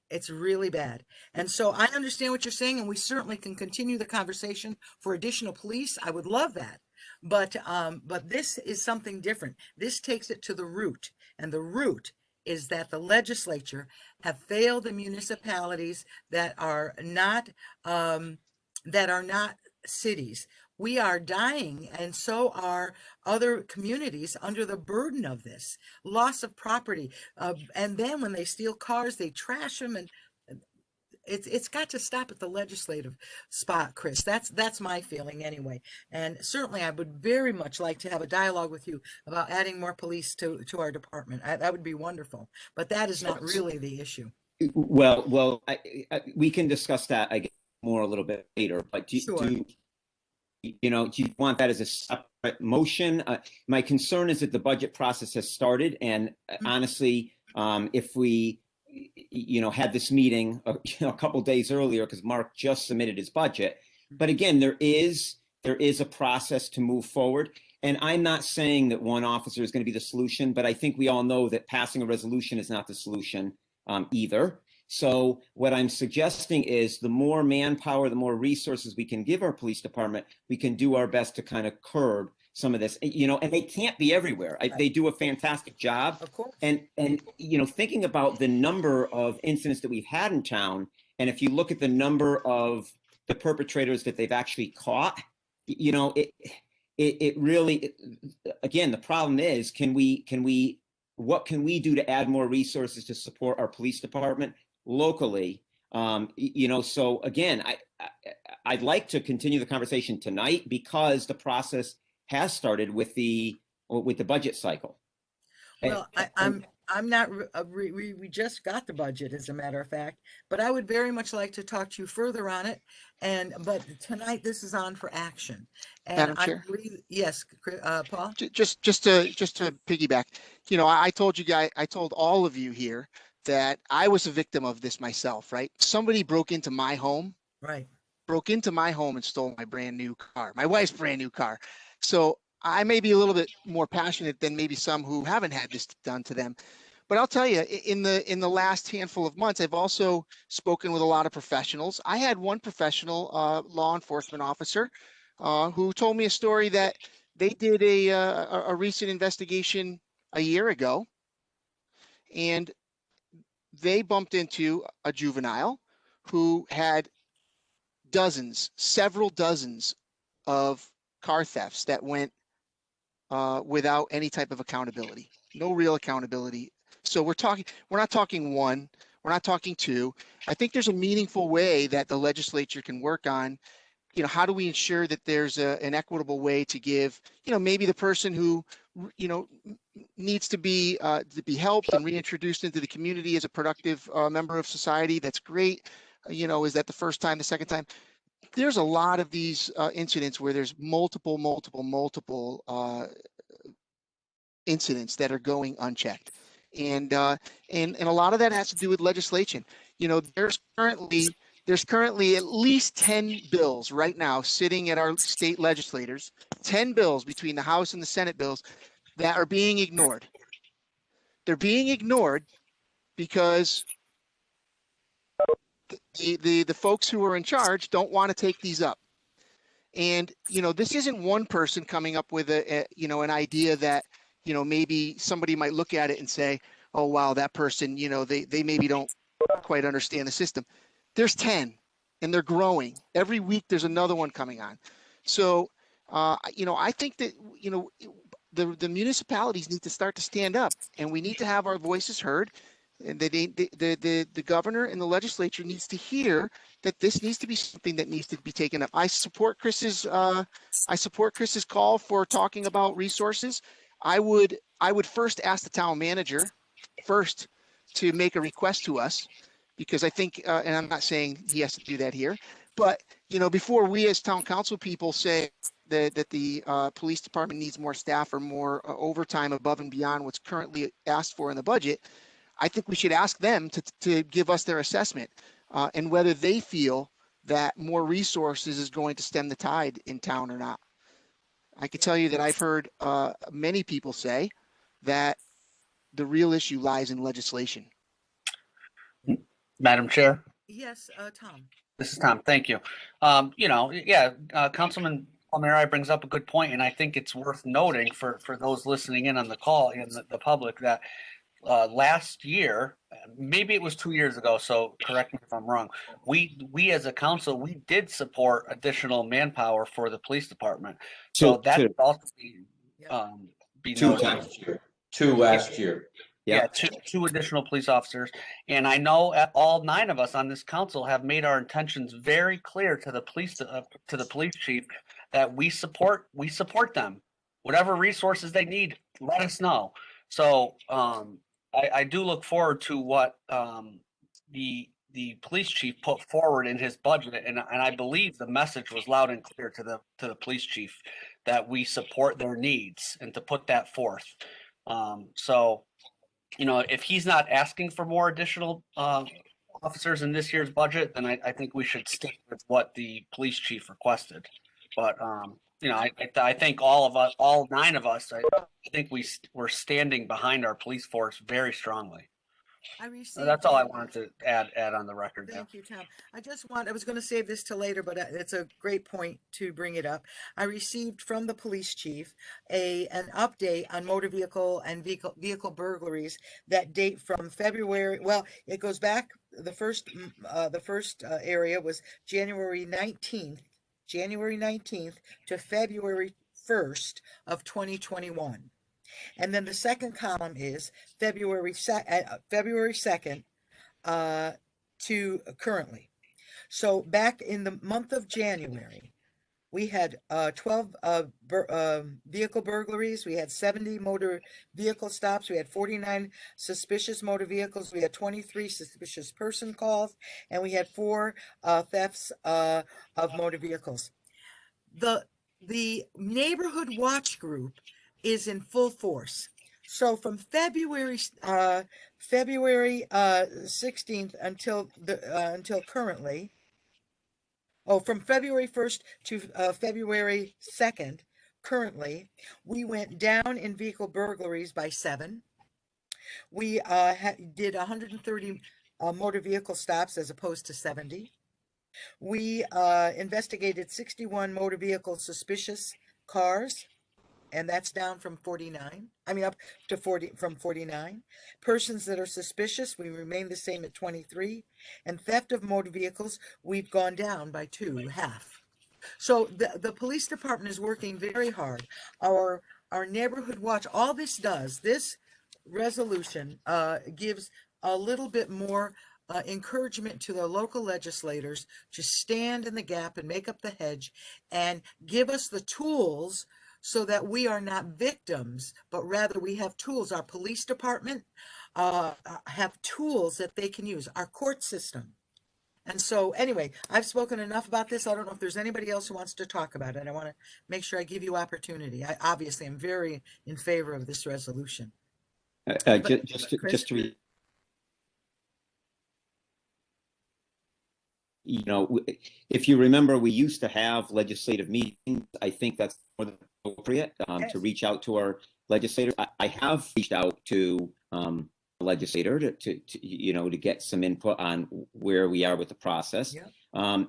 It's really bad. And so I understand what you're saying, and we certainly can continue the conversation for additional police. I would love that. But this is something different. This takes it to the root, and the root is that the legislature have failed the municipalities that are not cities. We are dying, and so are other communities under the burden of this loss of property. And then when they steal cars, they trash them, and it's got to stop at the legislative spot, Chris. That's my feeling anyway. And certainly, I would very much like to have a dialogue with you about adding more police to our department. That would be wonderful. But that is not really the issue. Well, we can discuss that, I guess, more a little bit later. But do you want that as a separate motion? My concern is that the budget process has started, and honestly, if we had this meeting a couple days earlier, because Mark just submitted his budget. But again, there is a process to move forward. And I'm not saying that one officer is going to be the solution, but I think we all know that passing a resolution is not the solution either. So what I'm suggesting is the more manpower, the more resources we can give our police department, we can do our best to kind of curb some of this, and they can't be everywhere. They do a fantastic job. Of course. And thinking about the number of incidents that we've had in town, and if you look at the number of the perpetrators that they've actually caught, it really, again, the problem is, what can we do to add more resources to support our police department locally? So again, I'd like to continue the conversation tonight because the process has started with the budget cycle. Well, I'm not, we just got the budget, as a matter of fact, but I would very much like to talk to you further on it. But tonight this is on for action. And Madam Chair? Yes, Paul? Just to piggyback, I told all of you here that I was a victim of this myself, right? Somebody broke into my home. Right. Broke into my home and stole my brand new car, my wife's brand new car. So I may be a little bit more passionate than maybe some who haven't had this done to them. But I'll tell you, in the last handful of months, I've also spoken with a lot of professionals. I had one professional law enforcement officer who told me a story that they did a recent investigation a year ago, and they bumped into a juvenile who had several dozens of car thefts that went without any type of accountability, no real accountability. So we're not talking one, we're not talking two. I think there's a meaningful way that the legislature can work on, how do we ensure that there's an equitable way to give, maybe the person who, needs to be helped and reintroduced into the community as a productive member of society. That's great. Is that the first time, the second time? There's a lot of these incidents where there's multiple incidents that are going unchecked, and a lot of that has to do with legislation. There's currently at least 10 bills right now sitting at our state legislators, 10 bills between the House and the Senate bills that are being ignored. They're being ignored because the folks who are in charge don't want to take these up. And, this isn't one person coming up with an idea that, maybe somebody might look at it and say, oh, wow, that person, they maybe don't quite understand the system. There's 10 and they're growing. Every week there's another one coming on. So, I think that, the municipalities need to start to stand up, and we need to have our voices heard. And the governor and the legislature needs to hear that this needs to be something that needs to be taken up. I support Chris's call for talking about resources. I would first ask the town manager first to make a request to us, because I think, and I'm not saying he has to do that here, but before we as town council people say that the police department needs more staff or more overtime above and beyond what's currently asked for in the budget, I think we should ask them to give us their assessment and whether they feel that more resources is going to stem the tide in town or not. I can tell you that I've heard many people say that the real issue lies in legislation. Madam Chair, Yes, Tom. this is Tom. Thank you. Councilman Palmieri brings up a good point, and I think it's worth noting for those listening in on the call and the public that last year, maybe it was 2 years ago, so correct me if I'm wrong, we as a council, we did support additional manpower for the police department. So that would also be Two noted. last year. Two last year. Yeah, two additional police officers. And I know all 9 of us on this council have made our intentions very clear to the police chief that we support them. Whatever resources they need, let us know. So I do look forward to what the police chief put forward in his budget, and I believe the message was loud and clear to the police chief that we support their needs and to put that forth. So, if he's not asking for more additional officers in this year's budget, then I think we should stick with what the police chief requested. But I think all 9 of us, I think we're standing behind our police force very strongly. So that's all I wanted to add on the record. Thank you, Tom. I was going to save this till later, but it's a great point to bring it up. I received from the police chief an update on motor vehicle and vehicle burglaries that date from February. Well, it goes back. The first area was January 19th to February 1st of 2021. And then the second column is February 2nd to currently. So back in the month of January, we had 12 vehicle burglaries. We had 70 motor vehicle stops. We had 49 suspicious motor vehicles. We had 23 suspicious person calls, and we had 4 thefts of motor vehicles. The neighborhood watch group is in full force. So from February 16th until currently, from February 1st to February 2nd, currently, we went down in vehicle burglaries by 7. We did 130 motor vehicle stops as opposed to 70. We investigated 61 motor vehicle suspicious cars, and that's down from 49. Up to 40 from 49. Persons that are suspicious, we remain the same at 23. And theft of motor vehicles, we've gone down by 2, half. So the police department is working very hard. Our neighborhood watch, all this does, this resolution gives a little bit more encouragement to the local legislators to stand in the gap and make up the hedge and give us the tools so that we are not victims, but rather we have tools. Our police department have tools that they can use, our court system. And so anyway, I've spoken enough about this. I don't know if there's anybody else who wants to talk about it. I want to make sure I give you opportunity. I obviously am very in favor of this resolution. Just to if you remember, we used to have legislative meetings. I think that's more than appropriate to reach out to our legislators. I have reached out to a legislator to get some input on where we are with the process. To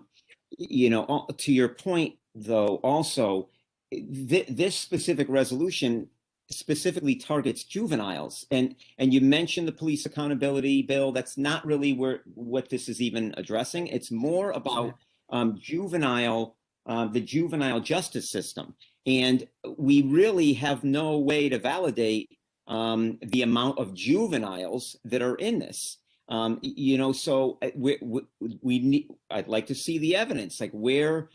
your point, though, also this specific resolution specifically targets juveniles, and you mentioned the police accountability bill. That's not really what this is even addressing. It's more about the juvenile justice system, and we really have no way to validate the amount of juveniles that are in this. So we need. I'd like to see the evidence. Like where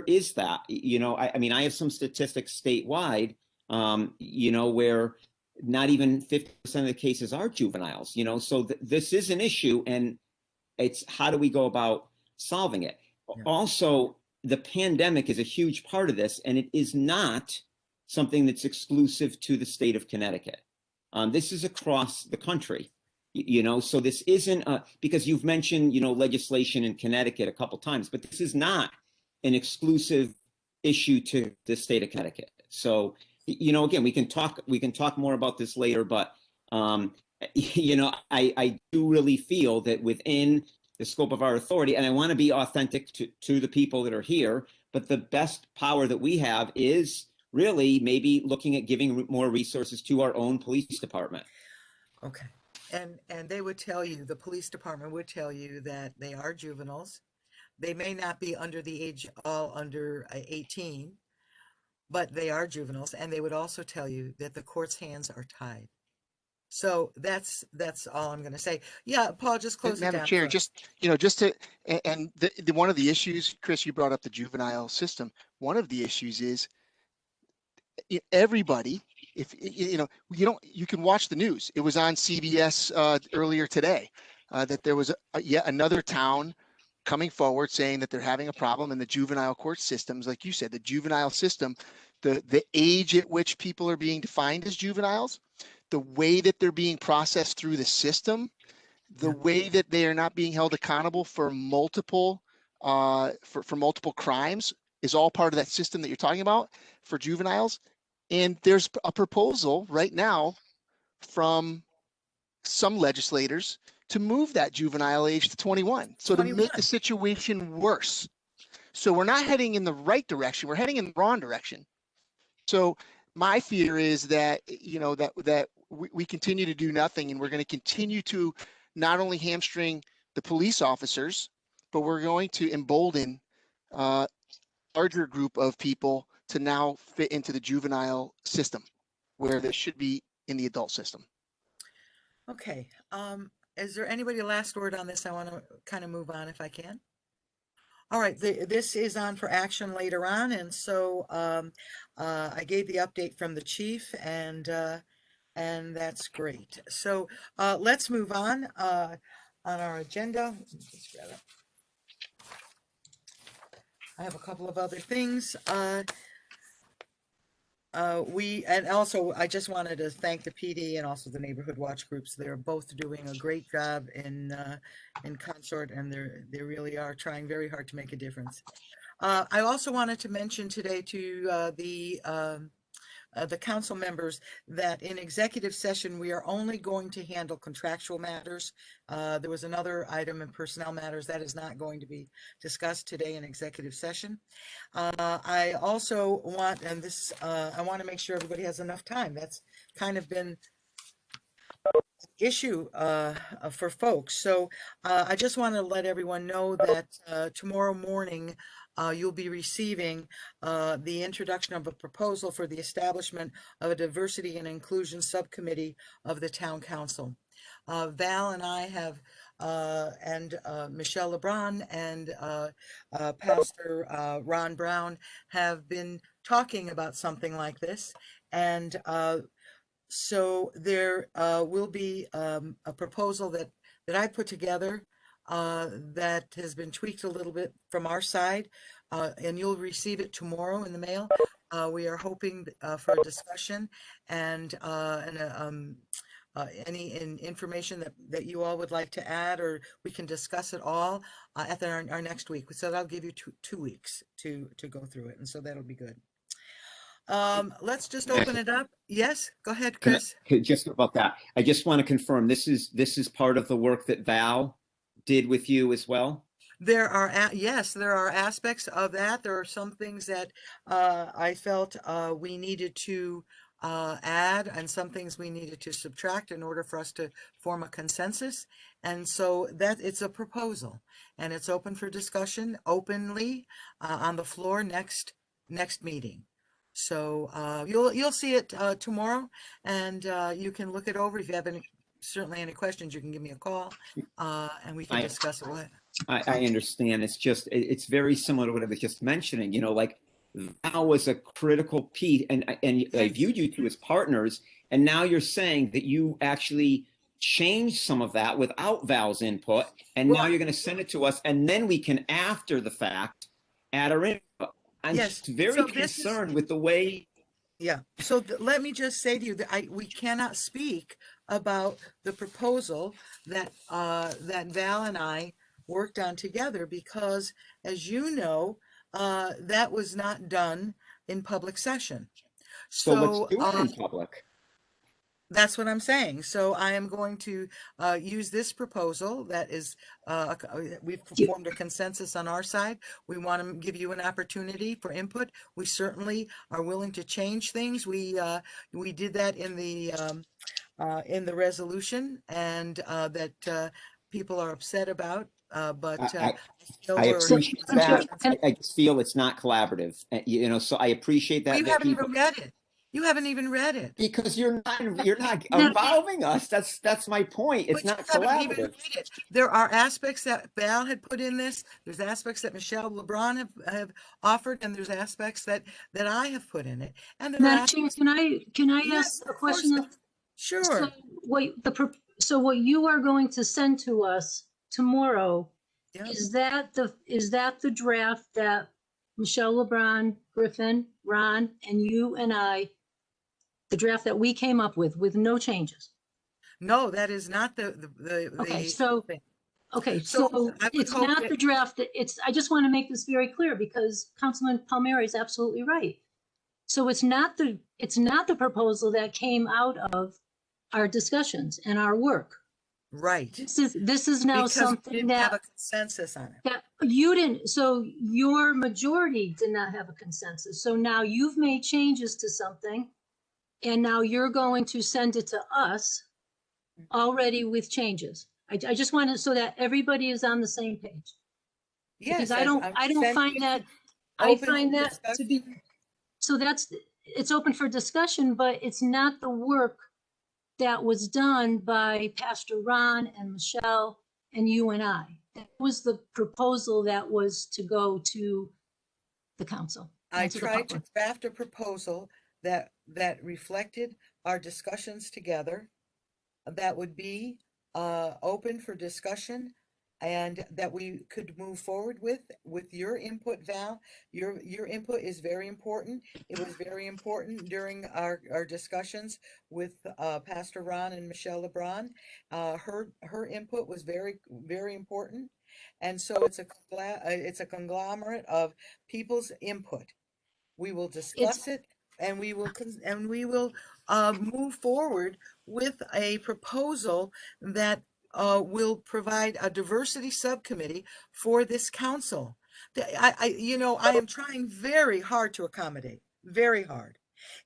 is that? I have some statistics statewide. Where not even 50% of the cases are juveniles, so this is an issue, and it's how do we go about solving it? Yeah. Also, the pandemic is a huge part of this, and it is not something that's exclusive to the state of Connecticut. This is across the country. You know, so this isn't because you've mentioned, you know, legislation in Connecticut a couple times, but this is not an exclusive issue to the state of Connecticut. So, you know, again, we can talk more about this later, but you know, I do really feel that within the scope of our authority, and I want to be authentic to the people that are here, but the best power that we have is really maybe looking at giving more resources to our own police department. Okay. And they would tell you, the police department would tell you that they are juveniles. They may not be under the age, all under 18, but they are juveniles. And they would also tell you that the court's hands are tied. So that's all I'm going to say. Yeah, Paul, just close it Madam down. Chair, for us. just, you know, just to, and the one of the issues, Chris, you brought up the juvenile system. One of the issues is everybody, if you know, you can watch the news. It was on CBS earlier today that there was yet another town coming forward saying that they're having a problem in the juvenile court systems. Like you said, the juvenile system, the age at which people are being defined as juveniles, the way that they're being processed through the system, the way that they are not being held accountable for multiple for multiple crimes is all part of that system that you're talking about for juveniles. And there's a proposal right now from some legislators to move that juvenile age to 21. So 21. To make the situation worse. So we're not heading in the right direction. We're heading in the wrong direction. So my fear is that, you know, that we continue to do nothing, and we're going to continue to not only hamstring the police officers, but we're going to embolden a larger group of people to now fit into the juvenile system where they should be in the adult system. Okay. Is there anybody last word on this? I want to kind of move on if I can. All right, this is on for action later on. And so I gave the update from the chief, and that's great. So let's move on our agenda. I have a couple of other things. And also I just wanted to thank the PD and also the neighborhood watch groups. They're both doing a great job in consort, and they really are trying very hard to make a difference. I also wanted to mention today to the council members that in executive session, we are only going to handle contractual matters. There was another item in personnel matters that is not going to be discussed today in executive session. I also want, and this, I want to make sure everybody has enough time. That's kind of been an issue for folks. So I just want to let everyone know that tomorrow morning, you'll be receiving the introduction of a proposal for the establishment of a diversity and inclusion subcommittee of the town council. Val and I have, and Michelle LeBron and Pastor Ron Brown have been talking about something like this. And so there will be a proposal that I put together that has been tweaked a little bit from our side, and you'll receive it tomorrow in the mail. We are hoping for a discussion and any information that you all would like to add, or we can discuss it all at our next week. So that'll give you two weeks to go through it, and so that'll be good. Let's just open it up. Yes, go ahead, Chris. Just about that, I just want to confirm this is part of the work that Val did with you as well? There are, yes, there are aspects of that. There are some things that I felt we needed to add, and some things we needed to subtract in order for us to form a consensus. And so that it's a proposal, and it's open for discussion openly on the floor next meeting. So you'll see it tomorrow, and you can look it over. If you have certainly any questions, you can give me a call and we can discuss it. I understand. It's very similar to what I was just mentioning, you know, like Val was a critical piece, and I viewed you two as partners, and now you're saying that you actually changed some of that without Val's input, and now you're going to send it to us, and then we can, after the fact, add our input. I'm just very concerned with the way Yeah, so let me just say to you that we cannot speak about the proposal that, that Val and I worked on together because, as you know, that was not done in public session. So let's So, do it in public. that's what I'm saying. So I am going to use this proposal that is, we've formed a consensus on our side. We want to give you an opportunity for input. We certainly are willing to change things. We did that in the resolution, and that people are upset about. But feel I we're- appreciate that. I just feel it's not collaborative, you know, so I appreciate that. Well, you that haven't people, even read it. You haven't even read it. because you're not involving us. That's my point. It's But not you haven't even collaborative. read it. There are aspects that Val had put in this. There's aspects that Michelle LeBron have offered, and there's aspects that I have put in it. And there are Madam Chair, can I Yes, ask a of course. question? Sure. So what you are going to send to us tomorrow, Yeah. is that the draft that Michelle LeBron, Griffin, Ron, and you and I, the draft that we came up with no changes? No, that is not the Okay, thing. okay, So so I would it's hope not that- the draft, I just want to make this very clear because Councilman Palmieri is absolutely right. So it's not the proposal that came out of our discussions and our work. Right. This is now Because we something didn't have that a consensus on it. that you didn't, so your majority did not have a consensus. So now you've made changes to something and now you're going to send it to us already with changes. I just wanted so that everybody is on the same page. Yes, Because I don't find that, I open find for that to be, so it's open for discussion, but it's not the work that was done by Pastor Ron and Michelle and you and I. That was the proposal that was to go to the council. I and to the tried to public. draft a proposal that reflected our discussions together, that would be open for discussion, and that we could move forward with your input, Val. Your input is very important. It was very important during our discussions with Pastor Ron and Michelle LeBron. Her input was very, very important. And so it's a conglomerate of people's input. We will discuss it, and we will move forward with a proposal that will provide a diversity subcommittee for this council. I am trying very hard to accommodate, very hard.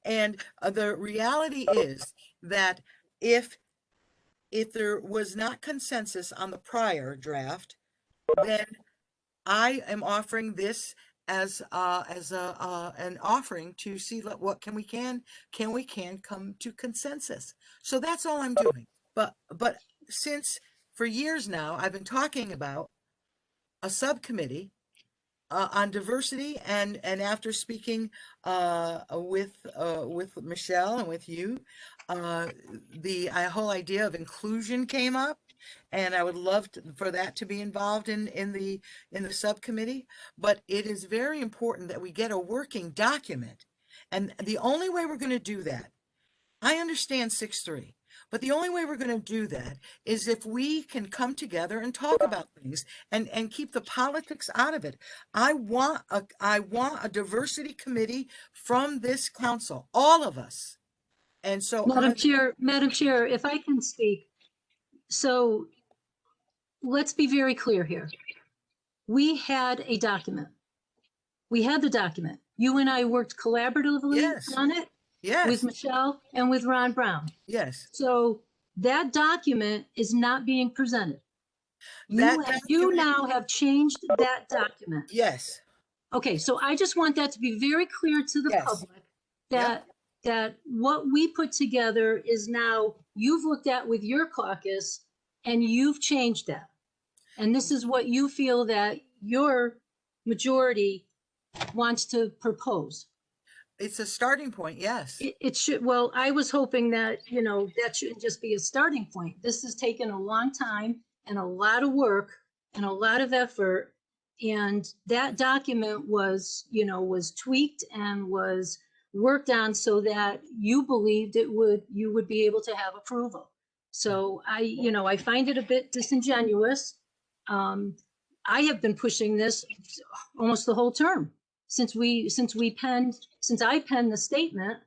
And the reality is that if there was not consensus on the prior draft, then I am offering this as an offering to see what we can come to consensus. So that's all I'm doing. But since for years now I've been talking about a subcommittee on diversity, and after speaking with Michelle and with you, the whole idea of inclusion came up. And I would love for that to be involved in the subcommittee. But it is very important that we get a working document. And the only way we're going to do that, I understand 6.3, but the only way we're going to do that is if we can come together and talk about things and keep the politics out of it. I want a diversity committee from this council, all of us. And so Madam Chair, if I can speak. So let's be very clear here. We had a document. We had the document. You and I worked collaboratively on it. Yes. With Michelle and with Ron Brown. Yes. So that document is not being presented. You now have changed that document. Yes. Okay, so I just want that to be very clear to the public that what we put together is now you've looked at with your caucus and you've changed that. And this is what you feel that your majority wants to propose. It's a starting point, yes. It should, well, I was hoping that, that shouldn't just be a starting point. This has taken a long time and a lot of work and a lot of effort. And that document was, was tweaked and was worked on so that you believed you would be able to have approval. So I find it a bit disingenuous. I have been pushing this almost the whole term since I penned the statement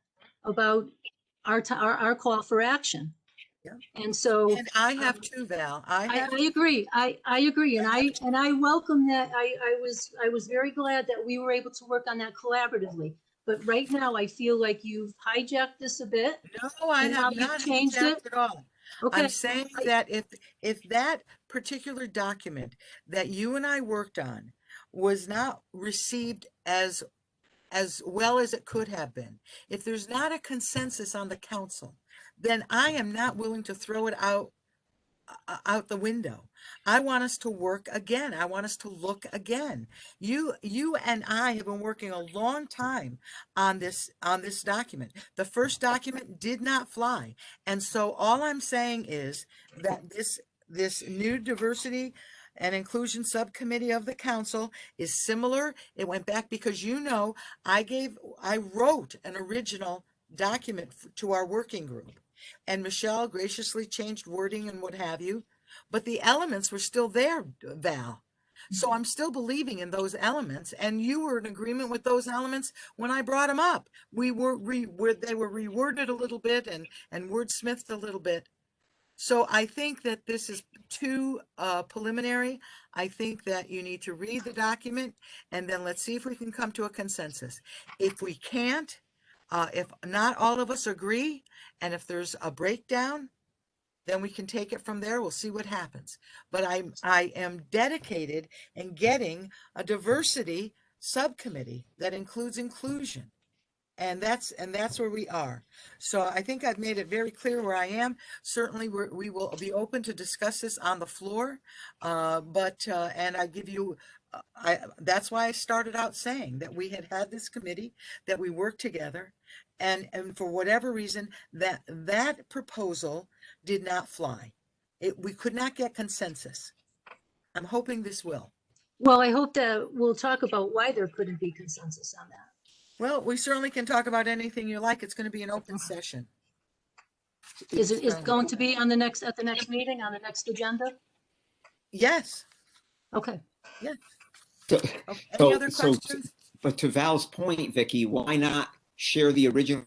about our call for action. Yeah. And so, and I have too, Val. I agree. I agree. And I welcome that. I was very glad that we were able to work on that collaboratively. But right now I feel like you've hijacked this a bit. No, I and now have you've not changed hijacked it. at all. Okay. I'm saying that if that particular document that you and I worked on was not received as well as it could have been, if there's not a consensus on the council, then I am not willing to throw it out the window. I want us to work again. I want us to look again. You and I have been working a long time on this document. The first document did not fly. And so all I'm saying is that this new diversity and inclusion subcommittee of the council is similar. It went back because I wrote an original document to our working group. And Michelle graciously changed wording and what have you, but the elements were still there, Val. So I'm still believing in those elements, and you were in agreement with those elements when I brought them up. They were reworded a little bit and wordsmithed a little bit. So I think that this is too preliminary. I think that you need to read the document, and then let's see if we can come to a consensus. If we can't, if not all of us agree, and if there's a breakdown, then we can take it from there. We'll see what happens. But I am dedicated in getting a diversity subcommittee that includes inclusion. And that's where we are. So I think I've made it very clear where I am. Certainly we will be open to discuss this on the floor. And I give you, that's why I started out saying that we had this committee, that we worked together, and for whatever reason that proposal did not fly. We could not get consensus. I'm hoping this will. Well, I hope that we'll talk about why there couldn't be consensus on that. Well, we certainly can talk about anything you like. It's going to be an open session. Is it going to be at the next meeting, on the next agenda? Yes. Okay. Yeah. Any other questions? But to Val's point, Vicky, why not share the original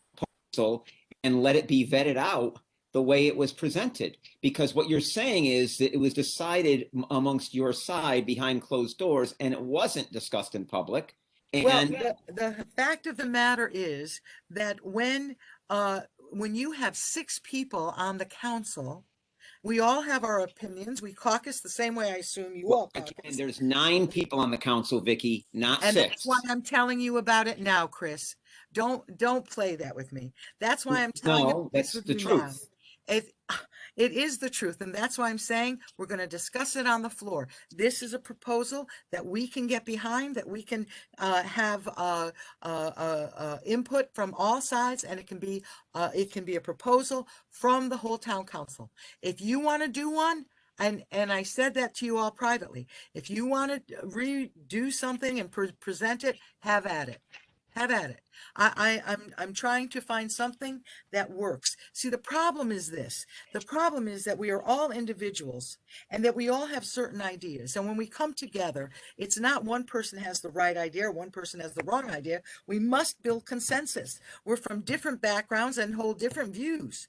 proposal and let it be vetted out the way it was presented? Because what you're saying is that it was decided amongst your side behind closed doors, and it wasn't discussed in public. Well, the fact of the matter is that when you have 6 people on the council, we all have our opinions. We caucus the same way I assume you all caucus. And there's 9 people on the council, Vicky, not 6. And that's why I'm telling you about it now, Chris. Don't play that with me. That's why I'm telling you. No, that's the truth. It is the truth, and that's why I'm saying we're going to discuss it on the floor. This is a proposal that we can get behind, that we can have input from all sides, and it can be a proposal from the whole town council. If you want to do one, and I said that to you all privately, if you want to redo something and present it, have at it. Have at it. I'm trying to find something that works. See, the problem is this. The problem is that we are all individuals and that we all have certain ideas. And when we come together, it's not one person has the right idea or one person has the wrong idea. We must build consensus. We're from different backgrounds and hold different views.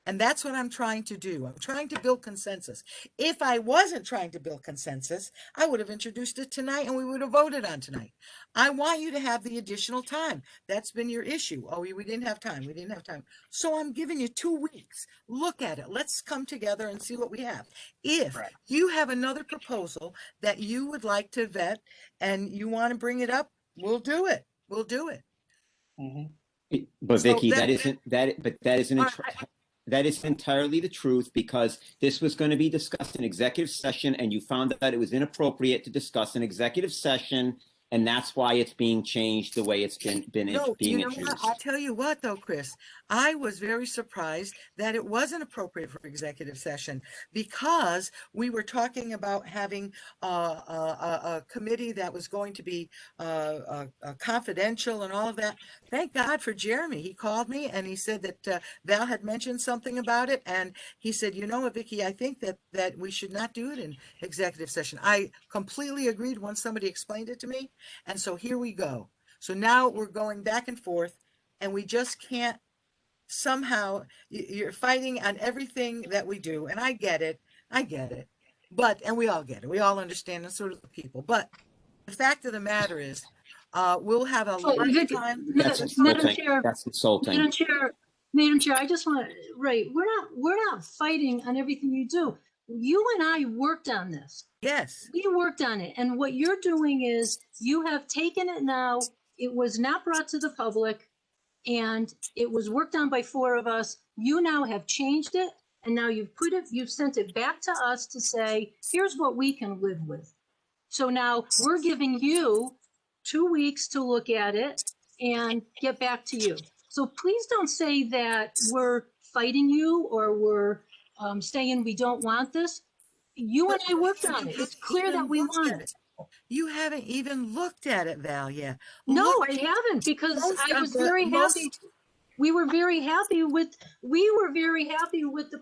And that's what I'm trying to do. I'm trying to build consensus. If I wasn't trying to build consensus, I would have introduced it tonight and we would have voted on tonight. I want you to have the additional time. That's been your issue. Oh, we didn't have time. We didn't have time. So I'm giving you 2 weeks. Look at it. Let's come together and see what we have. If you have another proposal that you would like to vet and you want to bring it up, we'll do it. We'll do it. Mm-hmm. But Vicky, that is entirely the truth, because this was going to be discussed in executive session and you found that it was inappropriate to discuss in executive session And that's why it's being changed the way it's been No, being you know what? introduced. I'll tell you what though, Chris, I was very surprised that it wasn't appropriate for executive session because we were talking about having a committee that was going to be confidential and all of that. Thank God for Jeremy. He called me and he said that Val had mentioned something about it. And he said, you know what, Vicky, I think that we should not do it in executive session. I completely agreed once somebody explained it to me. And so here we go. So now we're going back and forth and we just can't somehow, you're fighting on everything that we do. And I get it. But, and we all get it. We all understand, and sort of the people. But the fact of the matter is, we'll have a lot of time. That's Madam insulting. Chair, That's insulting. Madam Chair, I just want, right, we're not fighting on everything you do. You and I worked on this. Yes. We worked on it. And what you're doing is you have taken it now. It was not brought to the public and it was worked on by 4 of us. You now have changed it. And now you've sent it back to us to say, here's what we can live with. So now we're giving you 2 weeks to look at it and get back to you. So please don't say that we're fighting you or we're saying we don't want this. You and I worked on it. It's clear that we want it. You haven't even looked at it, Val, yet. No, I haven't, because I was very happy. We were very happy with the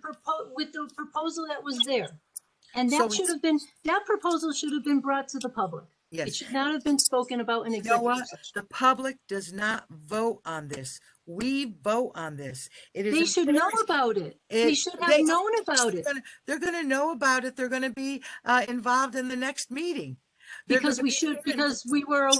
proposal that was there. And that proposal should have been brought to the public. Yes. It should not have been spoken about in executive session. The public does not vote on this. We vote on this. They should know about it. They should have known about it. They're going to know about it. They're going to be involved in the next meeting. Because we were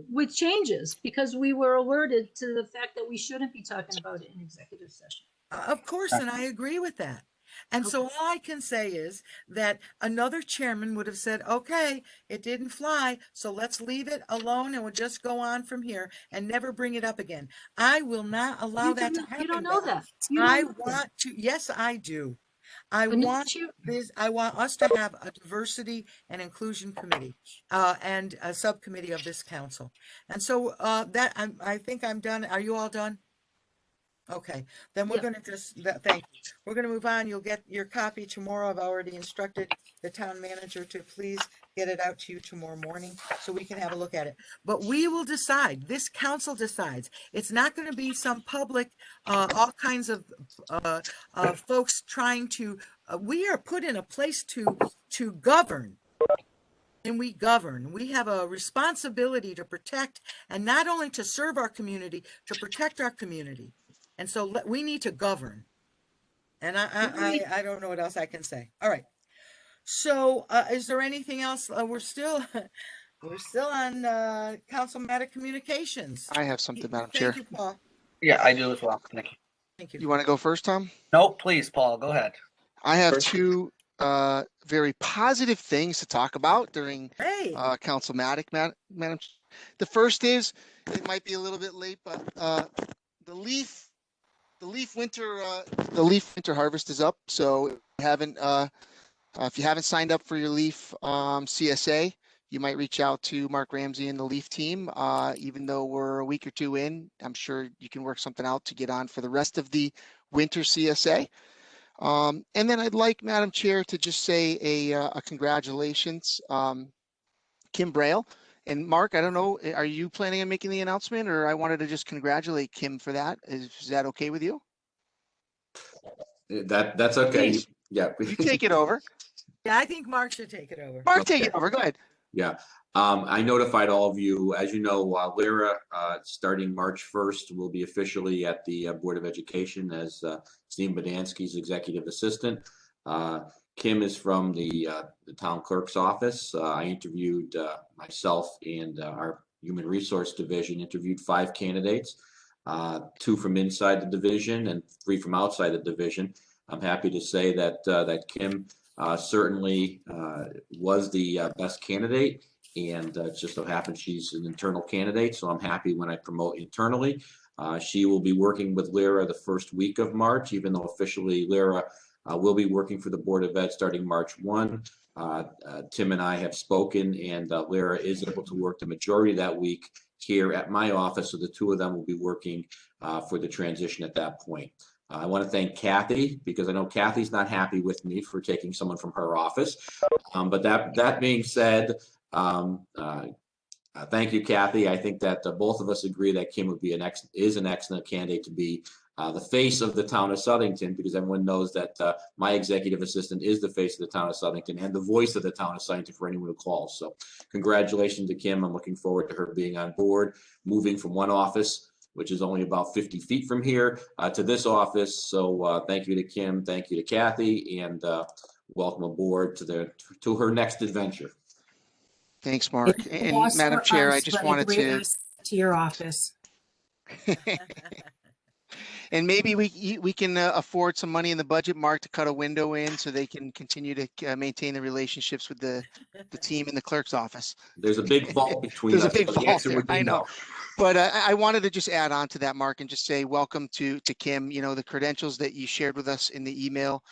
with changes, because we were alerted to the fact that we shouldn't be talking about it in executive session. Of course, and I agree with that. And so all I can say is that another chairman would have said, okay, it didn't fly, so let's leave it alone and we'll just go on from here and never bring it up again. I will not allow that to happen. You don't know that. I want to, yes, I do. I want us to have a diversity and inclusion committee and a subcommittee of this council. And so I think I'm done. Are you all done? Okay, then we're going to thank you. We're going to move on. You'll get your copy tomorrow. I've already instructed the town manager to please get it out to you tomorrow morning so we can have a look at it. But we will decide. This council decides. It's not going to be some public, all kinds of folks trying to. We are put in a place to govern. And we govern. We have a responsibility to protect, and not only to serve our community, to protect our community. And so we need to govern. And I don't know what else I can say. All right. So is there anything else? We're still on council matter communications. I have something, Madam Chair. Thank you, Paul. Yeah, I do as well. Thank you. Thank you. You want to go first, Tom? No, please, Paul, go ahead. I have 2 very positive things to talk about during council matter, Madam. The first is, it might be a little bit late, but the leaf winter harvest is up. So if you haven't signed up for your leaf CSA, you might reach out to Mark Ramsey and the leaf team. Even though we're a week or 2 in, I'm sure you can work something out to get on for the rest of the winter CSA. And then I'd like, Madam Chair, to just say a congratulations, Kim Braille. And Mark, I don't know, are you planning on making the announcement, or I wanted to just congratulate Kim for that? Is that okay with you? That's okay. Please. Yeah. You take it over. Yeah, I think Mark should take it over. Mark, take it over. Go ahead. Yeah. I notified all of you, as you know, Lyra, starting March 1st, will be officially at the Board of Education as Steve Badansky's executive assistant. Kim is from the town clerk's office. I interviewed myself and our human resource division interviewed 5 candidates, 2 from inside the division and 3 from outside the division. I'm happy to say that Kim certainly was the best candidate, and it just so happens she's an internal candidate. So I'm happy when I promote internally. She will be working with Lyra the first week of March, even though officially Lyra will be working for the Board of Ed starting March 1. Tim and I have spoken, and Lara is able to work the majority of that week here at my office, so the two of them will be working for the transition at that point. I want to thank Kathy, because I know Kathy's not happy with me for taking someone from her office. But that being said, thank you, Kathy. I think that both of us agree that Kim would be an excellent candidate to be the face of the town of Southington, because everyone knows that my executive assistant is the face of the town of Southington and the voice of the town of Southington for anyone who calls. So congratulations to Kim. I'm looking forward to her being on board, moving from one office, which is only about 50 feet from here, to this office. So thank you to Kim, thank you to Kathy, and welcome aboard to her next adventure. Thanks, Mark. And Madam Chair, I just wanted to your office. And maybe we can afford some money in the budget, Mark, to cut a window in so they can continue to maintain the relationships with the team in the clerk's office. There's a big vault between There's us. a big so the vault answer there, would be I know. no. But I wanted to just add on to that, Mark, and just say welcome to Kim. You know, the credentials that you shared with us in the email,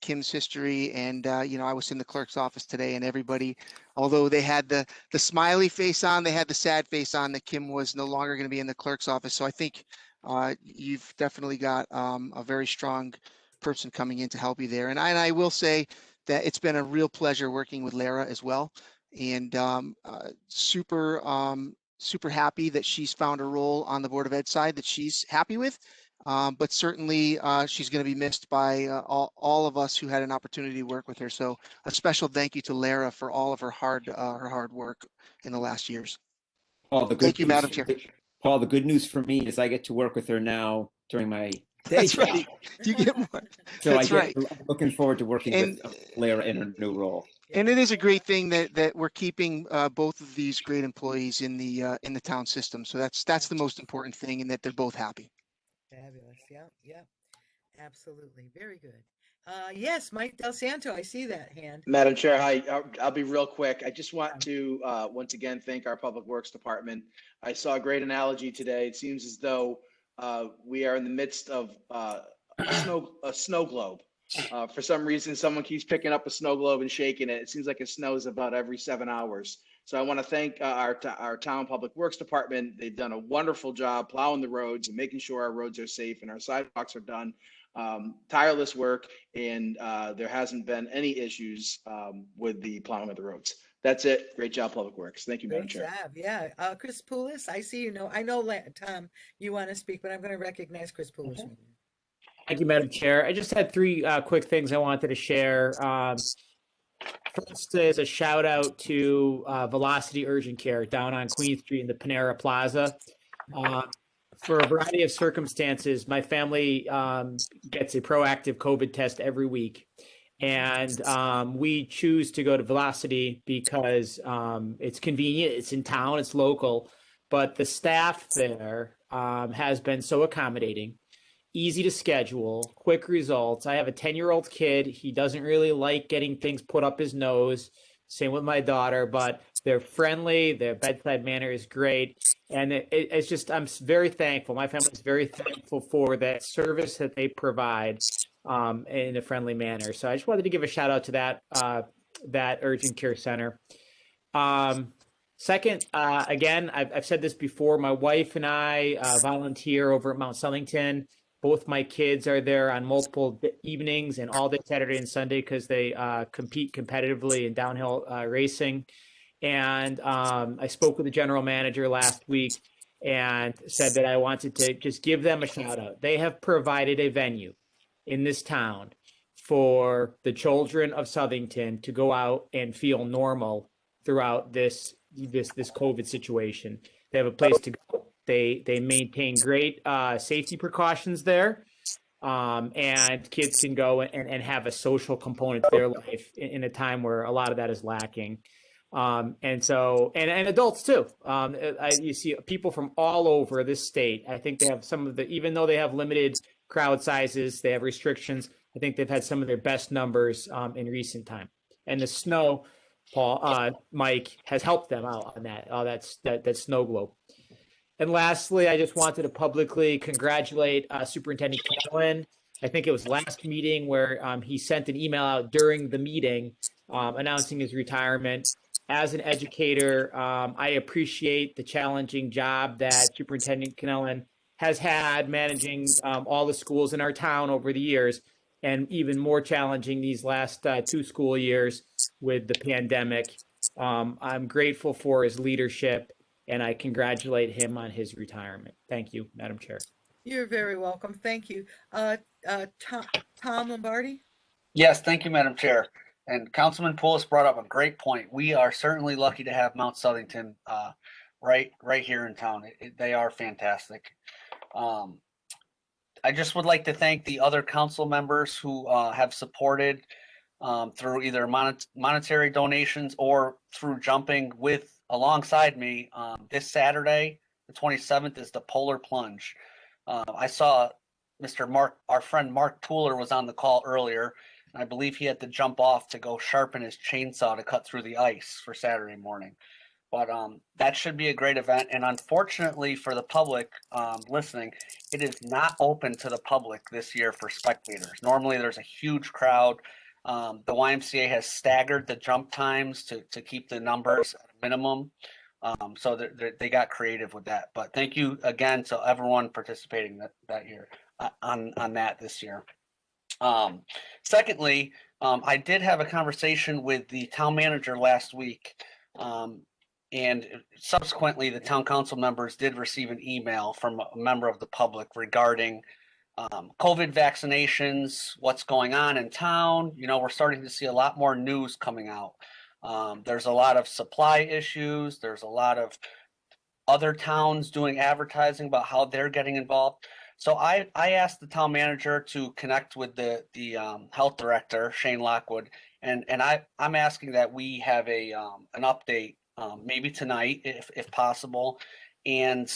Kim's history, and you know, I was in the clerk's office today, and everybody, although they had the smiley face on, they had the sad face on that Kim was no longer going to be in the clerk's office. So I think you've definitely got a very strong person coming in to help you there. And I will say that it's been a real pleasure working with Lara as well, and super happy that she's found a role on the Board of Ed side that she's happy with. But certainly she's going to be missed by all of us who had an opportunity to work with her. So a special thank you to Lara for all of her hard work in the last years. Thank you, Madam Chair. Paul, the good news for me is I get to work with her now during my day. That's right. You get more. So That's right. I'm looking forward to working with Lara in her new role. And it is a great thing that we're keeping both of these great employees in the town system. So that's the most important thing, and that they're both happy. Fabulous. Yeah. Absolutely. Very good. Yes, Mike Del Santo, I see that hand. Madam Chair, hi. I'll be real quick. I just want to once again thank our Public Works Department. I saw a great analogy today. It seems as though we are in the midst of a snow globe. For some reason, someone keeps picking up a snow globe and shaking it. It seems like it snows about every 7 hours. So I want to thank our town Public Works Department. They've done a wonderful job plowing the roads and making sure our roads are safe and our sidewalks are done. Tireless work, and there hasn't been any issues with the plowing of the roads. That's it. Great job, Public Works. Thank you, Madam Chair. Great job. Yeah. Chris Poulos, I see you know. I know, Tom, you want to speak, but I'm going to recognize Chris Poulos. Okay. Thank you, Madam Chair. I just had three quick things I wanted to share. First is a shout out to Velocity Urgent Care down on Queen Street in the Panera Plaza. For a variety of circumstances, my family gets a proactive COVID test every week. And we choose to go to Velocity because it's convenient, it's in town, it's local, but the staff there has been so accommodating, easy to schedule, quick results. I have a 10-year-old kid. He doesn't really like getting things put up his nose. Same with my daughter, but they're friendly. Their bedside manner is great. And it's just, I'm very thankful. My family is very thankful for that service that they provide in a friendly manner. So I just wanted to give a shout out to that urgent care center. Second, again, I've said this before, my wife and I volunteer over at Mount Southington. Both my kids are there on multiple evenings and all day Saturday and Sunday because they compete competitively in downhill racing. And I spoke with the general manager last week and said that I wanted to just give them a shout out. They have provided a venue in this town for the children of Southington to go out and feel normal throughout this COVID situation. They have a place to go. They maintain great safety precautions there, and kids can go and have a social component to their life in a time where a lot of that is lacking. And adults too. You see people from all over this state. I think they have even though they have limited crowd sizes, they have restrictions. I think they've had some of their best numbers in recent time. And the snow, Mike, has helped them out on that snow globe. And lastly, I just wanted to publicly congratulate Superintendent Callan I think it was last meeting where he sent an email out during the meeting announcing his retirement. As an educator, I appreciate the challenging job that Superintendent Cannellan has had managing all the schools in our town over the years, and even more challenging these last 2 school years with the pandemic. I'm grateful for his leadership, and I congratulate him on his retirement. Thank you, Madam Chair. You're very welcome. Thank you. Tom Lombardi? Yes, thank you, Madam Chair. And Councilman Poulos brought up a great point. We are certainly lucky to have Mount Southington right here in town. They are fantastic. I just would like to thank the other council members who have supported through either monetary donations or through jumping alongside me. This Saturday, the 27th, is the Polar Plunge. I saw our friend Mark Tooler was on the call earlier. I believe he had to jump off to go sharpen his chainsaw to cut through the ice for Saturday morning. But that should be a great event. And unfortunately for the public listening, it is not open to the public this year for spectators. Normally there's a huge crowd. The YMCA has staggered the jump times to keep the numbers at a minimum. So they got creative with that. But thank you again to everyone participating that year on that this year. Secondly, I did have a conversation with the town manager last week, and subsequently the town council members did receive an email from a member of the public regarding COVID vaccinations, what's going on in town. You know, we're starting to see a lot more news coming out. There's a lot of supply issues. There's a lot of other towns doing advertising about how they're getting involved. So I asked the town manager to connect with the health director, Shane Lockwood, and I'm asking that we have an update maybe tonight if possible, and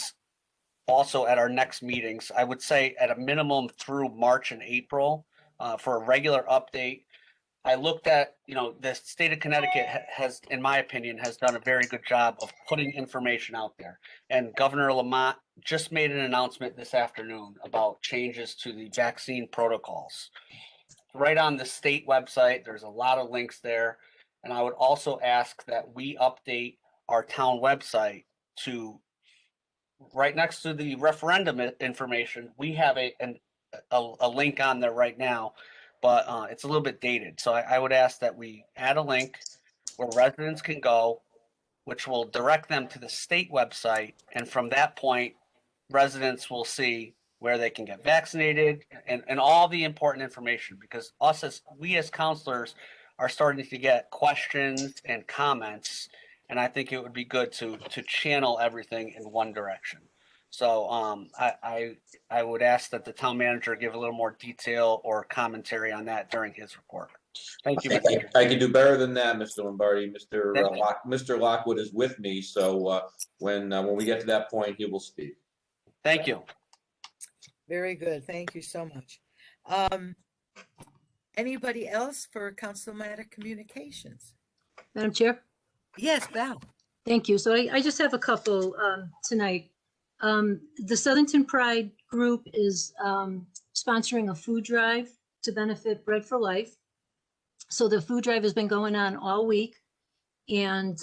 also at our next meetings. I would say at a minimum through March and April for a regular update. I looked at, the state of Connecticut has, in my opinion, has done a very good job of putting information out there. And Governor Lamont just made an announcement this afternoon about changes to the vaccine protocols. Right on the state website, there's a lot of links there. And I would also ask that we update our town website to right next to the referendum information. We have a link on there right now, but it's a little bit dated. So I would ask that we add a link where residents can go, which will direct them to the state website. And from that point, residents will see where they can get vaccinated and all the important information, because we as counselors are starting to get questions and comments. And I think it would be good to channel everything in one direction. So I would ask that the town manager give a little more detail or commentary on that during his report. Thank you, Mr. Chair. I can do better than that, Mr. Lombardi. Mr. Lockwood is with me, so when we get to that point, he will speak. Thank you. Very good. Thank you so much. Anybody else for Councilmanic Communications? Madam Chair? Yes, Val. Thank you. So I just have a couple tonight. The Southington Pride Group is sponsoring a food drive to benefit Bread for Life. So the food drive has been going on all week, and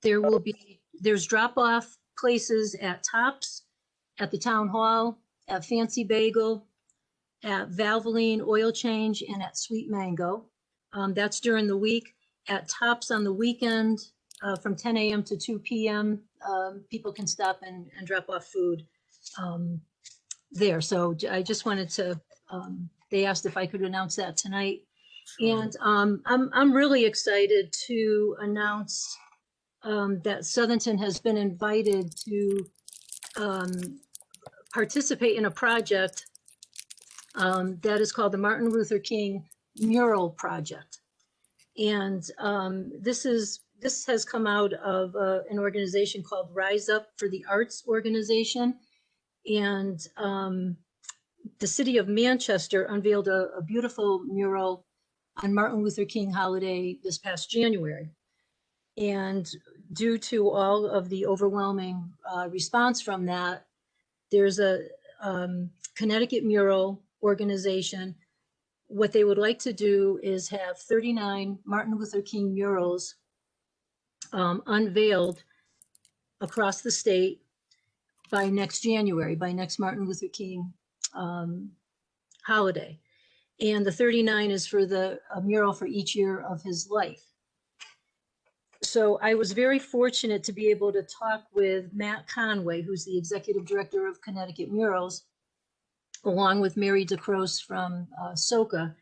there's drop-off places at Tops, at the Town Hall, at Fancy Bagel, at Valvoline Oil Change, and at Sweet Mango. That's during the week. At Tops on the weekend, from 10 a.m. to 2 p.m., people can stop and drop off food there. So I just wanted to, they asked if I could announce that tonight. And I'm really excited to announce that Southington has been invited to participate in a project that is called the Martin Luther King Mural Project. And this has come out of an organization called Rise Up for the Arts organization. And the city of Manchester unveiled a beautiful mural on Martin Luther King holiday this past January. And due to all of the overwhelming response from that, there's a Connecticut mural organization. What they would like to do is have 39 Martin Luther King murals unveiled across the state by next January, by next Martin Luther King holiday. And the 39 is for a mural for each year of his life. So I was very fortunate to be able to talk with Matt Conway, who's the executive director of Connecticut Murals, along with Mary DeCrose from SOCA.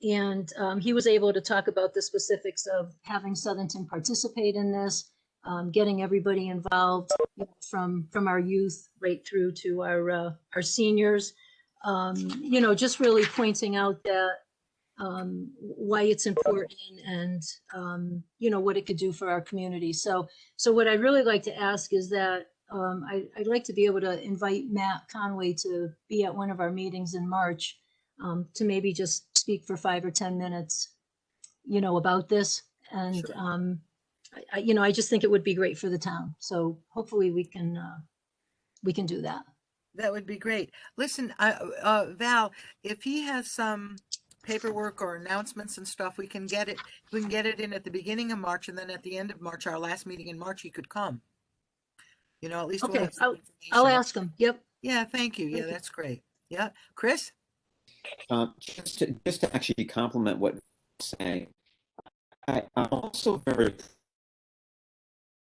And he was able to talk about the specifics of having Southington participate in this, getting everybody involved, you know, from our youth right through to our seniors. You know, just really pointing out that why it's important and you know, what it could do for our community. So what I'd really like to ask is that I'd like to be able to invite Matt Conway to be at one of our meetings in March to maybe just speak for 5 or 10 minutes, you know, about this. And you know, I just think it would be great for the town. So hopefully we can do that. That would be great. Listen, Val, if he has some paperwork or announcements and stuff, we can get it. We can get it in at the beginning of March, and then at the end of March, our last meeting in March, he could come. You know, at least we'll Okay, have some I'll information. ask him. Yep. Yeah, thank you. Yeah, Thank you. that's great. Yeah, Chris? Just to actually compliment what you're saying, I'm also very,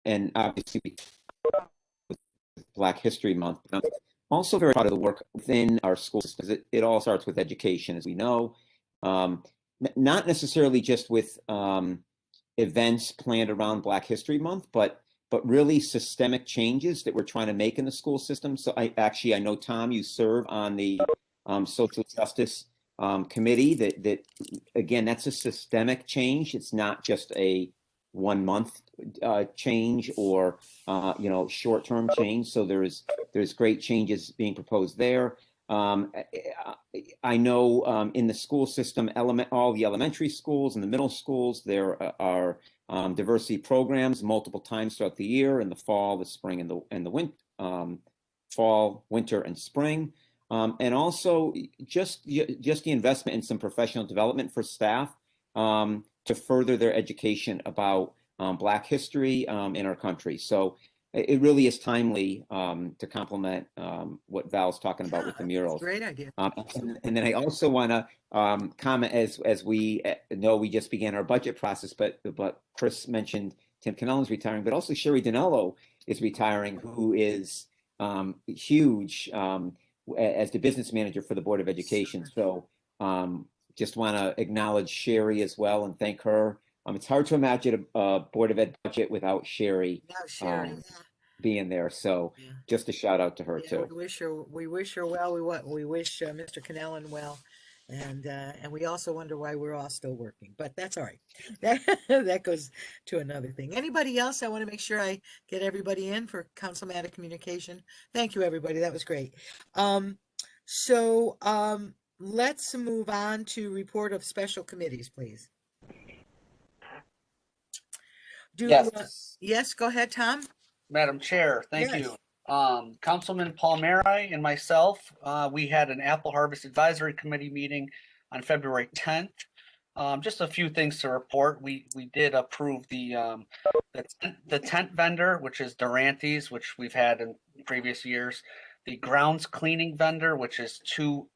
and obviously with Black History Month, but I'm also very proud of the work within our school systems. It all starts with education, as we know, not necessarily just with events planned around Black History Month, but really systemic changes that we're trying to make in the school system. So I know, Tom, you serve on the social justice committee that again, that's a systemic change. It's not just a 1 month change or you know, short-term change. So there's great changes being proposed there. I know in the school system, all the elementary schools and the middle schools, there are diversity programs multiple times throughout the year, in the fall, the spring, and the winter, fall, winter, and spring. And also just the investment in some professional development for staff to further their education about Black history in our country. So it really is timely to complement what Val's talking about with the murals. Great idea. And then I also want to comment, as we know, we just began our budget process, but Chris mentioned Tim Cannellan's retiring, but also Sherry Dinello is retiring, who is huge as the business manager for the Board of Education. So just want to acknowledge Sherry as well and thank her. It's hard to imagine a Board of Ed budget without Sherry, being there. So just a shout out to her too. We wish her well. We wish Mr. Cannellan well. And we also wonder why we're all still working, but that's all right. That goes to another thing. Anybody else? I want to make sure I get everybody in for Council Matter Communication. Thank you, everybody. That was great. Let's move on to report of special committees, please. Yes, go ahead, Tom. Madam Chair, thank Yes. you. Councilman Palmieri and myself, we had an Apple Harvest Advisory Committee meeting on February 10th. Just a few things to report. We did approve the tent vendor, which is Durante's, which we've had in previous years. The grounds cleaning vendor, which is Two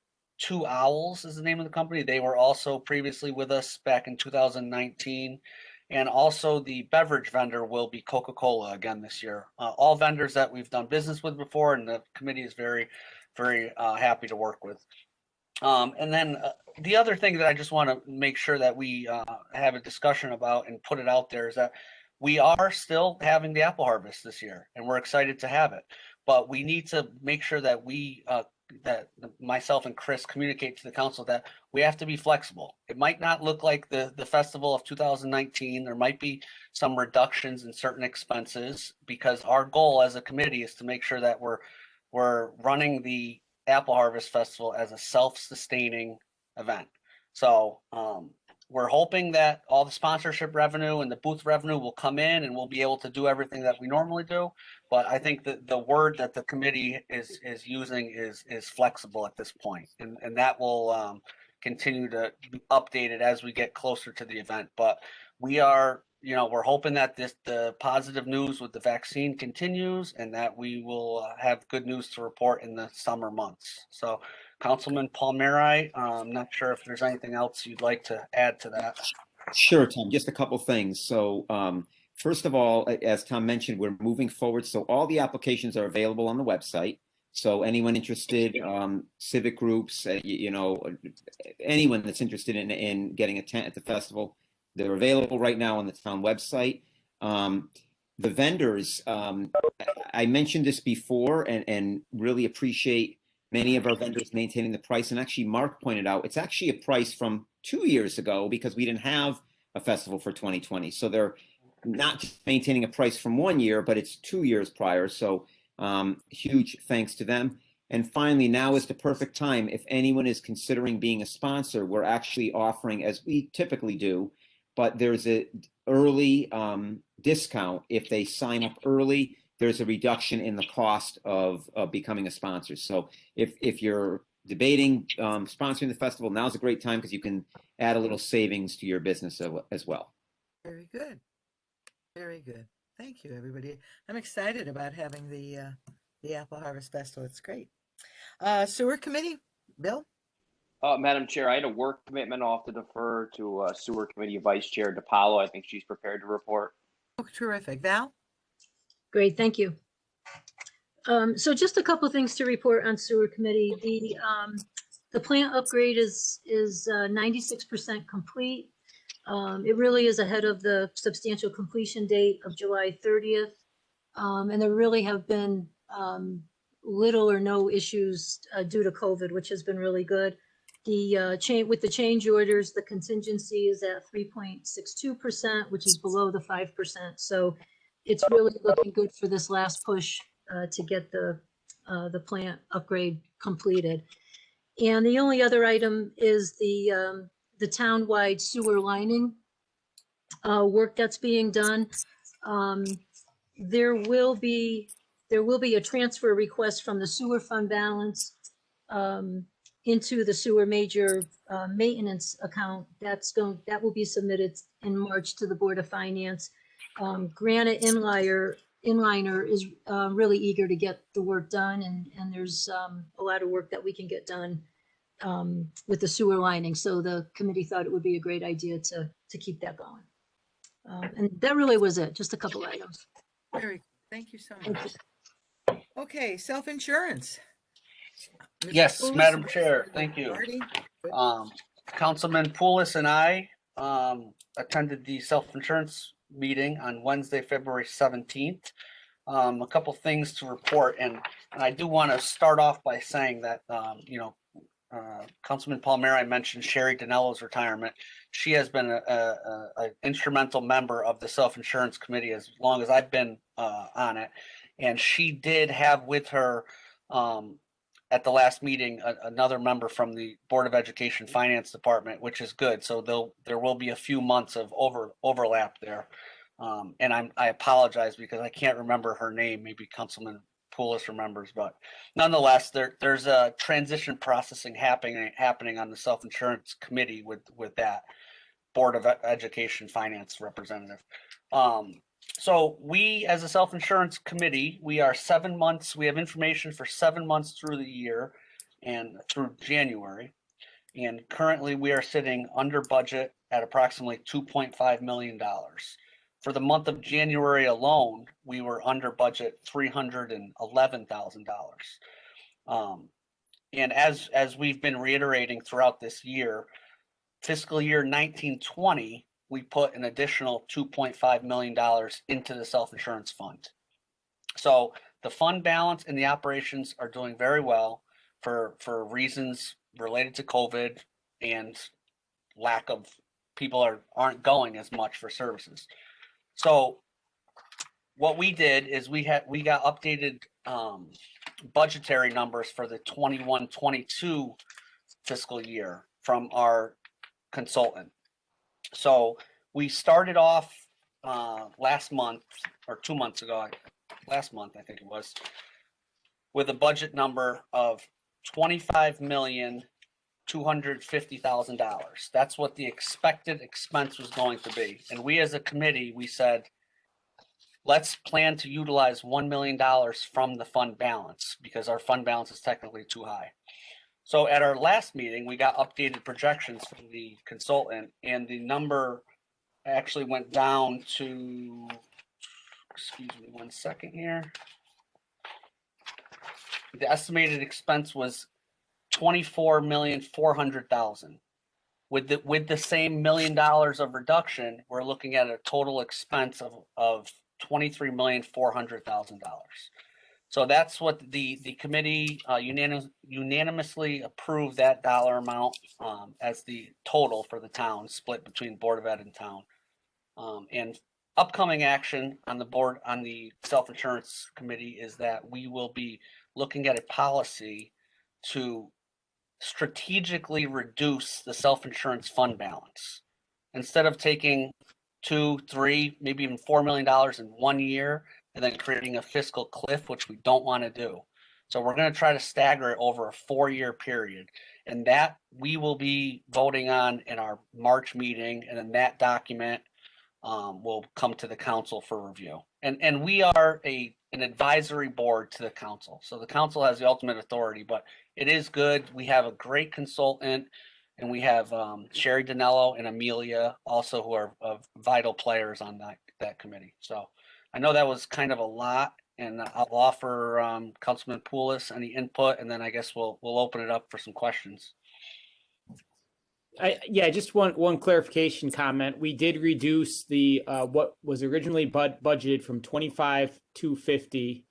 Owls is the name of the company. They were also previously with us back in 2019. And also the beverage vendor will be Coca-Cola again this year. All vendors that we've done business with before, and the committee is very, very happy to work with. And then the other thing that I just want to make sure that we have a discussion about and put it out there is that we are still having the apple harvest this year, and we're excited to have it. But we need to make sure that that myself and Chris communicate to the council that we have to be flexible. It might not look like the festival of 2019. There might be some reductions in certain expenses, because our goal as a committee is to make sure that we're running the Apple Harvest Festival as a self-sustaining event. So we're hoping that all the sponsorship revenue and the booth revenue will come in and we'll be able to do everything that we normally do. But I think that the word that the committee is using is flexible at this point, and that will continue to be updated as we get closer to the event. But we are, we're hoping that the positive news with the vaccine continues and that we will have good news to report in the summer months. So Councilman Palmieri, I'm not sure if there's anything else you'd like to add to that. Sure, Tom, just a couple things. So first of all, as Tom mentioned, we're moving forward. So all the applications are available on the website. So anyone interested, civic groups, anyone that's interested in getting a tent at the festival, they're available right now on the town website. The vendors, I mentioned this before and really appreciate many of our vendors maintaining the price. And actually, Mark pointed out, it's actually a price from 2 years ago because we didn't have a festival for 2020. So they're not just maintaining a price from 1 year, but it's 2 years prior. So huge thanks to them. And finally, now is the perfect time. If anyone is considering being a sponsor, we're actually offering, as we typically do, but there's a early discount. If they sign up early, there's a reduction in the cost of becoming a sponsor. So if you're debating sponsoring the festival, now's a great time because you can add a little savings to your business as well. Very good. Very good. Thank you, everybody. I'm excited about having the Apple Harvest Festival. It's great. Sewer Committee, Bill? Madam Chair, I had a work commitment. I'll have to defer to Sewer Committee Vice Chair DiPaolo. I think she's prepared to report. Oh, terrific. Val? Great, thank you. So just a couple things to report on Sewer Committee. The plant upgrade is 96% complete. It really is ahead of the substantial completion date of July 30th. And there really have been little or no issues due to COVID, which has been really good. With the change orders, the contingency is at 3.62%, which is below the 5%. So it's really looking good for this last push to get the plant upgrade completed. And the only other item is the town-wide sewer lining work that's being done. There will be a transfer request from the sewer fund balance into the sewer major maintenance account. That will be submitted in March to the Board of Finance. Granite Inliner is really eager to get the work done, and there's a lot of work that we can get done with the sewer lining. So the committee thought it would be a great idea to keep that going. And that really was it, just a couple items. Very good. Thank you so much. Okay, self-insurance. Yes, Poulos, Madam Chair, thank you. Marty? Councilman Poulos and I attended the self-insurance meeting on Wednesday, February 17th. A couple things to report, and I do want to start off by saying that, Councilman Palmieri mentioned Sherry Dinello's retirement. She has been an instrumental member of the self-insurance committee as long as I've been on it. And she did have with her at the last meeting another member from the Board of Education Finance Department, which is good. So there will be a few months of overlap there. And I apologize because I can't remember her name. Maybe Councilman Poulos remembers, but nonetheless, there's a transition processing happening on the self-insurance committee with that Board of Education Finance representative. So we, as a self-insurance committee, we are 7 months. We have information for 7 months through the year and through January. And currently we are sitting under budget at approximately $2.5 million. For the month of January alone, we were under budget $311,000. And as we've been reiterating throughout this year, fiscal year 1920, we put an additional $2.5 million into the self-insurance fund. So the fund balance and the operations are doing very well for reasons related to COVID and lack of people aren't going as much for services. So what we did is we got updated budgetary numbers for the 21-22 fiscal year from our consultant. So we started off last month or 2 months ago, last month I think it was, with a budget number of $25,250,000. That's what the expected expense was going to be. And we as a committee, we said, let's plan to utilize $1 million from the fund balance because our fund balance is technically too high. So at our last meeting, we got updated projections from the consultant, and the number actually went down to, excuse me 1 second here. The estimated expense was $24,400,000. With the same $1 million of reduction, we're looking at a total expense of $23,400,000. So that's what the committee unanimously approved, that dollar amount as the total for the town, split between Board of Ed and town. And upcoming action on the board, on the self-insurance committee, is that we will be looking at a policy to strategically reduce the self-insurance fund balance. Instead of taking $2, $3, maybe even $4 million in 1 year and then creating a fiscal cliff, which we don't want to do. So we're going to try to stagger it over a 4-year period. And that we will be voting on in our March meeting. And then that document will come to the council for review. And we are an advisory board to the council. So the council has the ultimate authority, but it is good. We have a great consultant, and we have Sherry Danello and Amelia also, who are vital players on that committee. So I know that was kind of a lot, and I'll offer Councilman Poulos any input, and then I guess we'll open it up for some questions. Yeah, just one clarification comment. We did reduce the what was originally budgeted from 25,250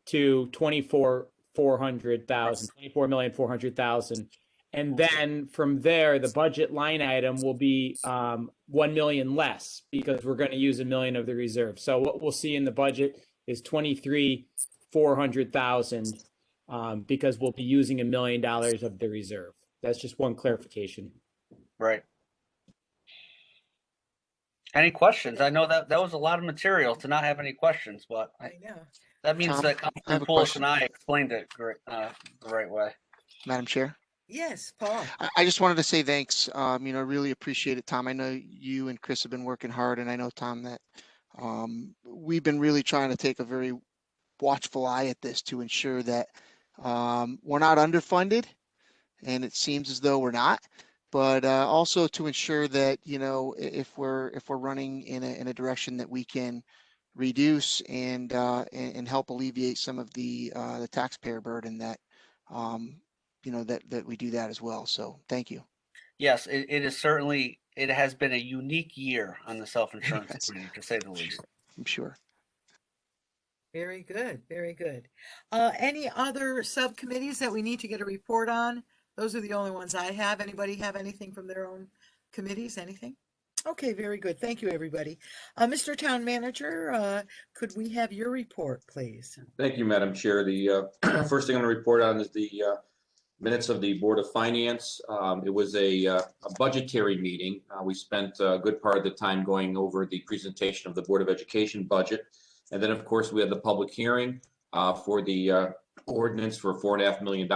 to 24,400,000, and then from there the budget line item will be 1 million less because we're going to use $1 million of the reserve. So what we'll see in the budget is 23,400,000 because we'll be using $1 million of the reserve. That's just one clarification. Right. Any questions? I know that was a lot of material to not have any questions, but I know. that means Tom, that I have Councilman a Poulos question. and I explained it the right way. Madam Chair. Yes, Paul. I just wanted to say thanks. Really appreciate it, Tom. I know you and Chris have been working hard, and I know, Tom, that we've been really trying to take a very watchful eye at this to ensure that we're not underfunded, and it seems as though we're not. But also to ensure that, if we're running in a direction that we can reduce and help alleviate some of the taxpayer burden, that that we do that as well. So thank you. Yes, it is certainly, it has been a unique year on the self-insurance committee, to say the least. I'm sure. Very good, very good. Any other subcommittees that we need to get a report on? Those are the only ones I have. Anybody have anything from their own committees? Anything? Okay, very good. Thank you, everybody. Mr. Town Manager, could we have your report, please? Thank you, Madam Chair. The first thing I'm going to report on is the minutes of the Board of Finance. It was a budgetary meeting. We spent a good part of the time going over the presentation of the Board of Education budget. And then, of course, we had the public hearing for the ordinance for $4.5 million.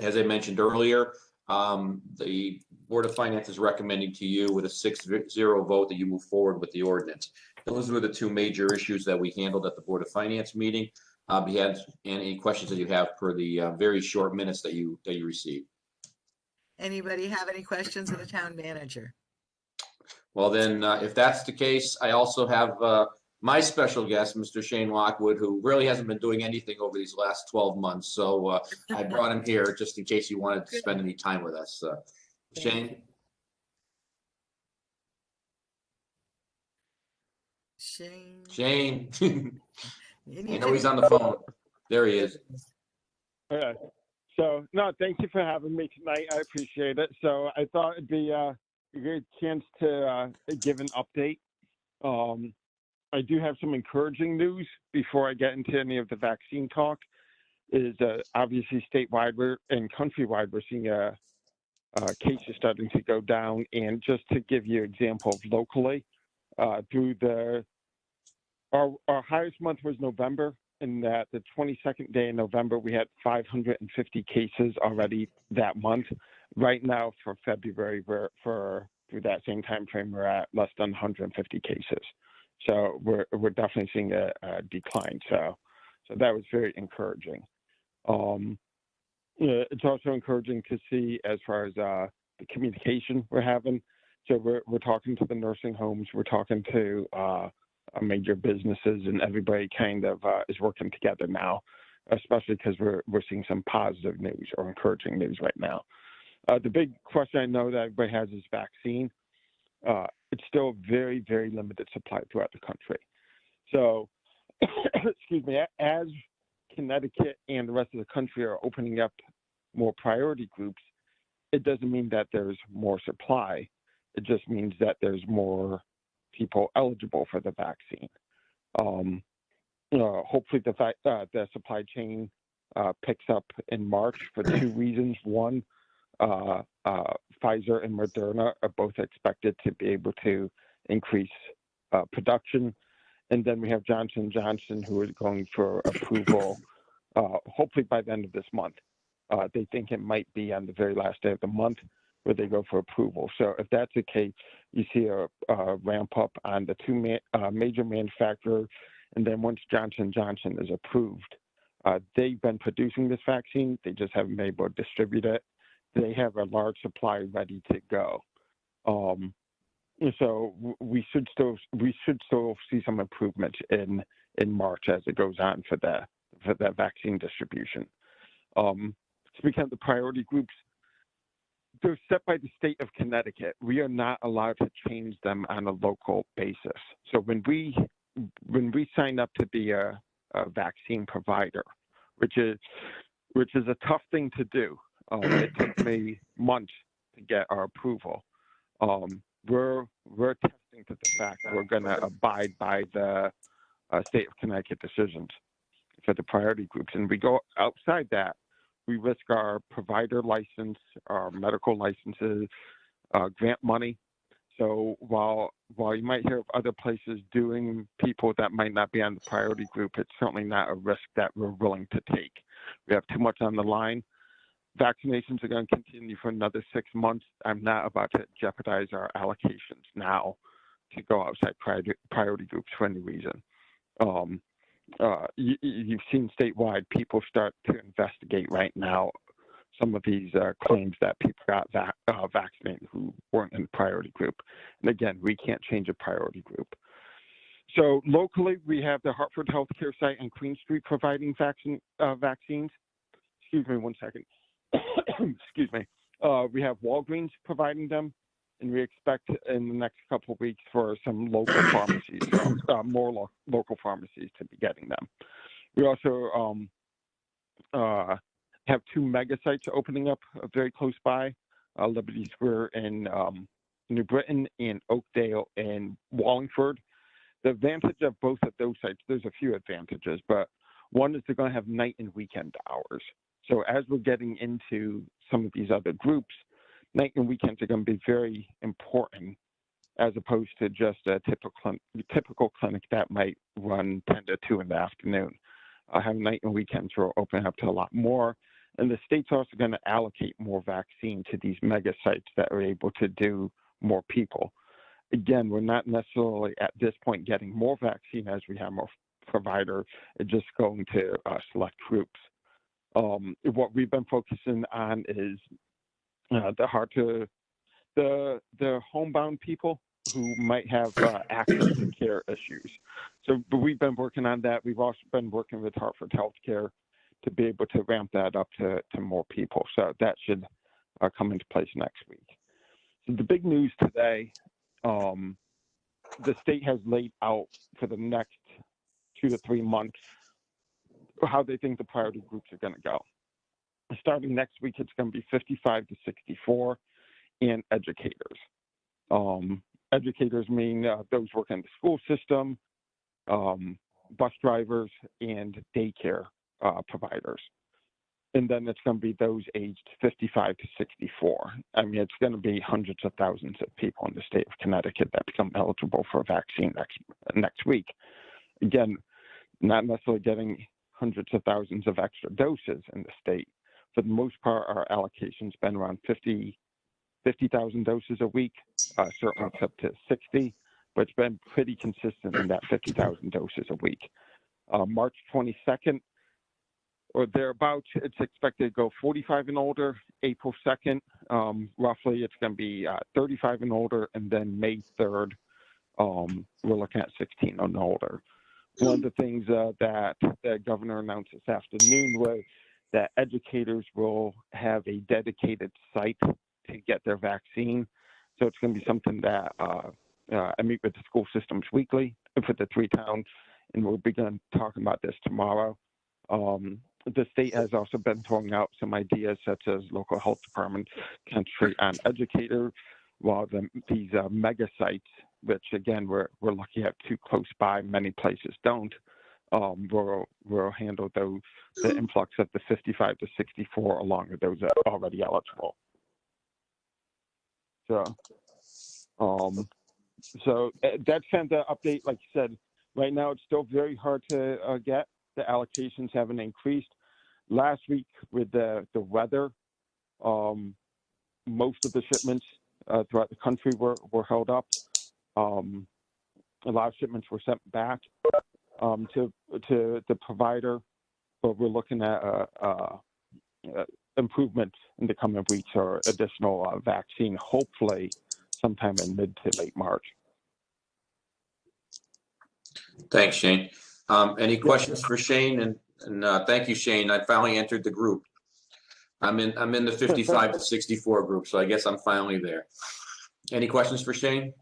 As I mentioned earlier, the Board of Finance is recommending to you with a 6-0 vote that you move forward with the ordinance. Those were the two major issues that we handled at the Board of Finance meeting. If you had any questions that you have per the very short minutes that you received. Anybody have any questions of the Town Manager? Well, then, if that's the case, I also have my special guest, Mr. Shane Lockwood, who really hasn't been doing anything over these last 12 months. So I brought him here just in case you wanted to spend any time with us. Shane? Shane. I know he's on the phone. There he is. Okay. So, no, thank you for having me tonight. I appreciate it. So I thought it'd be a good chance to give an update. I do have some encouraging news before I get into any of the vaccine talk. Is obviously statewide and countrywide, we're seeing a cases starting to go down. And just to give you an example of locally, through our highest month was November, and that the 22nd day in November, we had 550 cases already that month. Right now for February, through that same time frame, we're at less than 150 cases. So we're definitely seeing a decline. So that was very encouraging. It's also encouraging to see as far as the communication we're having. So we're talking to the nursing homes, we're talking to major businesses, and everybody kind of is working together now, especially because we're seeing some positive news or encouraging news right now. The big question I know that everybody has is vaccine. It's still very, very limited supply throughout the country. So, excuse me, as Connecticut and the rest of the country are opening up more priority groups, it doesn't mean that there's more supply. It just means that there's more people eligible for the vaccine. Hopefully the supply chain picks up in March for two reasons. One, Pfizer and Moderna are both expected to be able to increase production. And then we have Johnson & Johnson, who is going for approval, hopefully by the end of this month. They think it might be on the very last day of the month where they go for approval. So if that's the case, you see a ramp up on the two major manufacturers. And then once Johnson & Johnson is approved, they've been producing this vaccine. They just haven't been able to distribute it. They have a large supply ready to go. So we should still see some improvements in March as it goes on for that vaccine distribution. Speaking of the priority groups, they're set by the state of Connecticut. We are not allowed to change them on a local basis. So when we sign up to be a vaccine provider, which is a tough thing to do. It took me months to get our approval. We're testing to the fact that we're going to abide by the state of Connecticut decisions for the priority groups. And we go outside that, we risk our provider license, our medical licenses, grant money. So while you might hear of other places doing people that might not be on the priority group, it's certainly not a risk that we're willing to take. We have too much on the line. Vaccinations are going to continue for another 6 months. I'm not about to jeopardize our allocations now to go outside priority groups for any reason. You've seen statewide people start to investigate right now some of these claims that people got vaccinated who weren't in the priority group. And again, we can't change a priority group. So locally, we have the Hartford Healthcare site on Queen Street providing vaccines. Excuse me one second. Excuse me. We have Walgreens providing them, and we expect in the next couple of weeks for some local pharmacies, more local pharmacies to be getting them. We also have two mega sites opening up very close by, Liberty Square in New Britain and Oakdale in Wallingford. The advantage of both of those sites, there's a few advantages, but one is they're going to have night and weekend hours. So as we're getting into some of these other groups, night and weekends are going to be very important as opposed to just a typical clinic that might run 10 to 2 in the afternoon. Having night and weekends will open up to a lot more. And the state's also going to allocate more vaccine to these mega sites that are able to do more people. Again, we're not necessarily at this point getting more vaccine as we have more providers. It's just going to select groups. What we've been focusing on is the homebound people who might have access to care issues. So but we've been working on that. We've also been working with Hartford Healthcare to be able to ramp that up to more people. So that should come into place next week. So the big news today, the state has laid out for the next 2 to 3 months how they think the priority groups are going to go. Starting next week, it's going to be 55 to 64 and educators. Educators mean those working in the school system, bus drivers, and daycare providers. And then it's going to be those aged 55 to 64. I mean, it's going to be hundreds of thousands of people in the state of Connecticut that become eligible for a vaccine next week. Again, not necessarily getting hundreds of thousands of extra doses in the state. For the most part, our allocation's been around 50,000 doses a week, certainly it's up to 60, but it's been pretty consistent in that 50,000 doses a week. March 22nd, or thereabouts, it's expected to go 45 and older. April 2nd, roughly, it's going to be 35 and older. And then May 3rd, we're looking at 16 and older. One of the things that the governor announced this afternoon was that educators will have a dedicated site to get their vaccine. So it's going to be something that I meet with the school systems weekly for the 3 towns, and we'll begin talking about this tomorrow. The state has also been throwing out some ideas such as local health departments can treat an educator, while these mega sites, which again, we're lucky to have 2 close by, many places don't, will handle the influx of the 55 to 64 along with those that are already eligible. So that's kind of the update. Like you said, right now it's still very hard to get. The allocations haven't increased. Last week with the weather, most of the shipments throughout the country were held up. A lot of shipments were sent back to the provider, but we're looking at improvements in the coming weeks or additional vaccine, hopefully sometime in mid to late March. Thanks, Shane. Any questions for Shane? And thank you, Shane. I finally entered the group. I'm in the 55 to 64 group, so I guess I'm finally there. Any questions for Shane?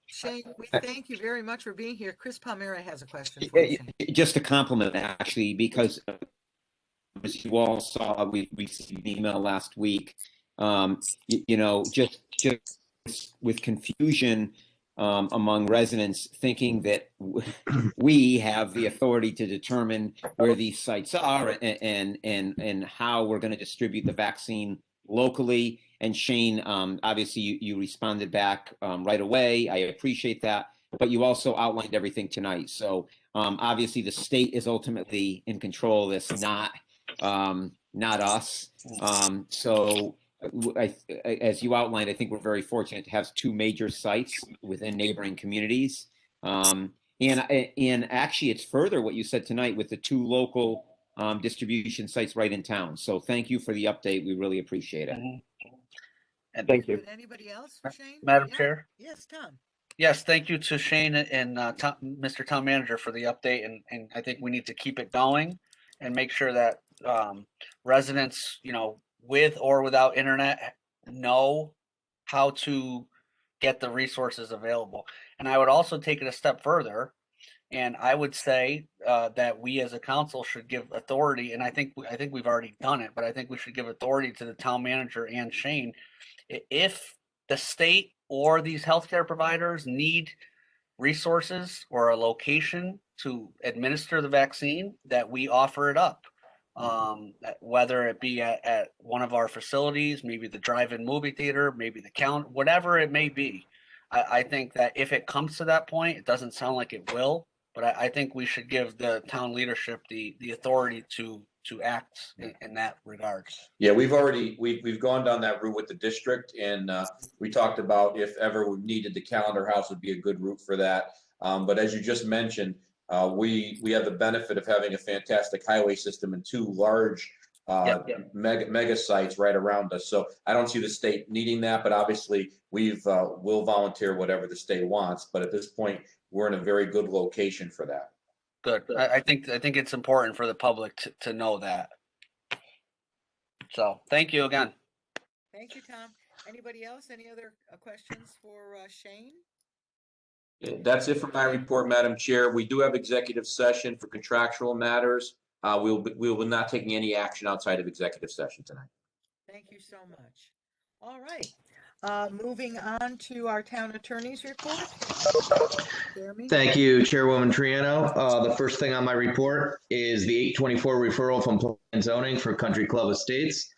Shane, we thank you very much for being here. Chris Palmera has a question for you. Just a compliment, actually, because as you all saw, we received an email last week. Just with confusion among residents, thinking that we have the authority to determine where these sites are and how we're going to distribute the vaccine locally. And Shane, obviously you responded back right away. I appreciate that, but you also outlined everything tonight. So obviously the state is ultimately in control of this, not us. So as you outlined, I think we're very fortunate to have 2 major sites within neighboring communities. And actually it's further what you said tonight with the 2 local distribution sites right in town. So thank you for the update. We really appreciate it. And thank you. Anybody else for Shane? Madam Chair? Yes, Tom. Yes, thank you to Shane and Mr. Town Manager for the update. And I think we need to keep it going and make sure that residents, with or without internet, know how to get the resources available. And I would also take it a step further. And I would say that we as a council should give authority, and I think we've already done it, but I think we should give authority to the town manager and Shane. If the state or these healthcare providers need resources or a location to administer the vaccine, that we offer it up. Whether it be at one of our facilities, maybe the drive-in movie theater, maybe the count, whatever it may be. I think that if it comes to that point, it doesn't sound like it will, but I think we should give the town leadership the authority to act in that regards. Yeah, we've gone down that route with the district, and we talked about if ever we needed, the Calendar House would be a good route for that. But as you just mentioned, we have the benefit of having a fantastic highway system and 2 large mega sites right around us. So I don't see the state needing that, but obviously we'll volunteer whatever the state wants. But at this point, we're in a very good location for that. Good. I think it's important for the public to know that. So thank you again. Thank you, Tom. Anybody else? Any other questions for Shane? That's it for my report, Madam Chair. We do have executive session for contractual matters. We will not taking any action outside of executive session tonight. Thank you so much. All right. Moving on to our town attorney's report. Jeremy? Thank you, Chairwoman Triano. The first thing on my report is the 824 referral from Plan and Zoning for Country Club Estates.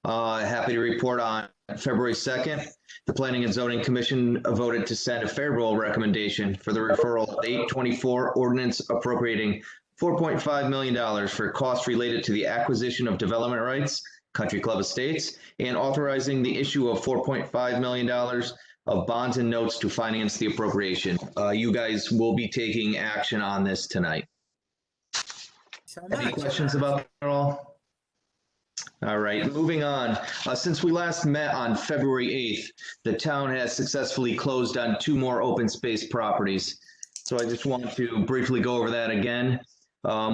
Happy to report on February 2nd, the Planning and Zoning Commission voted to send a favorable recommendation for the referral of the 824 ordinance appropriating $4.5 million for costs related to the acquisition of development rights, Country Club Estates, and authorizing the issue of $4.5 million of bonds and notes to finance the appropriation. You guys will be taking action on this tonight. Any questions about that at all? All right, moving on. Since we last met on February 8th, the town has successfully closed on 2 more open space properties. So I just want to briefly go over that again.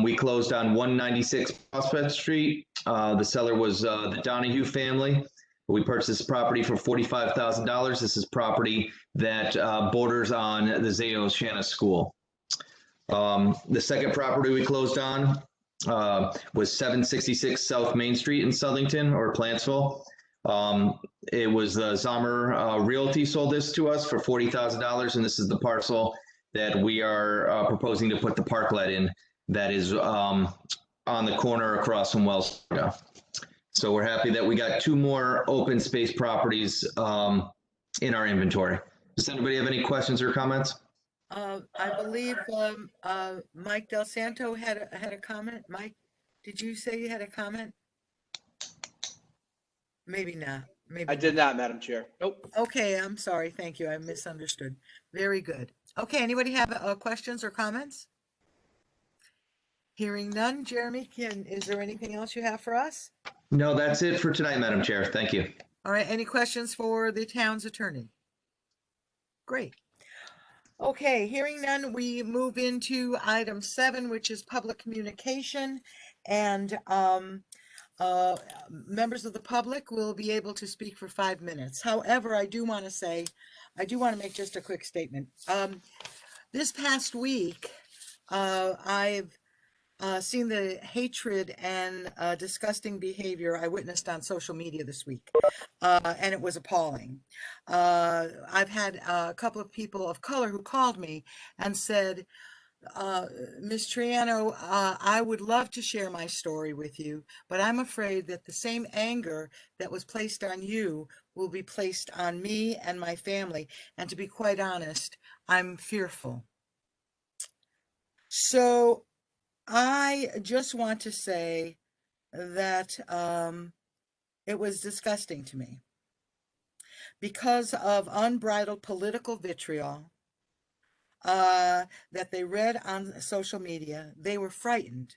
We closed on 196 Prospect Street. The seller was the Donahue family. We purchased this property for $45,000. This is property that borders on the Zao Shanna School. The second property we closed on was 766 South Main Street in Southington or Plantsville. It was the Zomer Realty sold this to us for $40,000, and this is the parcel that we are proposing to put the parklet in. That is on the corner across from Wells Fargo. So we're happy that we got 2 more open space properties in our inventory. Does anybody have any questions or comments? I believe Mike Del Santo had a comment. Mike, did you say you had a comment? Maybe not. Maybe I did not, Madam Chair. Nope. Okay, I'm sorry. Thank you. I misunderstood. Very good. Okay, anybody have questions or comments? Hearing none, Jeremy, is there anything else you have for us? No, that's it for tonight, Madam Chair. Thank you. All right, any questions for the town's attorney? Great. Okay, hearing none, we move into item 7, which is public communication. And members of the public will be able to speak for 5 minutes. However, I do want to make just a quick statement. This past week, I've seen the hatred and disgusting behavior I witnessed on social media this week, and it was appalling. I've had a couple of people of color who called me and said, Ms. Triano, I would love to share my story with you, but I'm afraid that the same anger that was placed on you will be placed on me and my family. And to be quite honest, I'm fearful. So I just want to say that it was disgusting to me because of unbridled political vitriol that they read on social media. They were frightened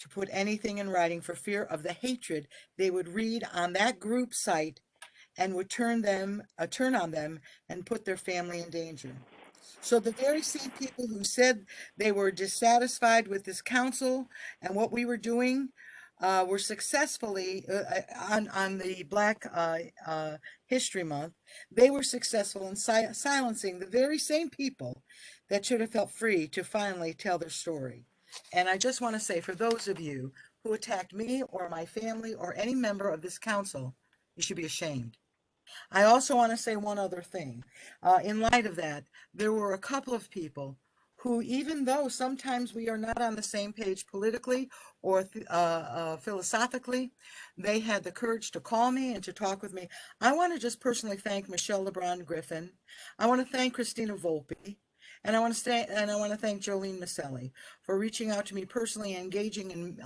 to put anything in writing for fear of the hatred they would read on that group site and would turn on them and put their family in danger. So the very same people who said they were dissatisfied with this council and what we were doing were successfully on the Black History Month. They were successful in silencing the very same people that should have felt free to finally tell their story. And I just want to say, for those of you who attacked me or my family or any member of this council, you should be ashamed. I also want to say one other thing. In light of that, there were a couple of people who, even though sometimes we are not on the same page politically or philosophically, they had the courage to call me and to talk with me. I want to just personally thank Michelle LeBron Griffin. I want to thank Christina Volpe. And I want to thank Jolene Maselli for reaching out to me personally and engaging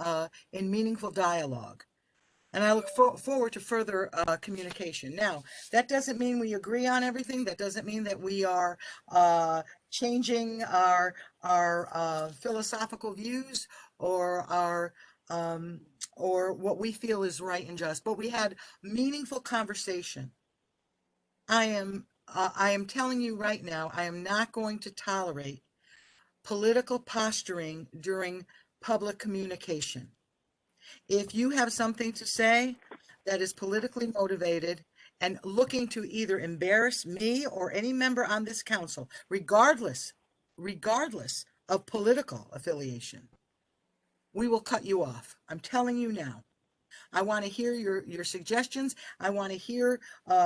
in meaningful dialogue. And I look forward to further communication. Now, that doesn't mean we agree on everything. That doesn't mean that we are changing our philosophical views or what we feel is right and just. But we had meaningful conversation. I am telling you right now, I am not going to tolerate political posturing during public communication. If you have something to say that is politically motivated and looking to either embarrass me or any member on this council, regardless of political affiliation, we will cut you off. I'm telling you now. I want to hear your suggestions. I want to hear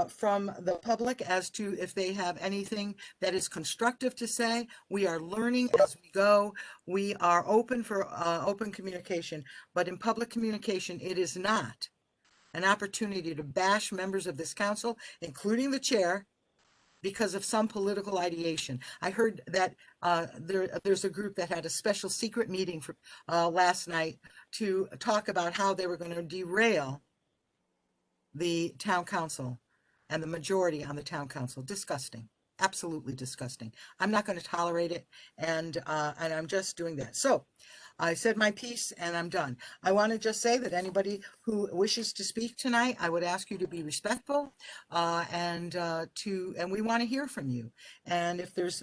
from the public as to if they have anything that is constructive to say. We are learning as we go. We are open for open communication, but in public communication, it is not an opportunity to bash members of this council, including the chair, because of some political ideation. I heard that there's a group that had a special secret meeting for, last night to talk about how they were going to derail the town council and the majority on the town council. Disgusting. Absolutely disgusting. I'm not going to tolerate it, and I'm just doing that. So I said my piece and I'm done. I want to just say that anybody who wishes to speak tonight, I would ask you to be respectful and we want to hear from you. And if there's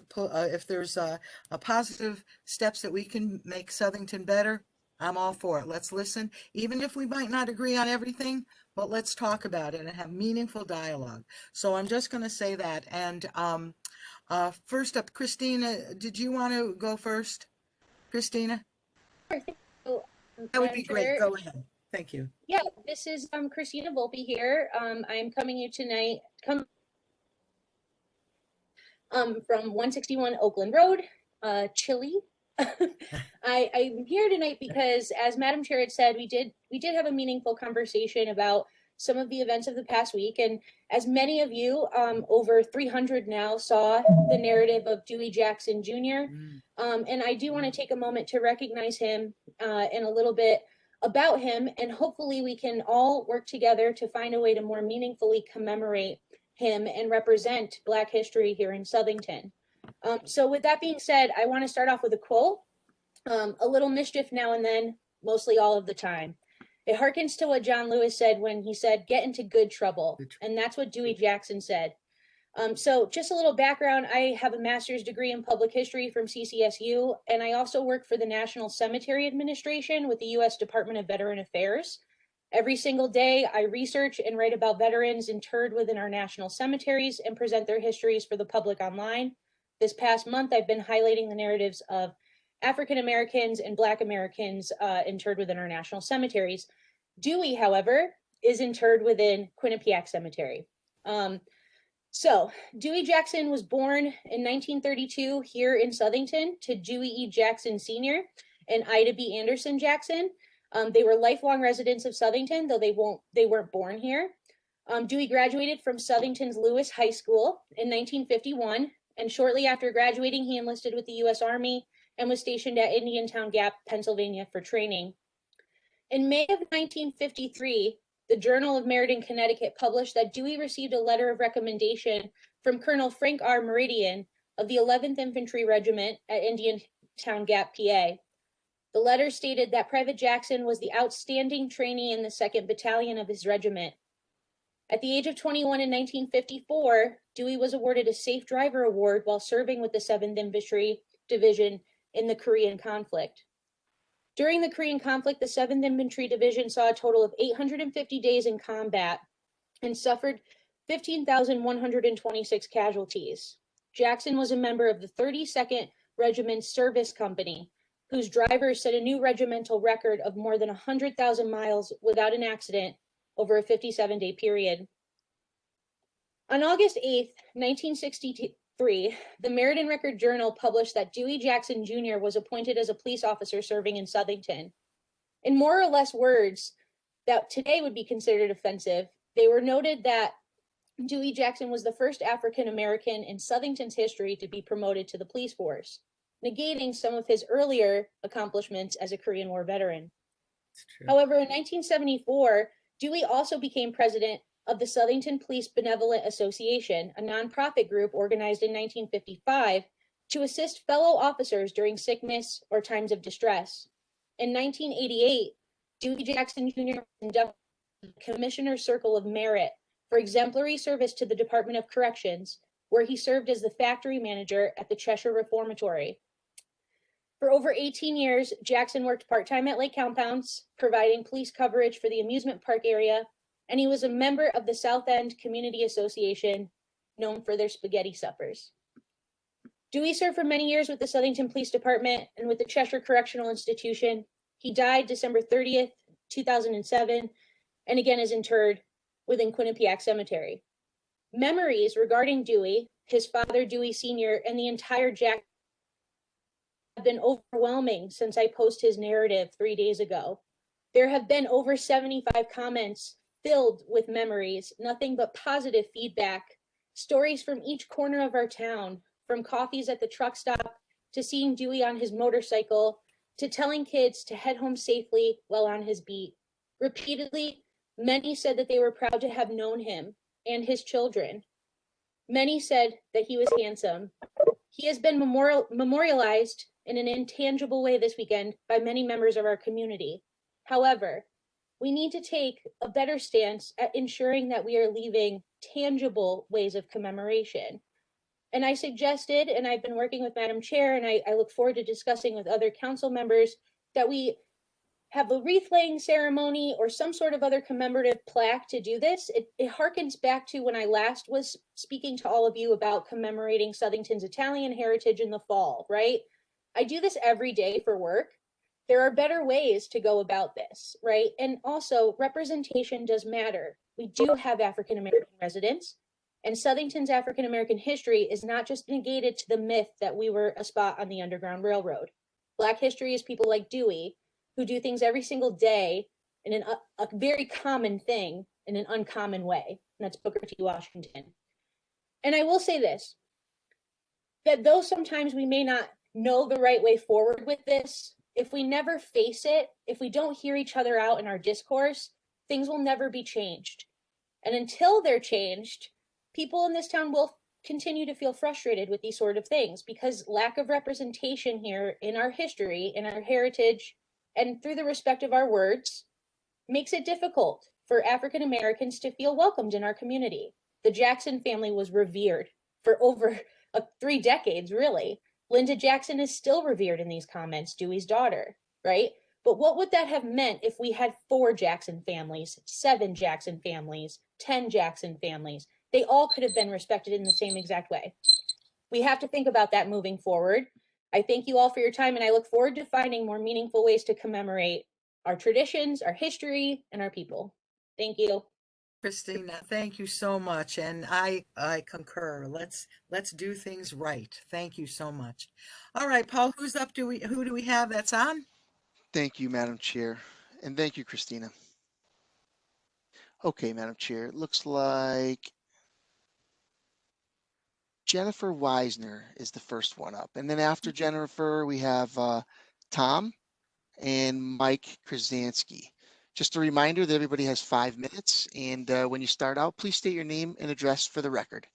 a positive steps that we can make Southington better, I'm all for it. Let's listen, even if we might not agree on everything, but let's talk about it and have meaningful dialogue. So I'm just going to say that. And first up, Christina, did you want to go first? Christina? So, That would be Madam great. Chair, Go ahead. Thank you. Yeah, this is Christina Volpe here. I'm coming you tonight from 161 Oakland Road, Chile. I'm here tonight because, as Madam Chair had said, we did have a meaningful conversation about some of the events of the past week, and as many of you, over 300 now, saw the narrative of Dewey Jackson Jr. And I do want to take a moment to recognize him and a little bit about him, and hopefully we can all work together to find a way to more meaningfully commemorate him and represent Black history here in Southington. So with that being said, I want to start off with a quote, a little mischief now and then, mostly all of the time. It harkens to what John Lewis said when he said, get into good trouble. And that's what Dewey Jackson said. So just a little background, I have a master's degree in public history from CCSU, and I also work for the National Cemetery Administration with the U.S. Department of Veteran Affairs. Every single day, I research and write about veterans interred within our national cemeteries and present their histories for the public online. This past month, I've been highlighting the narratives of African Americans and Black Americans interred within our national cemeteries. Dewey, however, is interred within Quinnipiac Cemetery. So Dewey Jackson was born in 1932 here in Southington to Dewey E. Jackson Sr. and Ida B. Anderson Jackson. They were lifelong residents of Southington, though they weren't born here. Dewey graduated from Southington's Lewis High School in 1951, and shortly after graduating, he enlisted with the U.S. Army and was stationed at Indiantown Gap, Pennsylvania for training. In May of 1953, the Journal of Meriden, Connecticut published that Dewey received a letter of recommendation from Colonel Frank R. Meridian of the 11th Infantry Regiment at Indiantown Gap, PA. The letter stated that Private Jackson was the outstanding trainee in the 2nd Battalion of his regiment. At the age of 21 in 1954, Dewey was awarded a Safe Driver Award while serving with the 7th Infantry Division in the Korean conflict. During the Korean conflict, the 7th Infantry Division saw a total of 850 days in combat and suffered 15,126 casualties. Jackson was a member of the 32nd Regiment Service Company, whose drivers set a new regimental record of more than 100,000 miles without an accident over a 57-day period. On August 8th, 1963, the Meriden Record Journal published that Dewey Jackson Jr. was appointed as a police officer serving in Southington. In more or less words that today would be considered offensive, they were noted that Dewey Jackson was the first African American in Southington's history to be promoted to the police force, negating some of his earlier accomplishments as a Korean War veteran. However, in 1974, Dewey also became president of the Southington Police Benevolent Association, a nonprofit group organized in 1955 to assist fellow officers during sickness or times of distress. In 1988, Dewey Jackson Jr. was inducted into the Commissioner's Circle of Merit for exemplary service to the Department of Corrections, where he served as the factory manager at the Cheshire Reformatory. For over 18 years, Jackson worked part-time at Lake Compounds, providing police coverage for the amusement park area, and he was a member of the South End Community Association, known for their spaghetti suppers. Dewey served for many years with the Southington Police Department and with the Cheshire Correctional Institution. He died December 30th, 2007, and again is interred within Quinnipiac Cemetery. Memories regarding Dewey, his father Dewey Sr., and the entire Jack have been overwhelming since I posted his narrative 3 days ago. There have been over 75 comments filled with memories, nothing but positive feedback, stories from each corner of our town, from coffees at the truck stop, to seeing Dewey on his motorcycle, to telling kids to head home safely while on his beat. Repeatedly, many said that they were proud to have known him and his children. Many said that he was handsome. He has been memorialized in an intangible way this weekend by many members of our community. However, we need to take a better stance at ensuring that we are leaving tangible ways of commemoration. And I suggested, and I've been working with Madam Chair, and I look forward to discussing with other council members, that we have a wreath laying ceremony or some sort of other commemorative plaque to do this. It harkens back to when I last was speaking to all of you about commemorating Southington's Italian heritage in the fall, right? I do this every day for work. There are better ways to go about this, right? And also, representation does matter. We do have African-American residents, and Southington's African-American history is not just negated to the myth that we were a spot on the Underground Railroad. Black history is people like Dewey, who do things every single day in a very common thing in an uncommon way, and that's Booker T. Washington. And I will say this, that though sometimes we may not know the right way forward with this, if we never face it, if we don't hear each other out in our discourse, things will never be changed. And until they're changed, people in this town will continue to feel frustrated with these sort of things, because lack of representation here in our history, in our heritage, and through the respect of our words, makes it difficult for African Americans to feel welcomed in our community. The Jackson family was revered for over 3 decades, really. Linda Jackson is still revered in these comments, Dewey's daughter, right? But what would that have meant if we had 4 Jackson families, 7 Jackson families, 10 Jackson families? They all could have been respected in the same exact way. We have to think about that moving forward. I thank you all for your time, and I look forward to finding more meaningful ways to commemorate our traditions, our history, and our people. Thank you. Christina, thank you so much. And I concur. Let's do things right. Thank you so much. All right, Paul, who's up? Who do we have that's on? Thank you, Madam Chair. And thank you, Christina. Okay, Madam Chair, it looks like Jennifer Weisner is the first one up. And then after Jennifer, we have Tom and Mike Krasansky. Just a reminder that everybody has 5 minutes. And when you start out, please state your name and address for the record.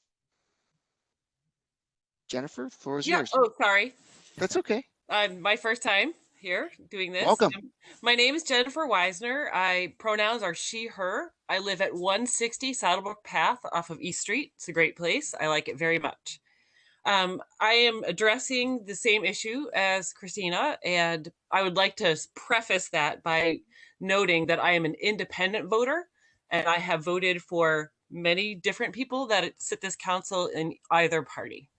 Jennifer, the floor is yours. Oh, sorry. That's okay. My first time here doing this. Welcome. My name is Jennifer Weisner. Pronouns are she, her. I live at 160 Saddlebrook Path off of East Street. It's a great place. I like it very much. I am addressing the same issue as Christina, and I would like to preface that by noting that I am an independent voter, and I have voted for many different people that sit this council in either party.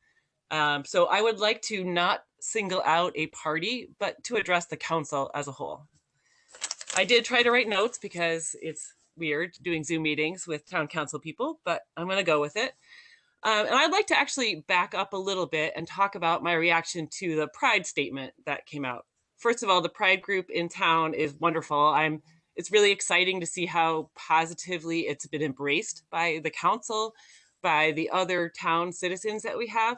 So I would like to not single out a party, but to address the council as a whole. I did try to write notes because it's weird doing Zoom meetings with town council people, but I'm going to go with it. And I'd like to actually back up a little bit and talk about my reaction to the Pride statement that came out. First of all, the Pride group in town is wonderful. It's really exciting to see how positively it's been embraced by the council, by the other town citizens that we have.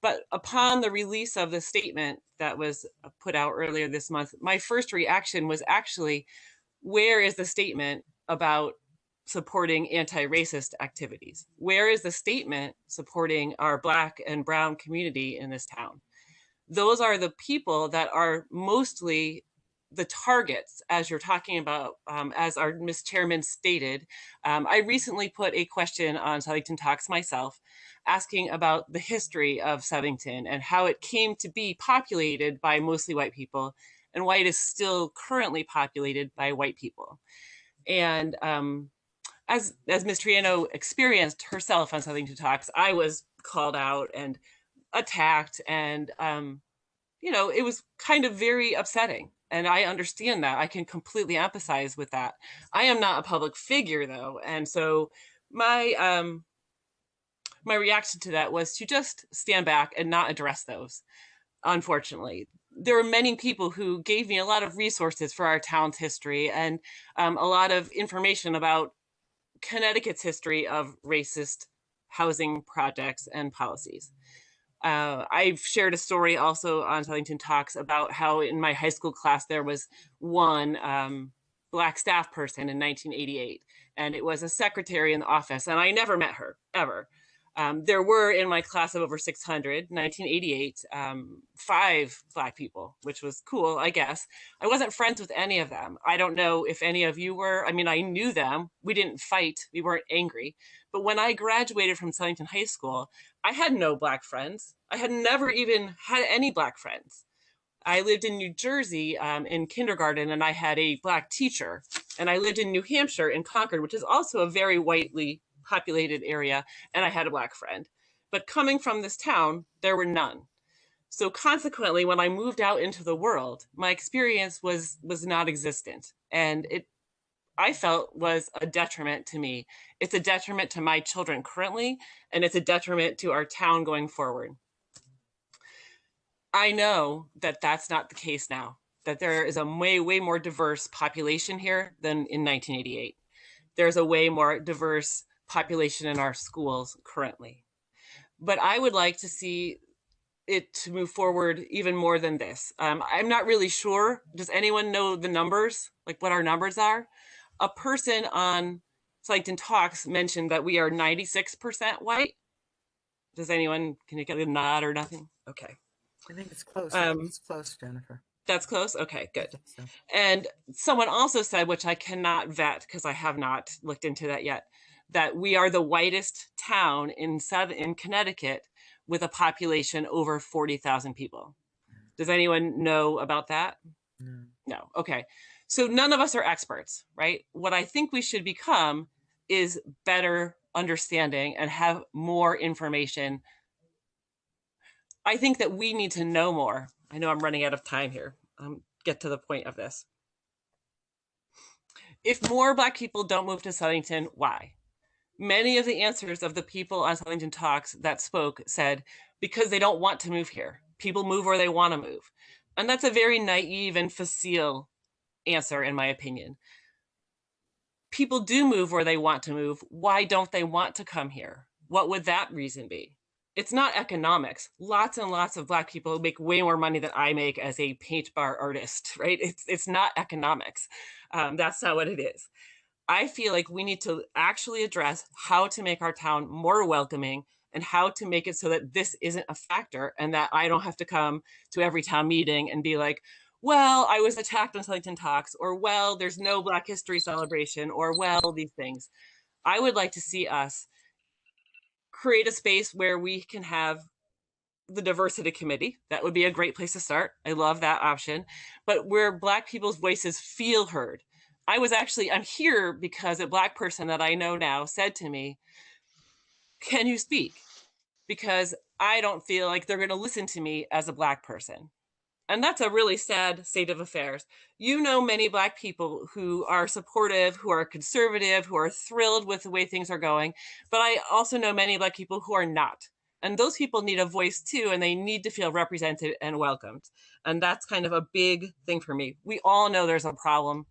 But upon the release of the statement that was put out earlier this month, my first reaction was actually, where is the statement about supporting anti-racist activities? Where is the statement supporting our Black and Brown community in this town? Those are the people that are mostly the targets, as you're talking about, as our Ms. Chairman stated. I recently put a question on Southington Talks myself, asking about the history of Southington and how it came to be populated by mostly white people and why it is still currently populated by white people. And as Ms. Triano experienced herself on Southington Talks, I was called out and attacked, and it was kind of very upsetting. And I understand that. I can completely empathize with that. I am not a public figure though. And so my my reaction to that was to just stand back and not address those. Unfortunately, there were many people who gave me a lot of resources for our town's history and a lot of information about Connecticut's history of racist housing projects and policies. I've shared a story also on Southington Talks about how in my high school class there was one Black staff person in 1988, and it was a secretary in the office, and I never met her, ever. There were in my class of over 600, 1988, 5 Black people, which was cool, I guess. I wasn't friends with any of them. I don't know if any of you were. I mean, I knew them. We didn't fight. We weren't angry. But when I graduated from Southington High School, I had no Black friends. I had never even had any Black friends. I lived in New Jersey in kindergarten, and I had a Black teacher. And I lived in New Hampshire in Concord, which is also a very whitely populated area, and I had a Black friend. But coming from this town, there were none. So consequently, when I moved out into the world, my experience was non-existent. And it, I felt, was a detriment to me. It's a detriment to my children currently, and it's a detriment to our town going forward. I know that that's not the case now, that there is a way more diverse population here than in 1988. There's a way more diverse population in our schools currently. But I would like to see it to move forward even more than this. I'm not really sure. Does anyone know the numbers, like what our numbers are? A person on Southington Talks mentioned that we are 96% white. Does anyone, can you get a nod or nothing? Okay. I think it's close. It's close, Jennifer. That's close? Okay, good. So. And someone also said, which I cannot vet because I have not looked into that yet, that we are the whitest town in Connecticut with a population over 40,000 people. Does anyone know about that? No. No. Okay. So none of us are experts, right? What I think we should become is better understanding and have more information. I think that we need to know more. I know I'm running out of time here. Get to the point of this. If more Black people don't move to Southington, why? Many of the answers of the people on Southington Talks that spoke said, because they don't want to move here. People move where they want to move. And that's a very naive and facile answer, in my opinion. People do move where they want to move. Why don't they want to come here? What would that reason be? It's not economics. Lots and lots of Black people make way more money than I make as a paint bar artist, right? It's not economics. That's not what it is. I feel like we need to actually address how to make our town more welcoming and how to make it so that this isn't a factor and that I don't have to come to every town meeting and be like, well, I was attacked on Southington Talks, or well, there's no Black History celebration, or well, these things. I would like to see us create a space where we can have the diversity committee. That would be a great place to start. I love that option. But where Black people's voices feel heard. I'm here because a Black person that I know now said to me, can you speak? Because I don't feel like they're going to listen to me as a Black person. And that's a really sad state of affairs. You know many Black people who are supportive, who are conservative, who are thrilled with the way things are going. But I also know many Black people who are not. And those people need a voice too, and they need to feel represented and welcomed. And that's kind of a big thing for me. We all know there's a problem.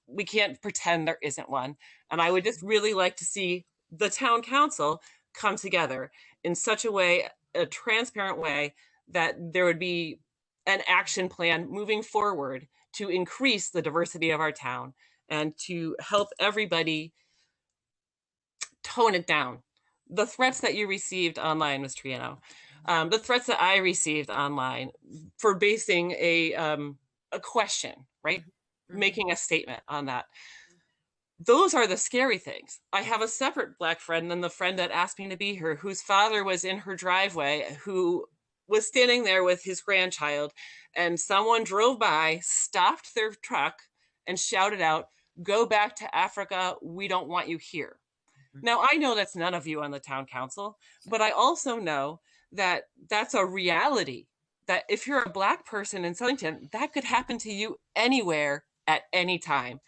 We can't pretend there isn't one. And I would just really like to see the town council come together in such a way, a transparent way, that there would be an action plan moving forward to increase the diversity of our town and to help everybody tone it down. The threats that you received online, Ms. Triano, the threats that I received online for basing a question, right? Making a statement on that. Those are the scary things. I have a separate Black friend than the friend that asked me to be here, whose father was in her driveway, who was standing there with his grandchild, and someone drove by, stopped their truck, and shouted out, "Go back to Africa, we don't want you here." Now, I know that's none of you on the town council, but I also know that that's a reality that if you're a Black person in Southington, that could happen to you anywhere at any time.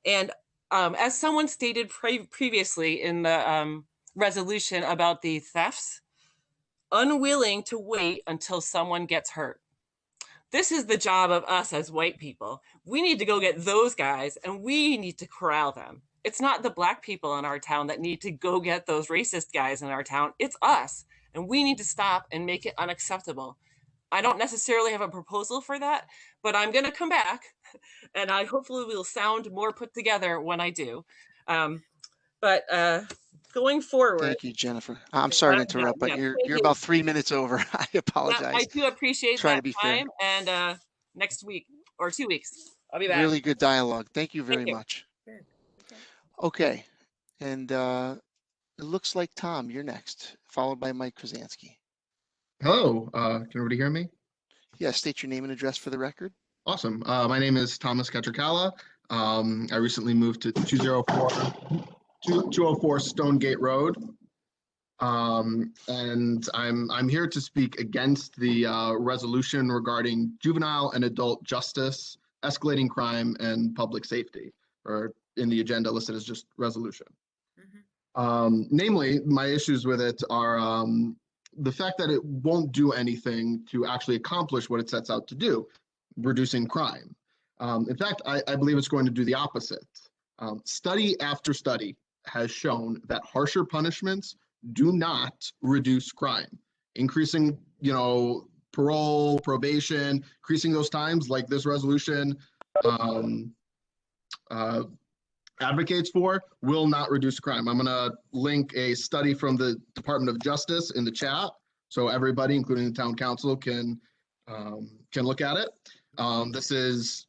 And as someone stated previously in the resolution about the thefts, unwilling to wait until someone gets hurt. This is the job of us as white people. We need to go get those guys and we need to corral them. It's not the Black people in our town that need to go get those racist guys in our town. It's us. And we need to stop and make it unacceptable. I don't necessarily have a proposal for that, but I'm going to come back and I hopefully will sound more put together when I do. But going forward. Thank you, Jennifer. I'm sorry to interrupt, but you're about 3 minutes over. I apologize. I do appreciate Try that to be fair. time. And next week or 2 weeks, I'll be back. Really good dialogue. Thank you very you. much. Okay. And it looks like Tom, you're next, followed by Mike Krasansky. Hello, can everybody hear me? Yeah, state your name and address for the record. Awesome. My name is Thomas Katrikala. I recently moved to 204 Stonegate Road. And I'm here to speak against the resolution regarding juvenile and adult justice, escalating crime, and public safety, or in the agenda listed as just resolution. Namely, my issues with it are the fact that it won't do anything to actually accomplish what it sets out to do, reducing crime. In fact, I believe it's going to do the opposite. Study after study has shown that harsher punishments do not reduce crime. Increasing, parole, probation, increasing those times like this resolution advocates for will not reduce crime. I'm gonna link a study from the Department of Justice in the chat, so everybody, including the town council, can look at it. This is,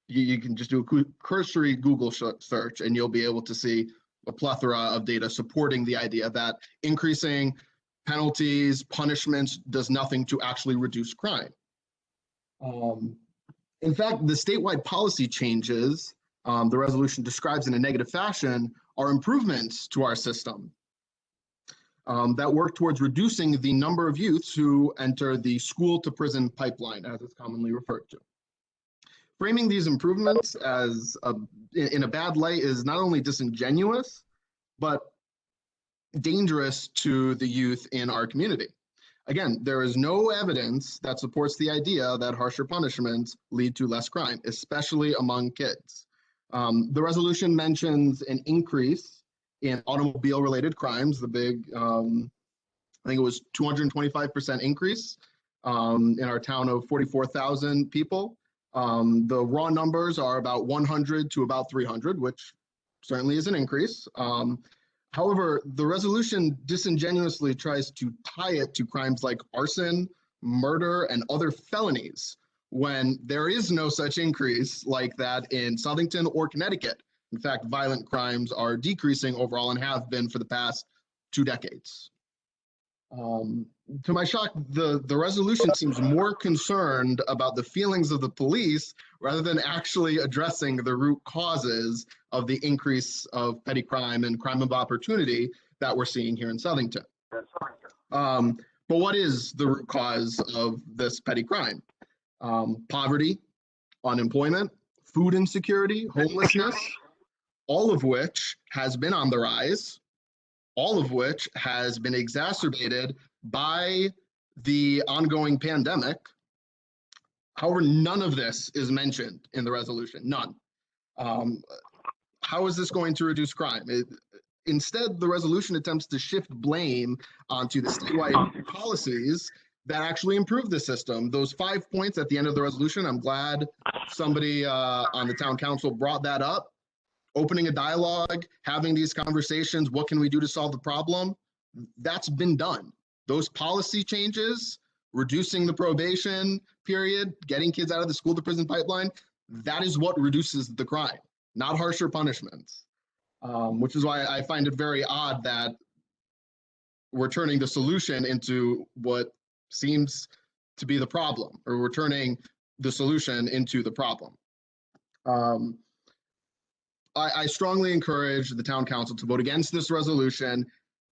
you can just do a cursory Google search and you'll be able to see a plethora of data supporting the idea that increasing penalties, punishments does nothing to actually reduce crime. In fact, the statewide policy changes the resolution describes in a negative fashion are improvements to our system that work towards reducing the number of youths who enter the school to prison pipeline, as it's commonly referred to. Framing these improvements as in a bad light is not only disingenuous, but dangerous to the youth in our community. Again, there is no evidence that supports the idea that harsher punishments lead to less crime, especially among kids. The resolution mentions an increase in automobile-related crimes, the big, I think it was 225% increase in our town of 44,000 people. The raw numbers are about 100 to about 300, which certainly is an increase. However, the resolution disingenuously tries to tie it to crimes like arson, murder, and other felonies, when there is no such increase like that in Southington or Connecticut. In fact, violent crimes are decreasing overall and have been for the past 2 decades. To my shock, the resolution seems more concerned about the feelings of the police rather than actually addressing the root causes of the increase of petty crime and crime of opportunity that we're seeing here in Southington. But what is the root cause of this petty crime? Poverty, unemployment, food insecurity, homelessness, all of which has been on the rise, all of which has been exacerbated by the ongoing pandemic. However, none of this is mentioned in the resolution, none. How is this going to reduce crime? Instead, the resolution attempts to shift blame onto the statewide policies that actually improve the system. Those 5 points at the end of the resolution, I'm glad somebody on the town council brought that up. Opening a dialogue, having these conversations, what can we do to solve the problem? That's been done. Those policy changes, reducing the probation period, getting kids out of the school to prison pipeline, that is what reduces the crime, not harsher punishments. Which is why I find it very odd that we're turning the solution into what seems to be the problem, or we're turning the solution into the problem. I strongly encourage the town council to vote against this resolution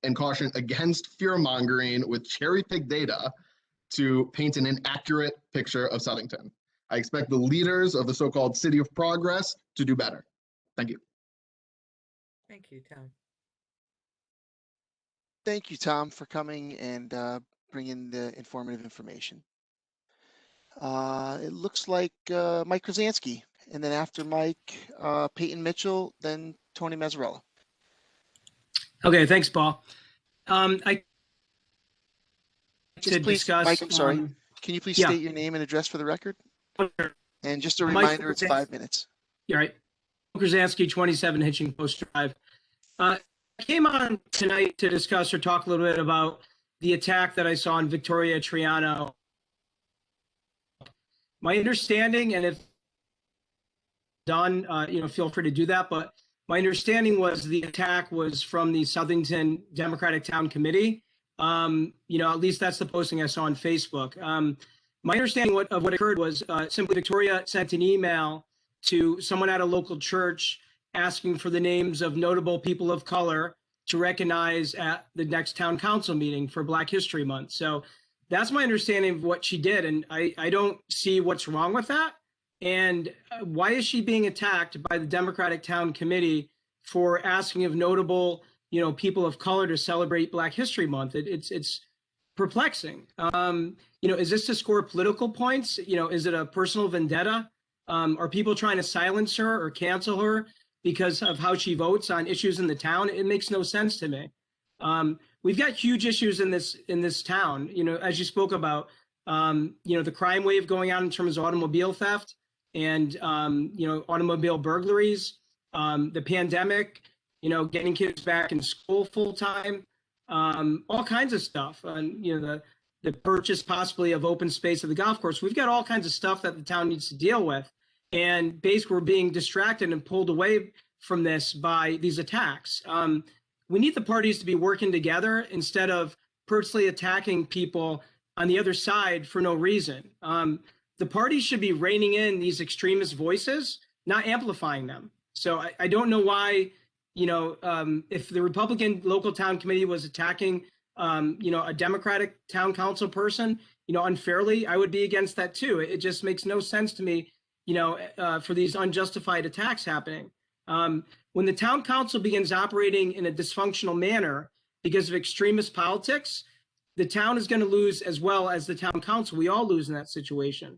and caution against fear mongering with cherry-picked data to paint an inaccurate picture of Southington. I expect the leaders of the so-called City of Progress to do better. Thank you. Thank you, Tom. Thank you, Tom, for coming and bringing the informative information. It looks like Mike Krasansky, and then after Mike, Peyton Mitchell, then Tony Mazzarella. Okay, thanks, Paul. I Just to please, discuss. Mike, I'm sorry. Can you please yeah. state your name and address for the record? Sure. And just a Mike reminder, it's Krasansky. 5 minutes. You're right. Krasansky, 27 Hitching Post Drive. I came on tonight to discuss or talk a little bit about the attack that I saw in Victoria Triano. My understanding, and if done, feel free to do that, but my understanding was the attack was from the Southington Democratic Town Committee. At least that's the posting I saw on Facebook. My understanding of what occurred was simply Victoria sent an email to someone at a local church asking for the names of notable people of color to recognize at the next town council meeting for Black History Month. So that's my understanding of what she did. And I don't see what's wrong with that. And why is she being attacked by the Democratic Town Committee for asking of notable, people of color to celebrate Black History Month? It's perplexing. Is this to score political points? Is it a personal vendetta? Are people trying to silence her or cancel her because of how she votes on issues in the town? It makes no sense to me. We've got huge issues in this town. As you spoke about, the crime wave going on in terms of automobile theft and automobile burglaries, the pandemic, getting kids back in school full time, all kinds of stuff. And the purchase possibly of open space at the golf course. We've got all kinds of stuff that the town needs to deal with. And basically, we're being distracted and pulled away from this by these attacks. We need the parties to be working together instead of personally attacking people on the other side for no reason. The parties should be reining in these extremist voices, not amplifying them. So I don't know why, if the Republican local town committee was attacking, a Democratic town council person, unfairly, I would be against that too. It just makes no sense to me, for these unjustified attacks happening. When the town council begins operating in a dysfunctional manner because of extremist politics, the town is going to lose as well as the town council. We all lose in that situation.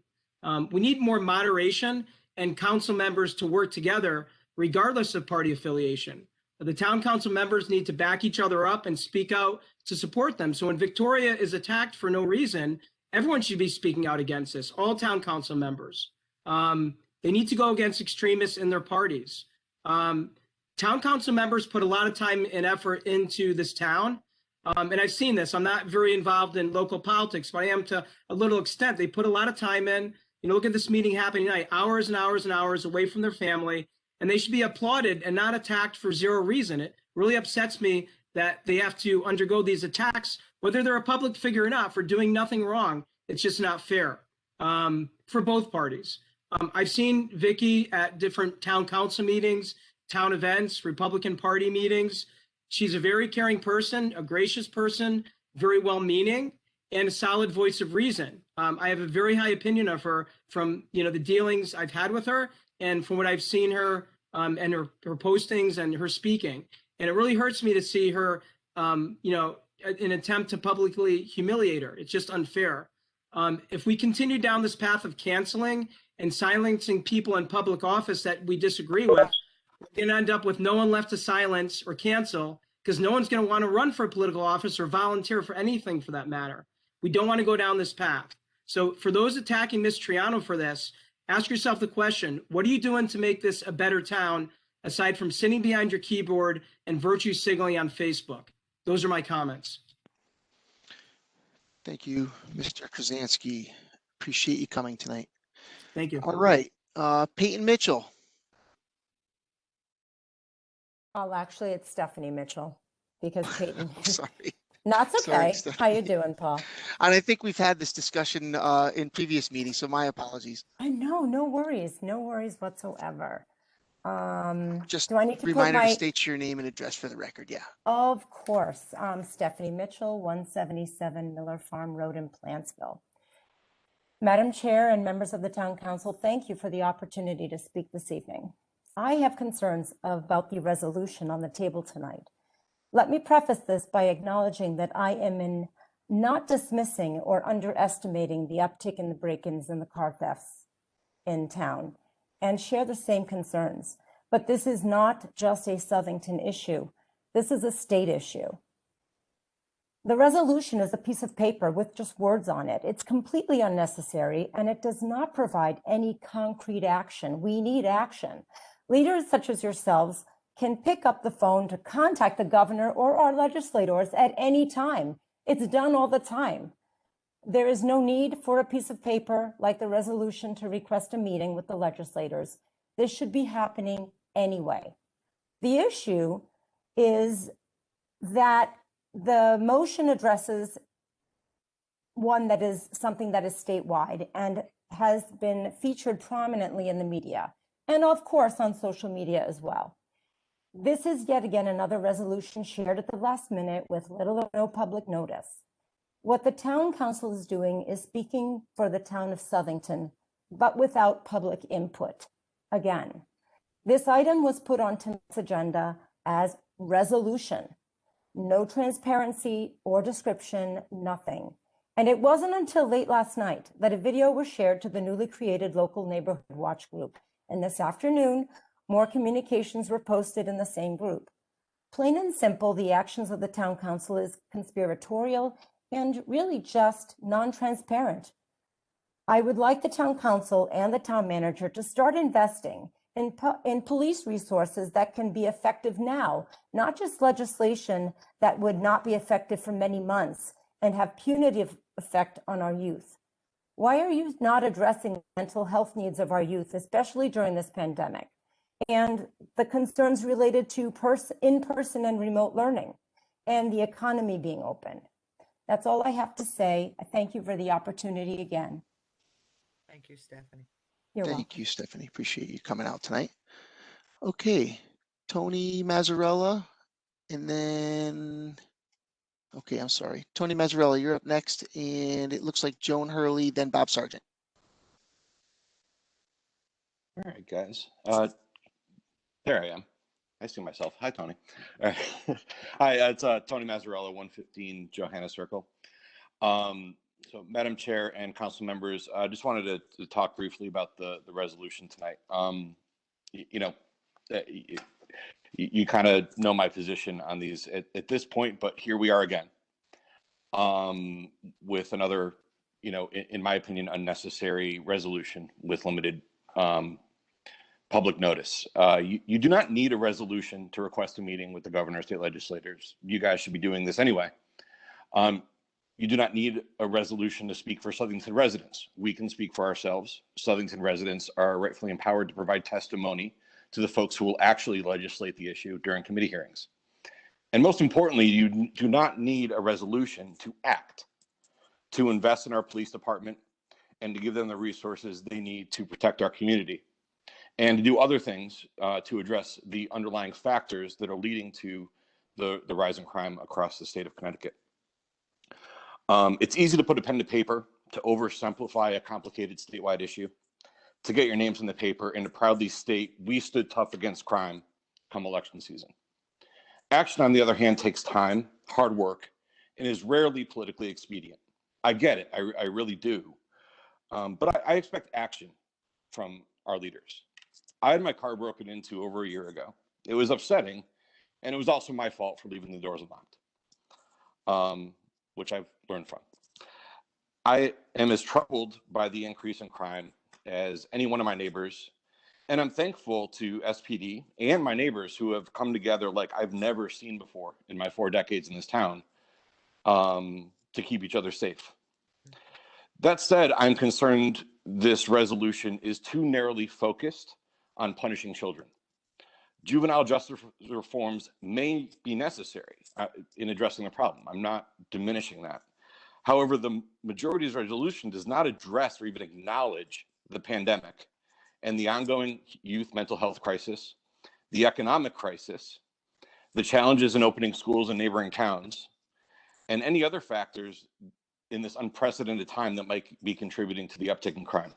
We need more moderation and council members to work together regardless of party affiliation. The town council members need to back each other up and speak out to support them. So when Victoria is attacked for no reason, everyone should be speaking out against this, all town council members. They need to go against extremists in their parties. Town council members put a lot of time and effort into this town. And I've seen this. I'm not very involved in local politics, but I am to a little extent. They put a lot of time in. Look at this meeting happening tonight, hours and hours and hours away from their family, and they should be applauded and not attacked for zero reason. It really upsets me that they have to undergo these attacks, whether they're a public figure or not, for doing nothing wrong. It's just not fair for both parties. I've seen Vicky at different town council meetings, town events, Republican Party meetings. She's a very caring person, a gracious person, very well-meaning, and a solid voice of reason. I have a very high opinion of her from the dealings I've had with her and from what I've seen her and her postings and her speaking. And it really hurts me to see her, an attempt to publicly humiliate her. It's just unfair. If we continue down this path of canceling and silencing people in public office that we disagree with, we're going to end up with no one left to silence or cancel because no one's going to want to run for political office or volunteer for anything for that matter. We don't want to go down this path. So for those attacking Ms. Triano for this, ask yourself the question, what are you doing to make this a better town aside from sitting behind your keyboard and virtue signaling on Facebook? Those are my comments. Thank you, Mr. Krasansky. Appreciate you coming tonight. Thank you. All right, Peyton Mitchell. Oh, actually, it's Stephanie Mitchell because Peyton. Sorry. No, it's okay. Sorry, How you doing, Paul? And I think we've had this discussion in previous meetings, so my apologies. I know, no worries whatsoever. Just Do I need to put reminder to my, state your name and address for the record. Yeah. of course, Stephanie Mitchell, 177 Miller Farm Road in Plantsville. Madam Chair and members of the Town Council, thank you for the opportunity to speak this evening. I have concerns about the resolution on the table tonight. Let me preface this by acknowledging that I am not dismissing or underestimating the uptick in the break-ins and the car thefts in town and share the same concerns. But this is not just a Southington issue. This is a state issue. The resolution is a piece of paper with just words on it. It's completely unnecessary and it does not provide any concrete action. We need action. Leaders such as yourselves can pick up the phone to contact the governor or our legislators at any time. It's done all the time. There is no need for a piece of paper like the resolution to request a meeting with the legislators. This should be happening anyway. The issue is that the motion addresses one that is something that is statewide and has been featured prominently in the media and of course on social media as well. This is yet again another resolution shared at the last minute with little or no public notice. What the Town Council is doing is speaking for the town of Southington, but without public input. Again, this item was put on tonight's agenda as resolution. No transparency or description, nothing. And it wasn't until late last night that a video was shared to the newly created local neighborhood watch group. And this afternoon, more communications were posted in the same group. Plain and simple, the actions of the Town Council is conspiratorial and really just non-transparent. I would like the Town Council and the Town Manager to start investing in police resources that can be effective now, not just legislation that would not be effective for many months and have punitive effect on our youth. Why are you not addressing the mental health needs of our youth, especially during this pandemic, and the concerns related to in-person and remote learning and the economy being open? That's all I have to say. I thank you for the opportunity again. Thank you, Stephanie. You're welcome. Thank you, Stephanie. Appreciate you coming out tonight. Okay, Tony Mazzarella, and then, okay, I'm sorry. Tony Mazzarella, you're up next, and it looks like Joan Hurley, then Bob Sargent. All right, guys. There I am. I see myself. Hi, Tony. All right. Hi, it's Tony Mazzarella, 115 Johanna Circle. So, Madam Chair and council members, I just wanted to talk briefly about the resolution tonight. You kind of know my position on these at this point, but here we are again with another, in my opinion, unnecessary resolution with limited public notice. You do not need a resolution to request a meeting with the governor or state legislators. You guys should be doing this anyway. You do not need a resolution to speak for Southington residents. We can speak for ourselves. Southington residents are rightfully empowered to provide testimony to the folks who will actually legislate the issue during committee hearings. And most importantly, you do not need a resolution to act, to invest in our police department, and to give them the resources they need to protect our community, and to do other things to address the underlying factors that are leading to the rise in crime across the state of Connecticut. It's easy to put a pen to paper, to oversimplify a complicated statewide issue, to get your names in the paper, and to proudly state we stood tough against crime come election season. Action, on the other hand, takes time, hard work, and is rarely politically expedient. I get it, I really do. But I expect action from our leaders. I had my car broken into over a year ago. It was upsetting, and it was also my fault for leaving the doors unlocked, which I've learned from. I am as troubled by the increase in crime as any one of my neighbors, and I'm thankful to SPD and my neighbors who have come together like I've never seen before in my 4 decades in this town to keep each other safe. That said, I'm concerned this resolution is too narrowly focused on punishing children. Juvenile justice reforms may be necessary in addressing the problem. I'm not diminishing that. However, the majority's resolution does not address or even acknowledge the pandemic and the ongoing youth mental health crisis, the economic crisis, the challenges in opening schools in neighboring towns, and any other factors in this unprecedented time that might be contributing to the uptick in crime.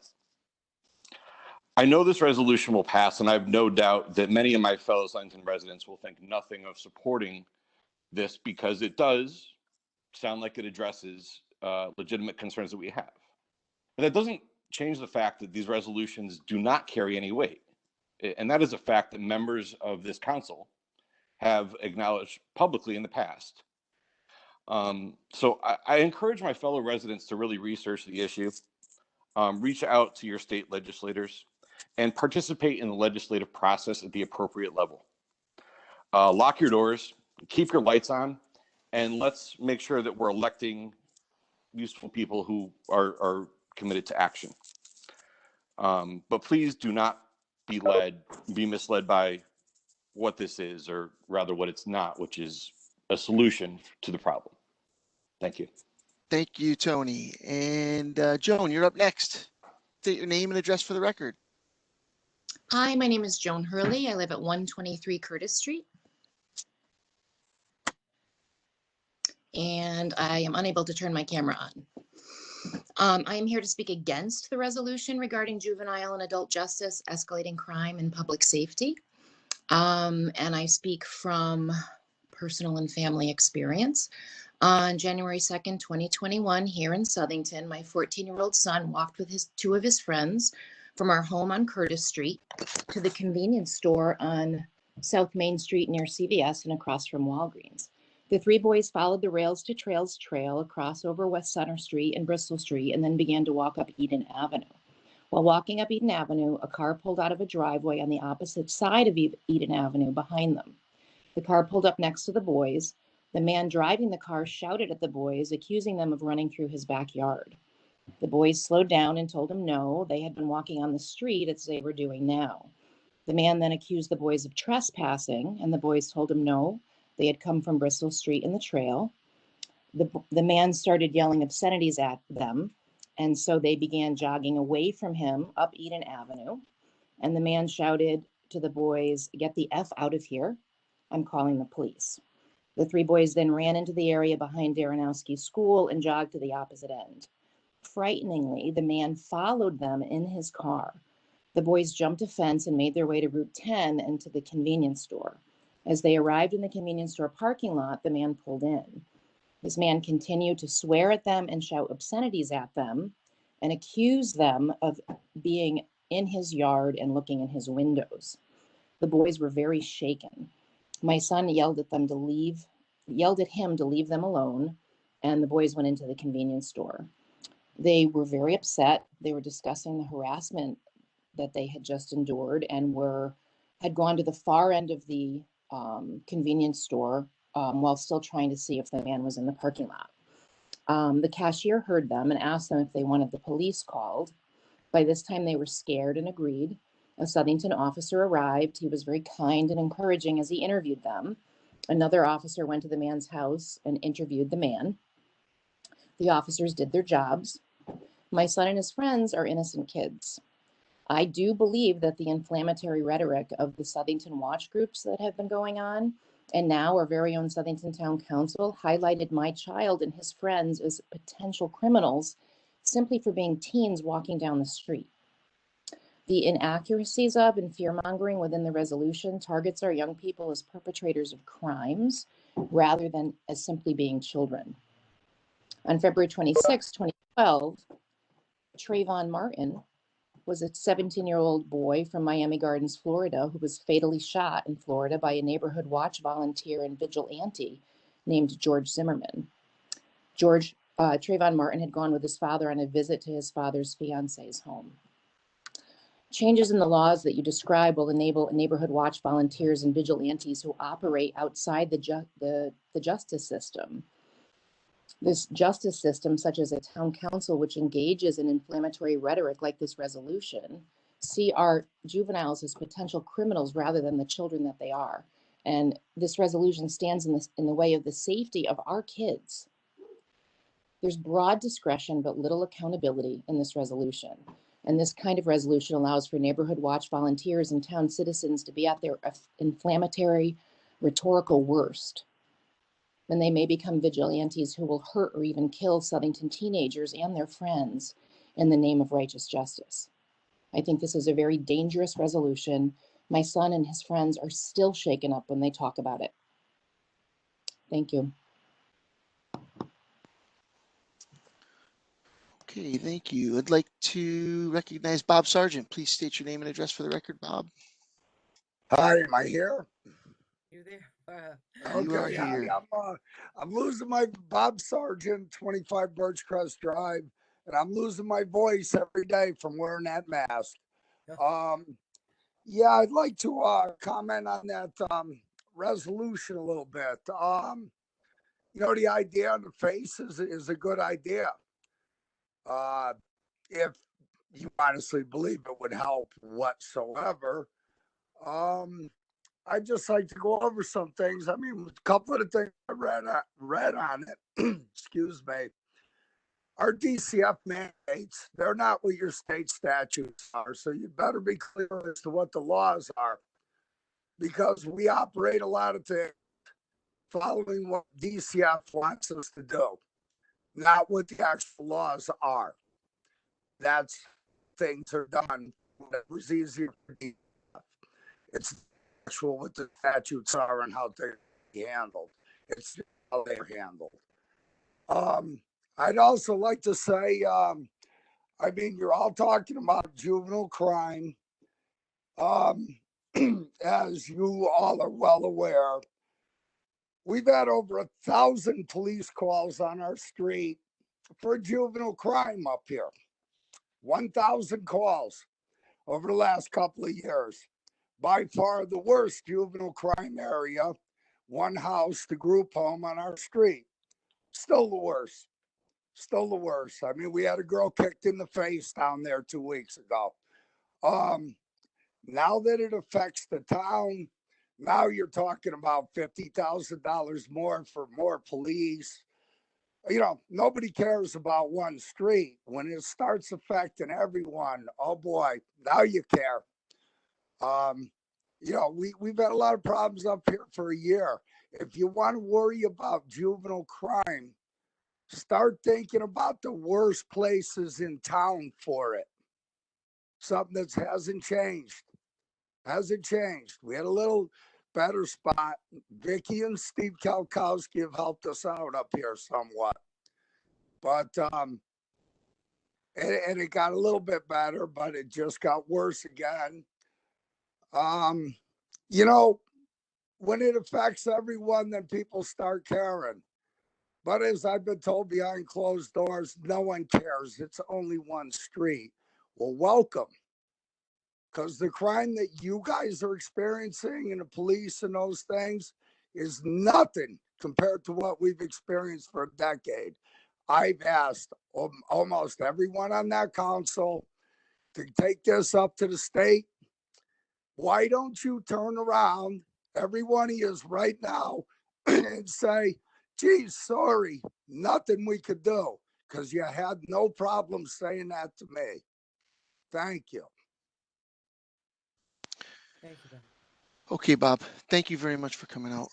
I know this resolution will pass, and I have no doubt that many of my fellow Southington residents will think nothing of supporting this because it does sound like it addresses legitimate concerns that we have. But that doesn't change the fact that these resolutions do not carry any weight. And that is a fact that members of this council have acknowledged publicly in the past. So I encourage my fellow residents to really research the issue, reach out to your state legislators, and participate in the legislative process at the appropriate level. Lock your doors, keep your lights on, and let's make sure that we're electing useful people who are committed to action. But please do not be misled by what this is, or rather what it's not, which is a solution to the problem. Thank you. Thank you, Tony. And Joan, you're up next. State your name and address for the record. Hi, my name is Joan Hurley. I live at 123 Curtis Street. And I am unable to turn my camera on. I am here to speak against the resolution regarding juvenile and adult justice, escalating crime, and public safety. And I speak from personal and family experience. On January 2nd, 2021, here in Southington, my 14-year-old son walked with two of his friends from our home on Curtis Street to the convenience store on South Main Street near CVS and across from Walgreens. The three boys followed the Rails to Trails trail across over West Center Street and Bristol Street and then began to walk up Eden Avenue. While walking up Eden Avenue, a car pulled out of a driveway on the opposite side of Eden Avenue behind them. The car pulled up next to the boys. The man driving the car shouted at the boys, accusing them of running through his backyard. The boys slowed down and told him no, they had been walking on the street as they were doing now. The man then accused the boys of trespassing, and the boys told him no, they had come from Bristol Street and the trail. The man started yelling obscenities at them, and so they began jogging away from him up Eden Avenue. And the man shouted to the boys, "Get the F out of here. I'm calling the police." The three boys then ran into the area behind Daranowski School and jogged to the opposite end. Frighteningly, the man followed them in his car. The boys jumped a fence and made their way to Route 10 and to the convenience store. As they arrived in the convenience store parking lot, the man pulled in. This man continued to swear at them and shout obscenities at them and accuse them of being in his yard and looking in his windows. The boys were very shaken. My son yelled at him to leave them alone, and the boys went into the convenience store. They were very upset. They were discussing the harassment that they had just endured and had gone to the far end of the convenience store while still trying to see if the man was in the parking lot. The cashier heard them and asked them if they wanted the police called. By this time, they were scared and agreed. A Southington officer arrived. He was very kind and encouraging as he interviewed them. Another officer went to the man's house and interviewed the man. The officers did their jobs. My son and his friends are innocent kids. I do believe that the inflammatory rhetoric of the Southington watch groups that have been going on, and now our very own Southington Town Council, highlighted my child and his friends as potential criminals simply for being teens walking down the street. The inaccuracies of and fear-mongering within the resolution targets our young people as perpetrators of crimes rather than as simply being children. On February 26, 2012, Trayvon Martin was a 17-year-old boy from Miami Gardens, Florida, who was fatally shot in Florida by a neighborhood watch volunteer and vigilante named George Zimmerman. Trayvon Martin had gone with his father on a visit to his father's fiance's home. Changes in the laws that you describe will enable neighborhood watch volunteers and vigilantes who operate outside the justice system. This justice system, such as a town council, which engages in inflammatory rhetoric like this resolution, see our juveniles as potential criminals rather than the children that they are. And this resolution stands in the way of the safety of our kids. There's broad discretion, but little accountability in this resolution. And this kind of resolution allows for Neighborhood Watch volunteers and town citizens to be at their inflammatory, rhetorical worst, when they may become vigilantes who will hurt or even kill Southington teenagers and their friends in the name of righteous justice. I think this is a very dangerous resolution. My son and his friends are still shaken up when they talk about it. Thank you. Okay, thank you. I'd like to recognize Bob Sargent. Please state your name and address for the record, Bob. Hi, am I here? You there? You are Okay, hi, here. I'm losing my Bob Sargent, 25 Birchcrest Drive, and I'm losing my voice every day from wearing that mask. Yeah, I'd like to comment on that resolution a little bit. You know, the idea on the face is a good idea. If you honestly believe it would help whatsoever. I'd just like to go over some things. I mean, a couple of the things I read on it, excuse me, our DCF mandates, they're not what your state statutes are. So you better be clear as to what the laws are, because we operate a lot of things following what DCF wants us to do, not what the actual laws are. That's things are done. It was easier for DCF. It's actual what the statutes are and how they're handled. It's how they're handled. I'd also like to say, I mean, you're all talking about juvenile crime. As you all are well aware, we've had over 1,000 police calls on our street for juvenile crime up here. 1,000 calls over the last couple of years. By far the worst juvenile crime area, one house, the group home on our street. Still the worst. Still the worst. I mean, we had a girl kicked in the face down there 2 weeks ago. Now that it affects the town, now you're talking about $50,000 more for more police. You know, nobody cares about one street. When it starts affecting everyone, oh boy, now you care. You know, we've had a lot of problems up here for a year. If you want to worry about juvenile crime, start thinking about the worst places in town for it. Something that hasn't changed. Hasn't changed. We had a little better spot. Vicky and Steve Kalkowski have helped us out up here somewhat. But and it got a little bit better, but it just got worse again. You know, when it affects everyone, then people start caring. But as I've been told behind closed doors, no one cares. It's only one street. Well, welcome. Because the crime that you guys are experiencing and the police and those things is nothing compared to what we've experienced for a decade. I've asked almost everyone on that council to take this up to the state. Why don't you turn around, every one of you right now, and say, geez, sorry, nothing we could do, because you had no problem saying that to me. Thank you. Thank you, Ben. Okay, Bob. Thank you very much for coming out.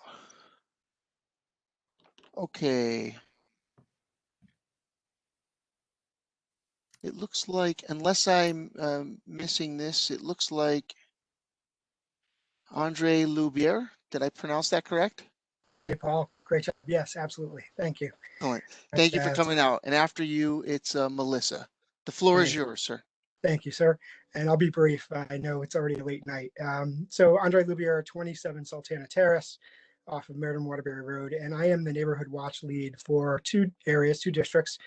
Okay. It looks like, unless I'm missing this, it looks like Andre Loubier. Did I pronounce that correct? Hey, Paul. Great job. Yes, absolutely. Thank you. All right. Thank you for coming out. And after you, it's Melissa. The floor is yours, sir. Thank you, sir. And I'll be brief. I know it's already a late night. So Andre Loubier, 27 Sultana Terrace off of Meriden Waterbury Road. And I am the neighborhood watch lead for two districts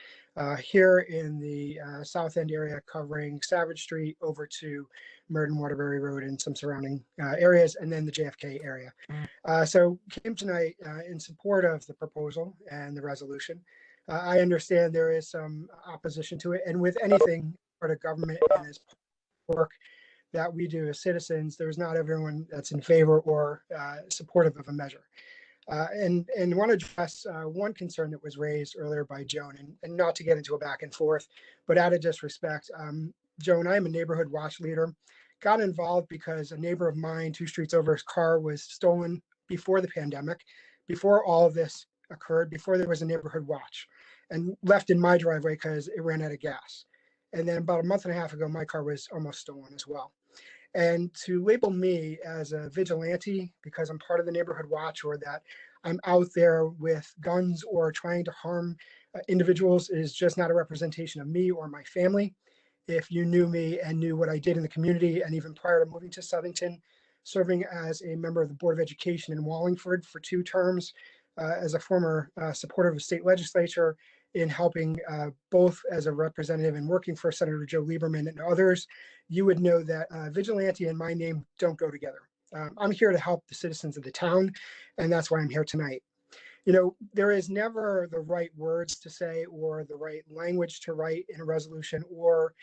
here in the South End area, covering Savage Street over to Meriden Waterbury Road and some surrounding areas, and then the JFK area. So came tonight in support of the proposal and the resolution. I understand there is some opposition to it, and with anything part of government and as work that we do as citizens, there's not everyone that's in favor or supportive of a measure. And want to address one concern that was raised earlier by Joan, and not to get into a back and forth, but out of disrespect, Joan, I'm a neighborhood watch leader. Got involved because a neighbor of mine 2 streets over, his car was stolen before the pandemic, before all of this occurred, before there was a neighborhood watch, and left in my driveway because it ran out of gas. And then about a month and a half ago, my car was almost stolen as well. And to label me as a vigilante because I'm part of the neighborhood watch, or that I'm out there with guns or trying to harm individuals, is just not a representation of me or my family. If you knew me and knew what I did in the community, and even prior to moving to Southington, serving as a member of the Board of Education in Wallingford for 2 terms, as a former supporter of the state legislature, in helping both as a representative and working for Senator Joe Lieberman and others, you would know that vigilante and my name don't go together. I'm here to help the citizens of the town, and that's why I'm here tonight. You know, there is never the right words to say or the right language to write in a resolution or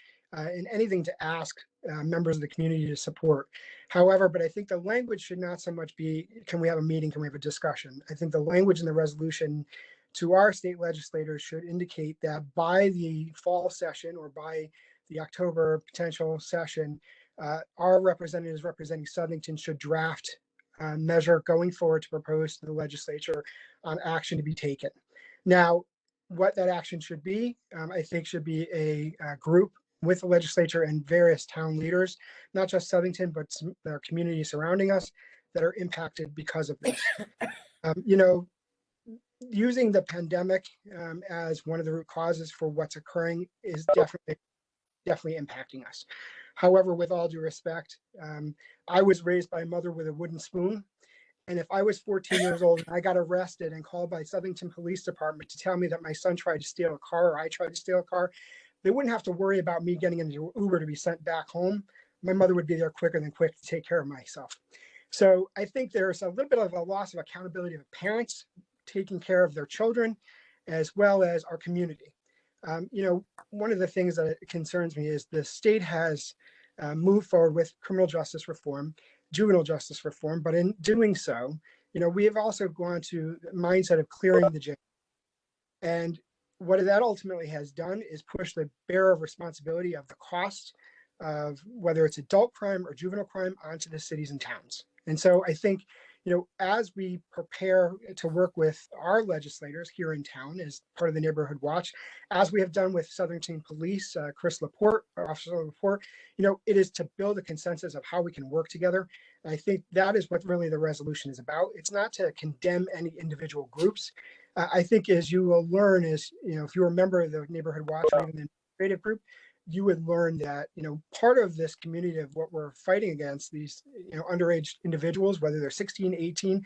in anything to ask members of the community to support. However, but I think the language should not so much be, can we have a meeting, can we have a discussion? I think the language in the resolution to our state legislators should indicate that by the fall session or by the October potential session, our representatives representing Southington should draft a measure going forward to propose to the legislature on action to be taken. Now, what that action should be, I think should be a group with the legislature and various town leaders, not just Southington, but our community surrounding us that are impacted because of this. You know, using the pandemic as one of the root causes for what's occurring is definitely impacting us. However, with all due respect, I was raised by a mother with a wooden spoon. And if I was 14 years old and I got arrested and called by Southington Police Department to tell me that my son tried to steal a car or I tried to steal a car, they wouldn't have to worry about me getting into Uber to be sent back home. My mother would be there quicker than quick to take care of myself. So I think there's a little bit of a loss of accountability of parents taking care of their children, as well as our community. You know, one of the things that concerns me is the state has moved forward with criminal justice reform, juvenile justice reform, but in doing so, you know, we have also gone to the mindset of clearing the jail. And what that ultimately has done is push the bearer of responsibility of the cost of whether it's adult crime or juvenile crime onto the cities and towns. And so I think, you know, as we prepare to work with our legislators here in town as part of the Neighborhood Watch, as we have done with Southington Police, Chris Laporte, Officer Laporte, you know, it is to build a consensus of how we can work together. And I think that is what really the resolution is about. It's not to condemn any individual groups. I think as you will learn is, you know, if you're a member of the Neighborhood Watch or even the administrative group, you would learn that, you know, part of this community of what we're fighting against, these, you know, underage individuals, whether they're 16, 18,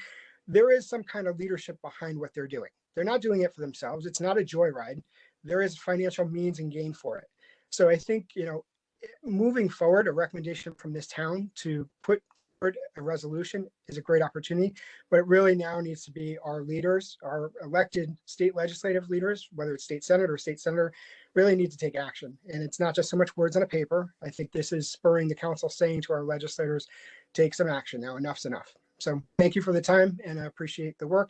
there is some kind of leadership behind what they're doing. They're not doing it for themselves. It's not a joyride. There is financial means and gain for it. So I think, you know, moving forward, a recommendation from this town to put a resolution is a great opportunity, but it really now needs to be our leaders, our elected state legislative leaders, whether it's state senate or state senator, really need to take action. And it's not just so much words on a paper. I think this is spurring the council saying to our legislators, take some action now, enough's enough. So thank you for the time, and I appreciate the work,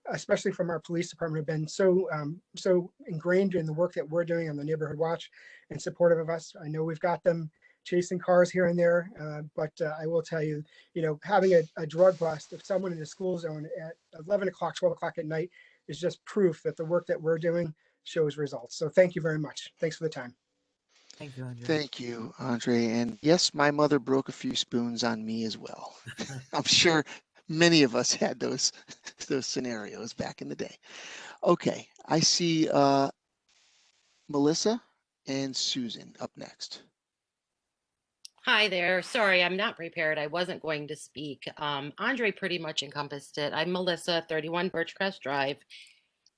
especially from our police department, have been so ingrained in the work that we're doing on the Neighborhood Watch and supportive of us. I know we've got them chasing cars here and there, but I will tell you, you know, having a drug bust of someone in the school zone at 11 o'clock, 12 o'clock at night is just proof that the work that we're doing shows results. So thank you very much. Thanks for the time. Thank you, Andre. Thank you, Andre. And yes, my mother broke a few spoons on me as well. I'm sure many of us had those scenarios back in the day. Okay, I see Melissa and Susan up next. Hi there. Sorry, I'm not prepared. I wasn't going to speak. Andre pretty much encompassed it. I'm Melissa, 31 Birchcrest Drive,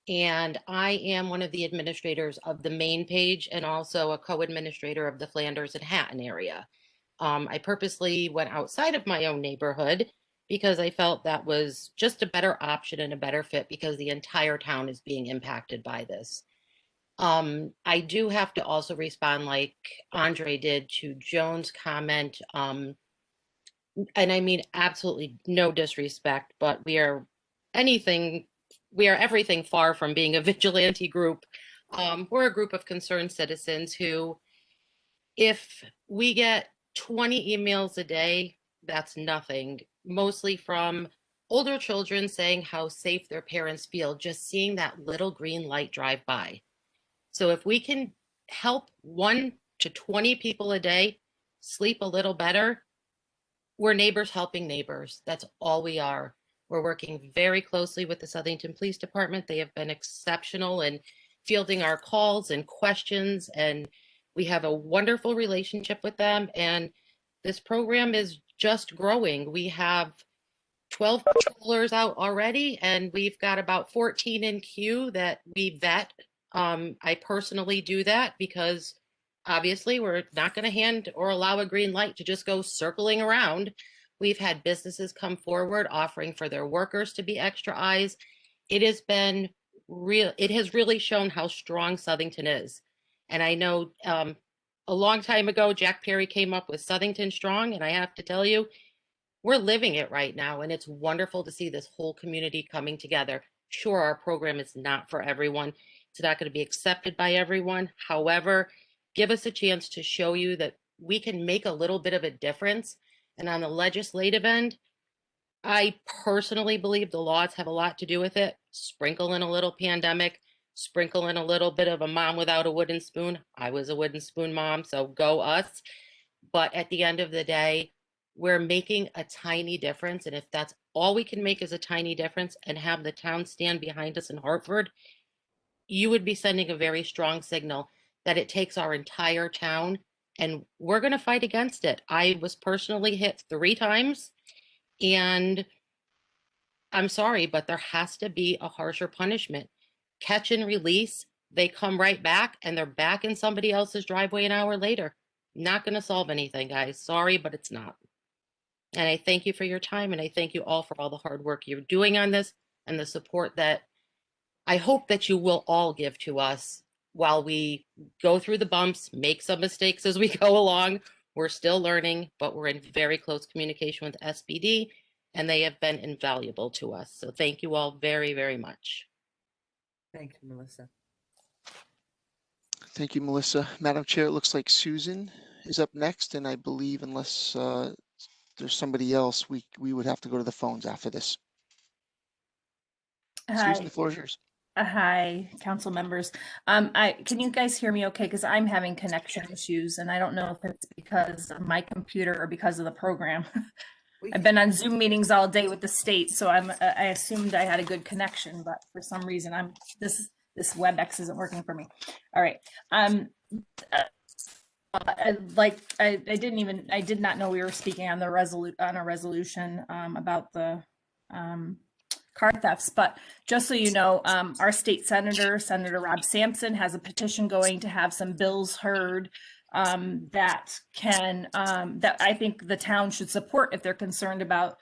and I am one of the administrators of the main page and also a co-administrator of the Flanders and Hatton area. I purposely went outside of my own neighborhood because I felt that was just a better option and a better fit because the entire town is being impacted by this. I do have to also respond like Andre did to Joan's comment. And I mean, absolutely no disrespect, but we are everything far from being a vigilante group. We're a group of concerned citizens who If we get 20 emails a day, that's nothing, mostly from older children saying how safe their parents feel just seeing that little green light drive by. So if we can help 1 to 20 people a day sleep a little better, we're neighbors helping neighbors. That's all we are. We're working very closely with the Southington Police Department. They have been exceptional in fielding our calls and questions, and we have a wonderful relationship with them. And this program is just growing. We have 12 patrollers out already, and we've got about 14 in queue that we vet. I personally do that because obviously we're not going to hand or allow a green light to just go circling around. We've had businesses come forward offering for their workers to be extra eyes. It has been real. It has really shown how strong Southington is. And I know a long time ago, Jack Perry came up with Southington Strong, and I have to tell you, we're living it right now, and it's wonderful to see this whole community coming together. Sure, our program is not for everyone. It's not going to be accepted by everyone. However, give us a chance to show you that we can make a little bit of a difference. And on the legislative end, I personally believe the laws have a lot to do with it. Sprinkle in a little pandemic, sprinkle in a little bit of a mom without a wooden spoon. I was a wooden spoon mom, so go us. But at the end of the day, we're making a tiny difference. And if that's all we can make is a tiny difference and have the town stand behind us in Hartford, you would be sending a very strong signal that it takes our entire town, and we're going to fight against it. I was personally hit 3 times, and I'm sorry, but there has to be a harsher punishment. Catch and release, they come right back and they're back in somebody else's driveway an hour later. Not going to solve anything, guys. Sorry, but it's not. And I thank you for your time, and I thank you all for all the hard work you're doing on this and the support that I hope that you will all give to us while we go through the bumps, make some mistakes as we go along. We're still learning, but we're in very close communication with SPD, and they have been invaluable to us. So thank you all very, very much. Thank you, Melissa. Thank you, Melissa. Madam Chair, it looks like Susan is up next, and I believe unless there's somebody else, we would have to go to the phones after this. Hi. Susan, the floor is yours. Hi, council members. Can you guys hear me okay? Because I'm having connection issues, and I don't know if it's because of my computer or because of the program. I've been on Zoom meetings all day with the state, so I assumed I had a good connection, but for some reason this WebEx isn't working for me. All right. I did not know we were speaking on a resolution about the car thefts, but just so you know, our state Senator Rob Sampson, has a petition going to have some bills heard that I think the town should support if they're concerned about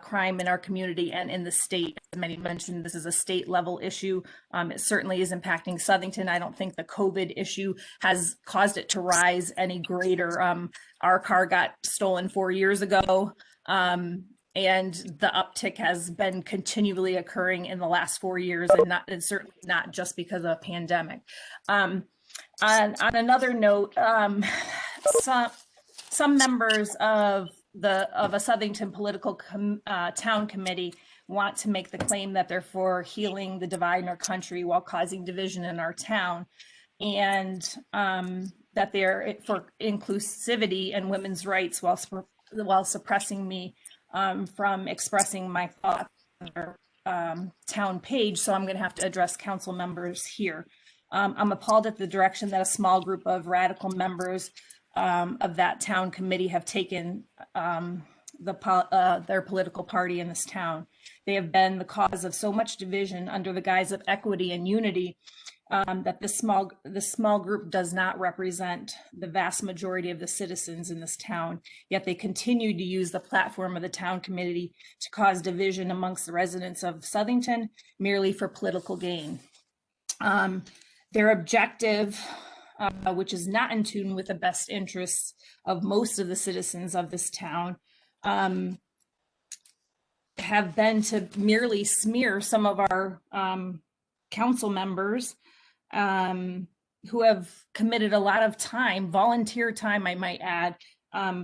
crime in our community and in the state. As many mentioned, this is a state level issue. It certainly is impacting Southington. I don't think the COVID issue has caused it to rise any greater. Our car got stolen 4 years ago. And the uptick has been continually occurring in the last 4 years, and certainly not just because of a pandemic. On another note, some members of a Southington political town committee want to make the claim that they're for healing the divide in our country while causing division in our town, and that they're for inclusivity and women's rights while suppressing me from expressing my thoughts on our town page. So I'm going to have to address council members here. I'm appalled at the direction that a small group of radical members of that town committee have taken their political party in this town. They have been the cause of so much division under the guise of equity and unity that this small group does not represent the vast majority of the citizens in this town, yet they continue to use the platform of the town committee to cause division amongst the residents of Southington merely for political gain. Their objective, which is not in tune with the best interests of most of the citizens of this town, have been to merely smear some of our council members who have committed a lot of time, volunteer time, I might add,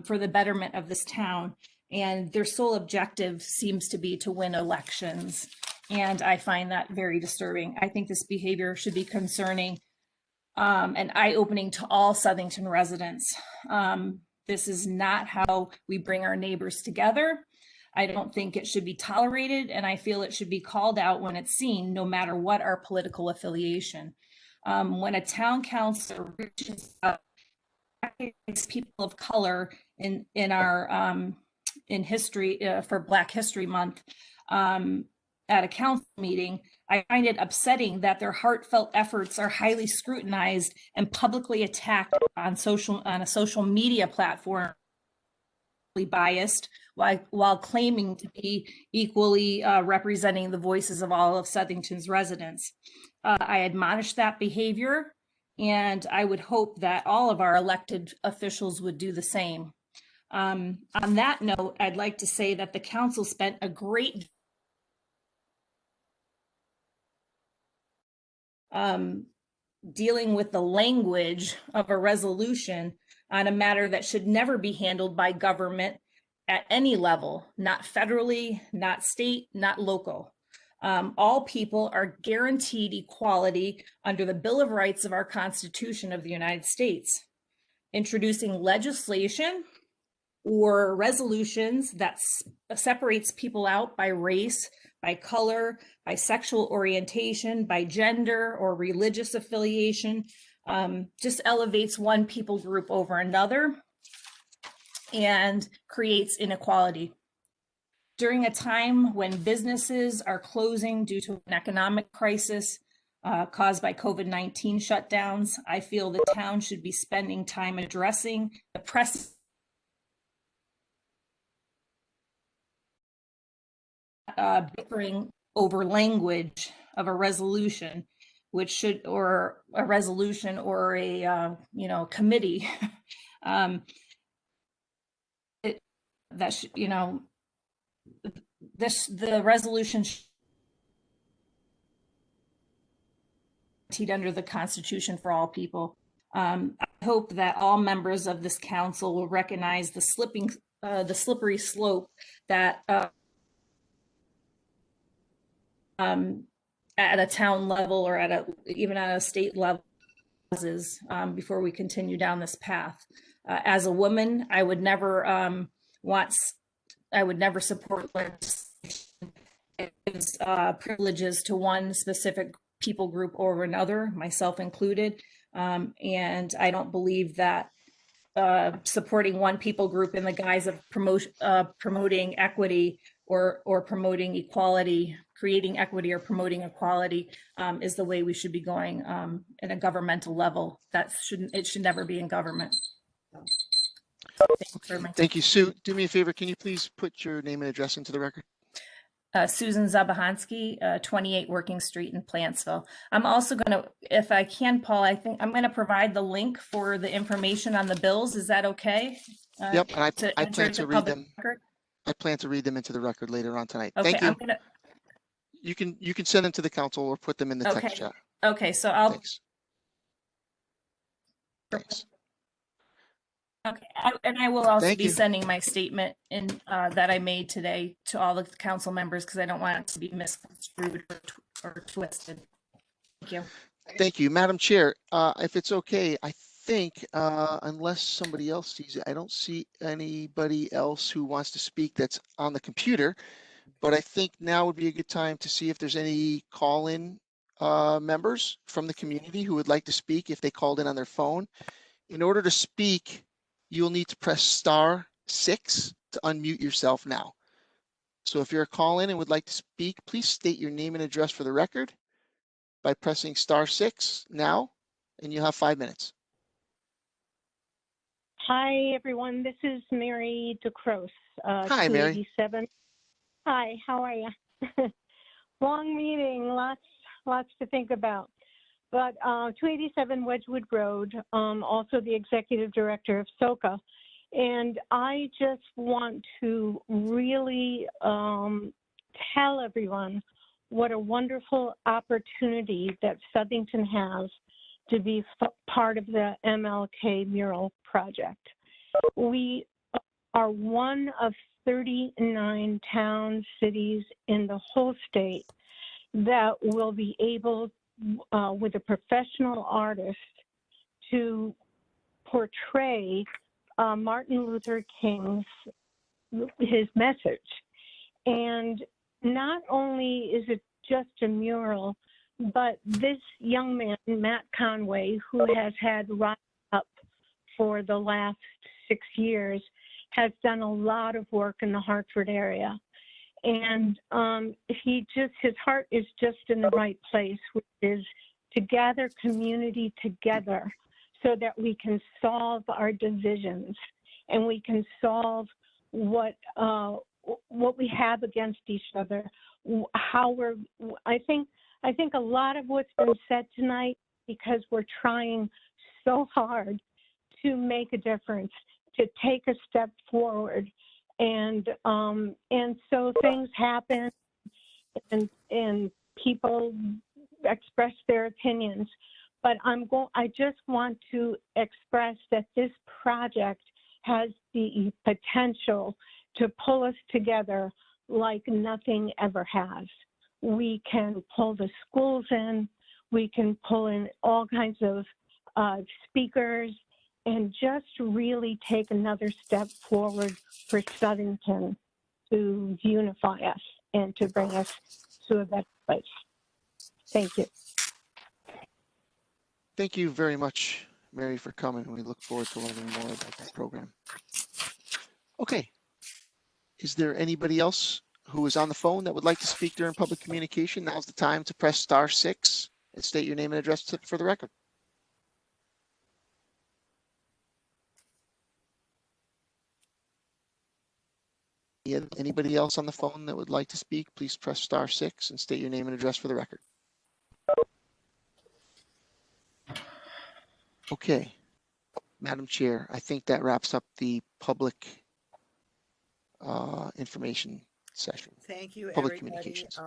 for the betterment of this town. And their sole objective seems to be to win elections. And I find that very disturbing. I think this behavior should be concerning and eye-opening to all Southington residents. This is not how we bring our neighbors together. I don't think it should be tolerated, and I feel it should be called out when it's seen, no matter what our political affiliation. When a town council reaches out, people of color in our in history for Black History Month at a council meeting, I find it upsetting that their heartfelt efforts are highly scrutinized and publicly attacked on a social media platform, biased, while claiming to be equally representing the voices of all of Southington's residents. I admonish that behavior, and I would hope that all of our elected officials would do the same. On that note, I'd like to say that the council spent a great dealing with the language of a resolution on a matter that should never be handled by government at any level, not federally, not state, not local. All people are guaranteed equality under the Bill of Rights of our Constitution of the United States. Introducing legislation or resolutions that separates people out by race, by color, by sexual orientation, by gender or religious affiliation, just elevates one people group over another and creates inequality. During a time when businesses are closing due to an economic crisis caused by COVID-19 shutdowns, I feel the town should be spending time addressing the press bickering over language of a resolution, which should, or a resolution or a committee that should, the resolution under the Constitution for all people. I hope that all members of this council will recognize the slippery slope that at a town level or even at a state level before we continue down this path. As a woman, I would never support legislation that gives privileges to one specific people group over another, myself included. And I don't believe that supporting one people group in the guise of promoting equity or promoting equality, creating equity or promoting equality is the way we should be going at a governmental level. It should never be in government. Thank you, Sue. Do me a favor. Can you please put your name and address into the record? Susan Zabahansky, 28 Working Street in Plantsville. I'm also going to, if I can, Paul, I think I'm going to provide the link for the information on the bills. Is that okay? Yep, and I plan to read them. Record? I plan to read them into the record later on tonight. Okay, Thank you. You can send them to the council or put them in the text chat. Okay, so I'll. Thanks. Okay, and I will also be sending my statement that I made today to all the council members because I don't want it to be misconstrued or twisted. Thank you. Thank you, Madam Chair. If it's okay, I think unless somebody else sees it, I don't see anybody else who wants to speak that's on the computer. But I think now would be a good time to see if there's any call-in members from the community who would like to speak if they called in on their phone. In order to speak, you'll need to press *6 to unmute yourself now. So if you're a call-in and would like to speak, please state your name and address for the record by pressing *6 now, and you'll have 5 minutes. Hi, everyone. This is Mary DeCrose. Hi, Mary. Hi, how are you? Long meeting, lots to think about. But 287 Wedgwood Road, also the executive director of SOCA. And I just want to really tell everyone what a wonderful opportunity that Southington has to be part of the MLK mural project. We are one of 39 towns, cities in the whole state that will be able, with a professional artist, to portray Martin Luther King's his message. And not only is it just a mural, but this young man, Matt Conway, who has had Rise Up for the last 6 years, has done a lot of work in the Hartford area. And his heart is just in the right place, which is to gather community together so that we can solve our divisions and we can solve what we have against each other. I think a lot of what's been said tonight, because we're trying so hard to make a difference, to take a step forward, and so things happen, and people express their opinions. But I just want to express that this project has the potential to pull us together like nothing ever has. We can pull the schools in, we can pull in all kinds of speakers, and just really take another step forward for Southington to unify us and to bring us to a better place. Thank you. Thank you very much, Mary, for coming. We look forward to learning more about this program. Okay. Is there anybody else who is on the phone that would like to speak during public communication? Now's the time to press *6 and state your name and address for the record. Anybody else on the phone that would like to speak, please press *6 and state your name and address for the record. Okay, Madam Chair, I think that wraps up the public information session. Thank you, Public everybody. communications.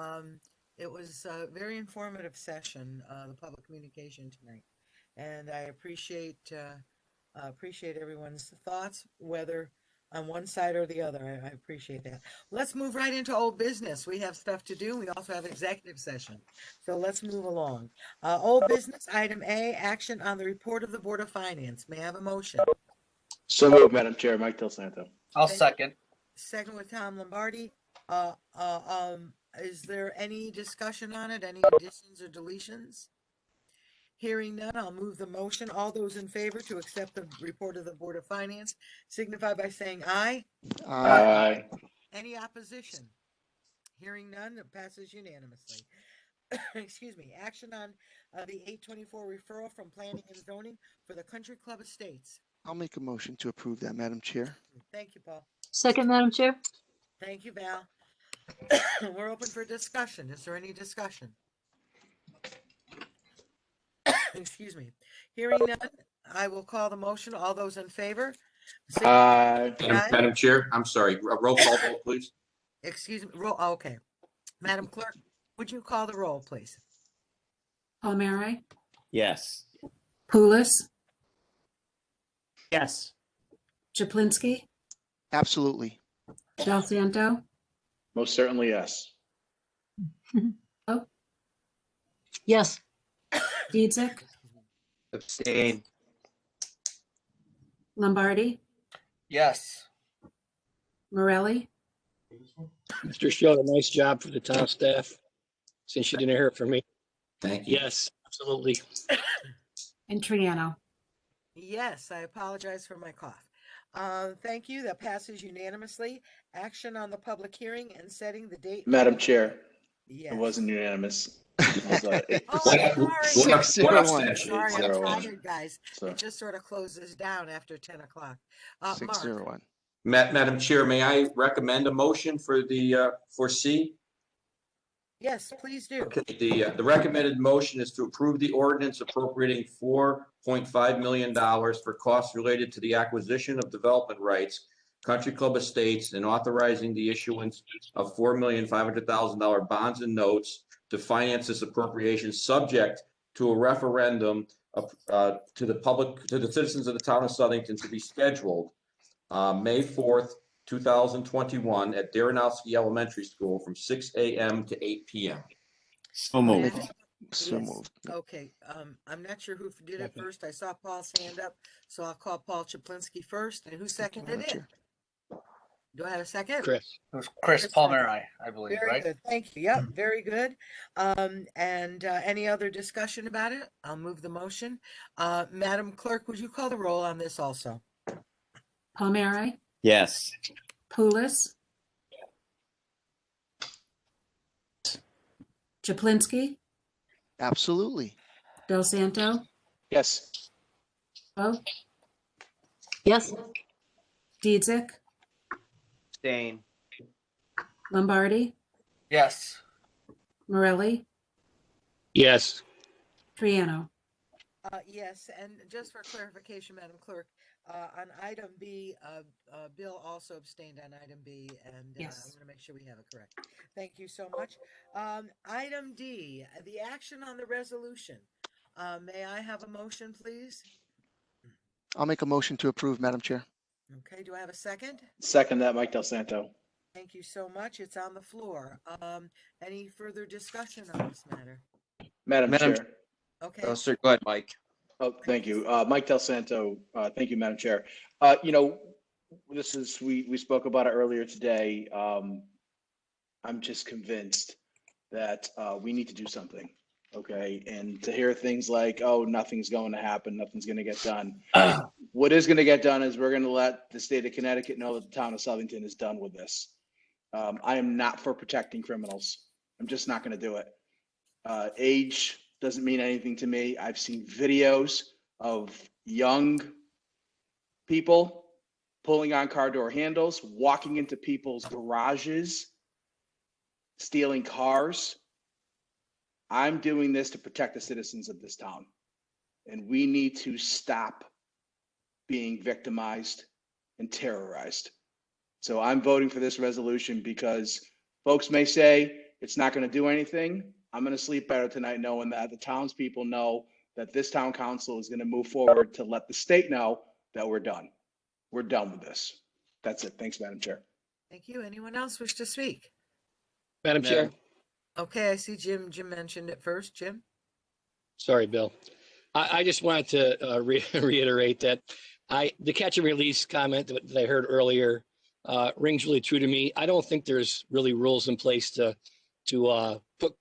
It was a very informative session, the public communication tonight, and I appreciate everyone's thoughts, whether on one side or the other. I appreciate that. Let's move right into old business. We have stuff to do. We also have executive session. So let's move along. Old business, item A, action on the report of the Board of Finance. May I have a motion? So moved, Madam Chair. Mike Del Santo. I'll second. Second with Tom Lombardi. Is there any discussion on it? Any additions or deletions? Hearing none, I'll move the motion. All those in favor to accept the report of the Board of Finance signify by saying aye. Aye. Any opposition? Hearing none, it passes unanimously. Excuse me. Action on the 824 referral from Planning and Zoning for the Country Club Estates. I'll make a motion to approve that, Madam Chair. Thank you, Paul. Second, Madam Chair. Thank you, Val. We're open for discussion. Is there any discussion? Excuse me. Hearing none, I will call the motion. All those in favor? Aye. Madam Chair, I'm sorry, roll call vote, please. Excuse me. Roll. Okay. Madam Clerk, would you call the roll, please? Palmieri, Yes. Poulos, Yes. Chaplinsky, Absolutely. Del Santo. Most certainly, yes. Oh. Yes. Dietzick, Abstain. Lombardi, Yes. Morelli, Mr. Schiller, nice job for the town staff, since you didn't hear it from me. Thank you. Yes, absolutely. and Triano. Yes, I apologize for my cough. Thank you. That passes unanimously. Action on the public hearing and setting the date. Madam Chair, Yes. it wasn't unanimous. Sorry, I'm tired, guys. So- It just sort of closes down after 10 o'clock. Mark, 601. Madam Chair, may I recommend a motion for the, for C? yes, please do. Okay, the recommended motion is to approve the ordinance appropriating $4.5 million for costs related to the acquisition of development rights, Country Club Estates, and authorizing the issuance of $4,500,000 bonds and notes to finance this appropriation, subject to a referendum to the public, to the citizens of the town of Southington to be scheduled May 4th, 2021 at Darrenowski Elementary School from 6 a.m. to 8 p.m. So moved. So Yes. moved. Okay, I'm not sure who did it first. I saw Paul's hand up, so I'll call Paul Chaplinsky first. And who seconded Madam it? Chair. Do I have a second? Chris. It was Chris Palmeri, I believe, Very right? good. Thank you. Yep, very good. And any other discussion about it? I'll move the motion. Madam Clerk, would you call the roll on this also? Palmieri, Yes. Pulis, Chaplinsky, Absolutely. Del Santo, Yes. Oh, Yes. Dietzick, Abstain. Lombardi, Yes. Morelli, Yes. Triano. Yes, and just for clarification, Madam Clerk, on item B, Bill also abstained on item B, and I'm Yes. going to make sure we have it correct. Thank you so much. Item D, the action on the resolution. May I have a motion, please? I'll make a motion to approve, Madam Chair. Okay, do I have a second? Second that, Mike Del Santo. Thank you so much. It's on the floor. Any further discussion on this matter? Madam Chair. Okay. Oh, sir, go ahead, Mike. Oh, thank you. Mike Del Santo. Thank you, Madam Chair. You know, this is, we spoke about it earlier today. I'm just convinced that we need to do something. Okay. And to hear things like, oh, nothing's going to happen, nothing's going to get done. What is going to get done is we're going to let the state of Connecticut know that the town of Southington is done with this. I am not for protecting criminals. I'm just not going to do it. Age doesn't mean anything to me. I've seen videos of young people pulling on car door handles, walking into people's garages, stealing cars. I'm doing this to protect the citizens of this town. And we need to stop being victimized and terrorized. So I'm voting for this resolution because folks may say it's not going to do anything. I'm going to sleep better tonight knowing that the townspeople know that this town council is going to move forward to let the state know that we're done. We're done with this. That's it. Thanks, Madam Chair. Thank you. Anyone else wish to speak? Madam Chair. Okay, I see Jim mentioned it first. Jim? Sorry, Bill. I just wanted to reiterate that the catch and release comment that I heard earlier rings really true to me. I don't think there's really rules in place to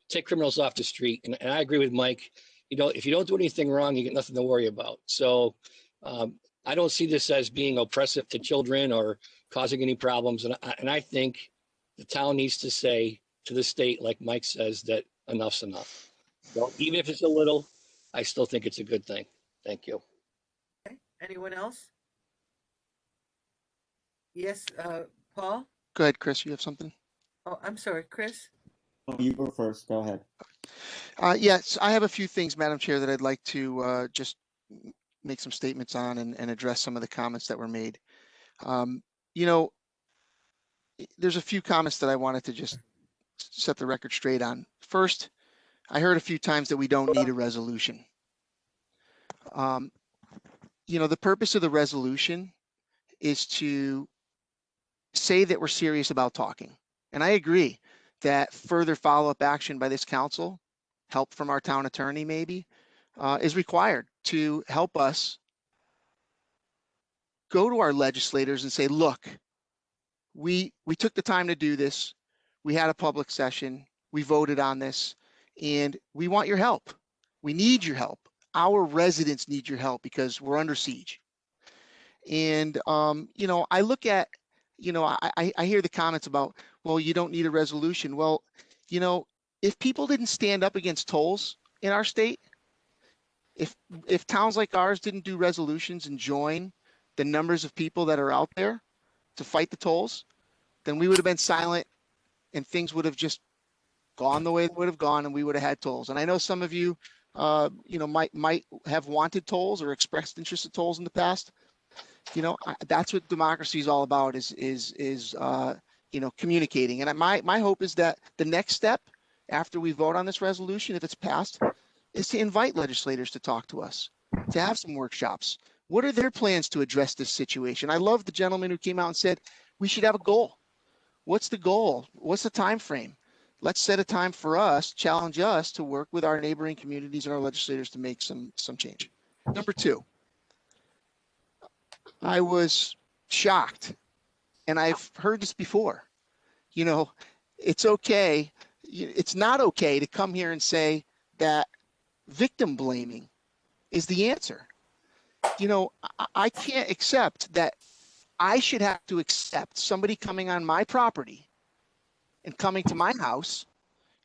take criminals off the street. And I agree with Mike. You know, if you don't do anything wrong, you get nothing to worry about. So I don't see this as being oppressive to children or causing any problems. And I think the town needs to say to the state, like Mike says, that enough's enough. So even if it's a little, I still think it's a good thing. Thank you. Okay. Anyone else? Yes, Paul? Go ahead, Chris. You have something? Oh, I'm sorry, Chris? Oh, you go first. Go ahead. Yes, I have a few things, Madam Chair, that I'd like to just make some statements on and address some of the comments that were made. You know, there's a few comments that I wanted to just set the record straight on. First, I heard a few times that we don't need a resolution. You know, the purpose of the resolution is to say that we're serious about talking. And I agree that further follow-up action by this council, help from our town attorney maybe, is required to help us go to our legislators and say, look, we took the time to do this. We had a public session. We voted on this and we want your help. We need your help. Our residents need your help because we're under siege. And, you know, I look at, you know, I hear the comments about, well, you don't need a resolution. Well, you know, if people didn't stand up against tolls in our state, if towns like ours didn't do resolutions and join the numbers of people that are out there to fight the tolls, then we would have been silent and things would have just gone the way they would have gone and we would have had tolls. And I know some of you, you know, might have wanted tolls or expressed interest in tolls in the past. You know, that's what democracy is all about is you know, communicating. And my hope is that the next step after we vote on this resolution, if it's passed, is to invite legislators to talk to us. to have some workshops. What are their plans to address this situation? I love the gentleman who came out and said we should have a goal. What's the goal? What's the time frame? Let's set a time for us, challenge us to work with our neighboring communities and our legislators to make some change. Number two, I was shocked, and I've heard this before. You know, it's okay. It's not okay to come here and say that victim blaming is the answer. You know, I can't accept that I should have to accept somebody coming on my property and coming to my house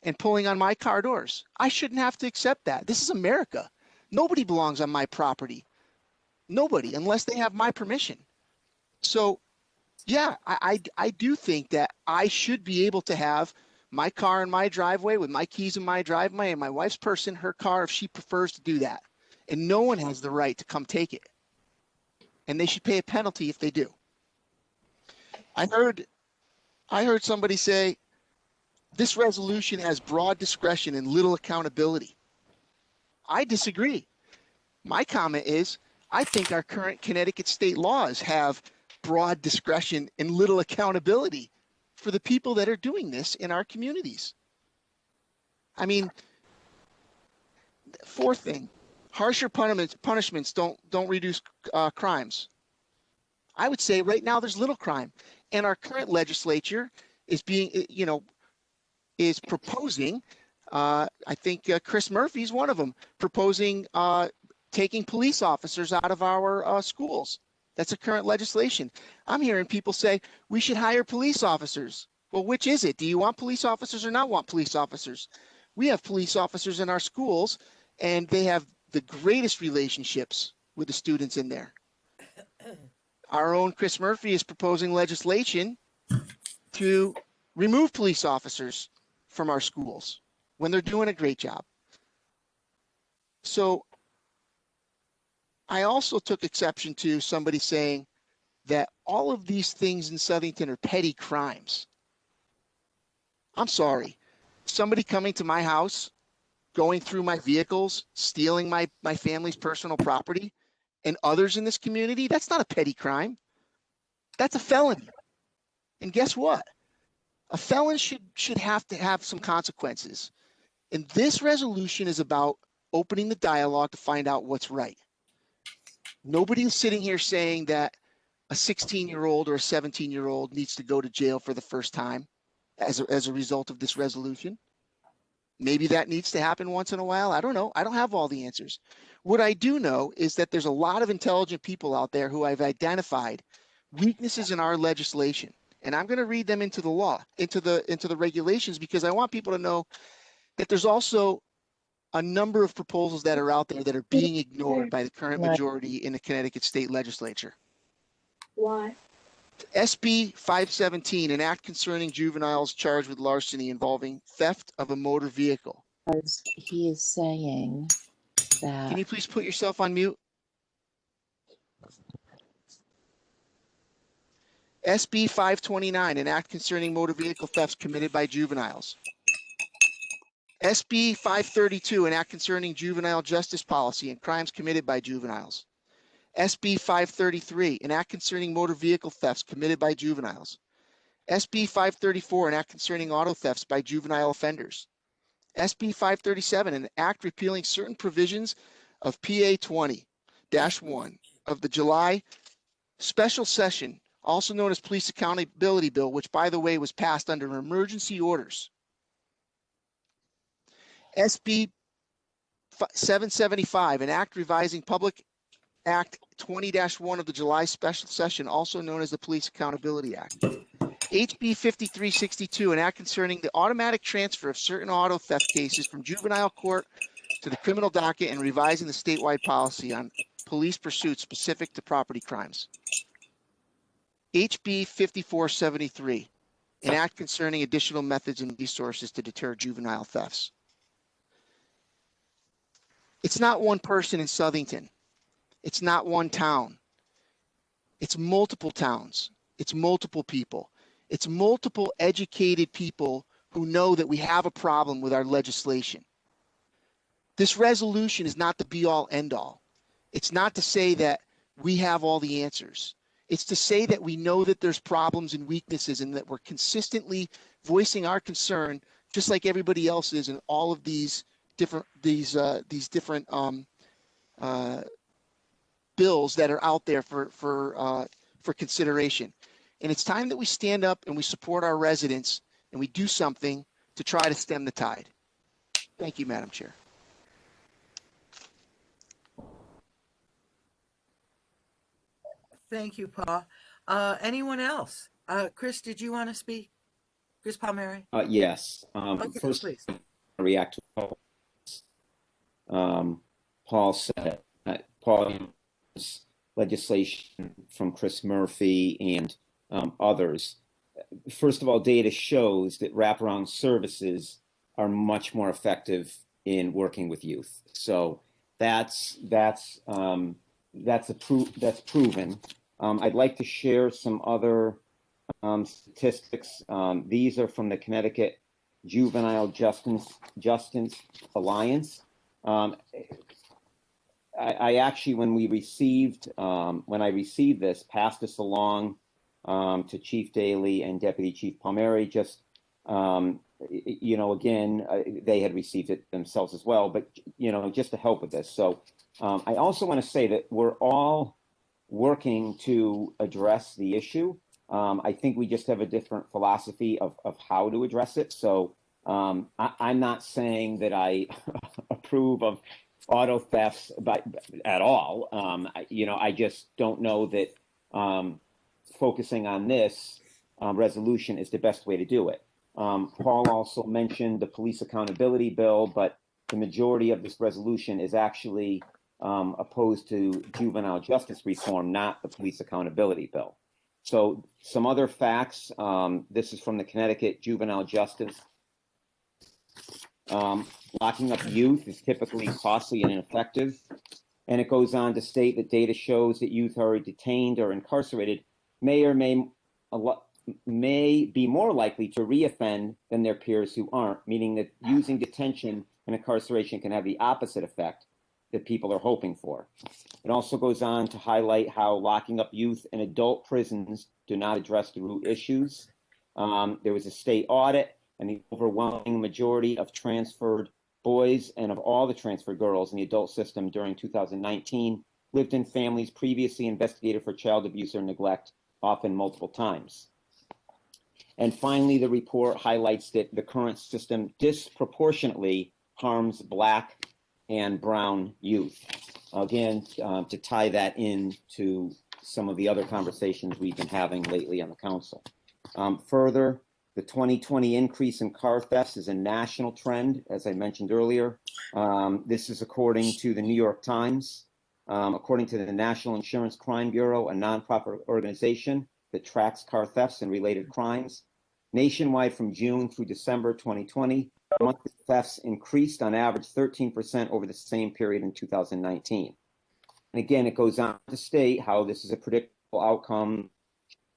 and pulling on my car doors. I shouldn't have to accept that. This is America. Nobody belongs on my property. Nobody, unless they have my permission. So, yeah, I do think that I should be able to have my car in my driveway with my keys in my driveway and my wife's purse in her car if she prefers to do that. And no one has the right to come take it. And they should pay a penalty if they do. I heard somebody say this resolution has broad discretion and little accountability. I disagree. My comment is I think our current Connecticut state laws have broad discretion and little accountability for the people that are doing this in our communities. I mean, fourth thing, harsher punishments don't reduce crimes. I would say right now there's little crime, and our current legislature is proposing. I think Chris Murphy's one of them, proposing taking police officers out of our schools. That's a current legislation. I'm hearing people say we should hire police officers. Well, which is it? Do you want police officers or not want police officers? We have police officers in our schools, and they have the greatest relationships with the students in there. Our own Chris Murphy is proposing legislation to remove police officers from our schools when they're doing a great job. So I also took exception to somebody saying that all of these things in Southington are petty crimes. I'm sorry. Somebody coming to my house, going through my vehicles, stealing my family's personal property, and others in this community, that's not a petty crime. That's a felony. And guess what? A felon should have to have some consequences. And this resolution is about opening the dialogue to find out what's right. Nobody is sitting here saying that a 16-year-old or a 17-year-old needs to go to jail for the first time as a result of this resolution. Maybe that needs to happen once in a while. I don't know. I don't have all the answers. What I do know is that there's a lot of intelligent people out there who have identified weaknesses in our legislation. And I'm going to read them into the law, into the regulations, because I want people to know that there's also a number of proposals that are out there that are being ignored by the current majority in the Connecticut State Legislature. Why? SB 517, an act concerning juveniles charged with larceny involving theft of a motor vehicle. He is saying that. Can you please put yourself on mute? SB 529, an act concerning motor vehicle thefts committed by juveniles. SB 532, an act concerning juvenile justice policy and crimes committed by juveniles. SB 533, an act concerning motor vehicle thefts committed by juveniles. SB 534, an act concerning auto thefts by juvenile offenders. SB 537, an act repealing certain provisions of PA 20-1 of the July special session, also known as Police Accountability Bill, which, by the way, was passed under emergency orders. SB 775, an act revising Public Act 20-1 of the July special session, also known as the Police Accountability Act. HB 5362, an act concerning the automatic transfer of certain auto theft cases from juvenile court to the criminal docket and revising the statewide policy on police pursuits specific to property crimes. HB 5473, an act concerning additional methods and resources to deter juvenile thefts. It's not one person in Southington. It's not one town. It's multiple towns. It's multiple people. It's multiple educated people who know that we have a problem with our legislation. This resolution is not the be-all, end-all. It's not to say that we have all the answers. It's to say that we know that there's problems and weaknesses and that we're consistently voicing our concern, just like everybody else is in all of these different bills that are out there for consideration. And it's time that we stand up and we support our residents and we do something to try to stem the tide. Thank you, Madam Chair. Thank you, Paul. Anyone else? Chris, did you want to speak? Chris Palmieri? Yes. Okay, First, please. react to Paul said. Paul, legislation from Chris Murphy and others. First of all, data shows that wraparound services are much more effective in working with youth. So that's proven. I'd like to share some other statistics. These are from the Connecticut Juvenile Justice Alliance. I actually, when I received this, passed this along to Chief Daly and Deputy Chief Palmieri. Just again, they had received it themselves as well, but just to help with this. So I also want to say that we're all working to address the issue. I think we just have a different philosophy of how to address it. So I'm not saying that I approve of auto thefts at all. I just don't know that focusing on this resolution is the best way to do it. Paul also mentioned the police accountability bill, but the majority of this resolution is actually opposed to juvenile justice reform, not the police accountability bill. So some other facts, this is from the Connecticut Juvenile Justice. Locking up youth is typically costly and ineffective. And it goes on to state that data shows that youth who are detained or incarcerated may be more likely to reoffend than their peers who aren't, meaning that using detention and incarceration can have the opposite effect that people are hoping for. It also goes on to highlight how locking up youth in adult prisons do not address the root issues. There was a state audit, and the overwhelming majority of transferred boys and of all the transferred girls in the adult system during 2019 lived in families previously investigated for child abuse or neglect, often multiple times. And finally, the report highlights that the current system disproportionately harms Black and brown youth. Again, to tie that into some of the other conversations we've been having lately on the council. Further, the 2020 increase in car thefts is a national trend, as I mentioned earlier. This is according to the New York Times, according to the National Insurance Crime Bureau, a nonprofit organization that tracks car thefts and related crimes. Nationwide from June through December 2020, monthly thefts increased on average 13% over the same period in 2019. And again, it goes on to state how this is a predictable outcome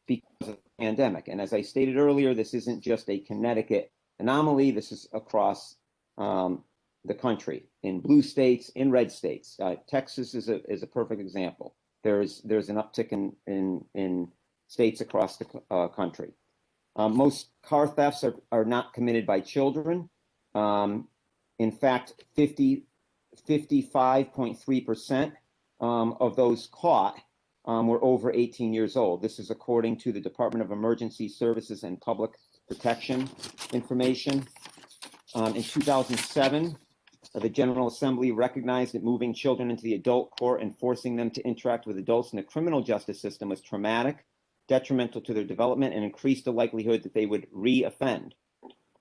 because of the pandemic. And as I stated earlier, this isn't just a Connecticut anomaly. This is across the country, in blue states, in red states. Texas is a perfect example. There's an uptick in states across the country. Most car thefts are not committed by children. In fact, 55.3% of those caught were over 18 years old. This is according to the Department of Emergency Services and Public Protection information. In 2007, the General Assembly recognized that moving children into the adult court and forcing them to interact with adults in the criminal justice system was traumatic, detrimental to their development, and increased the likelihood that they would re-offend.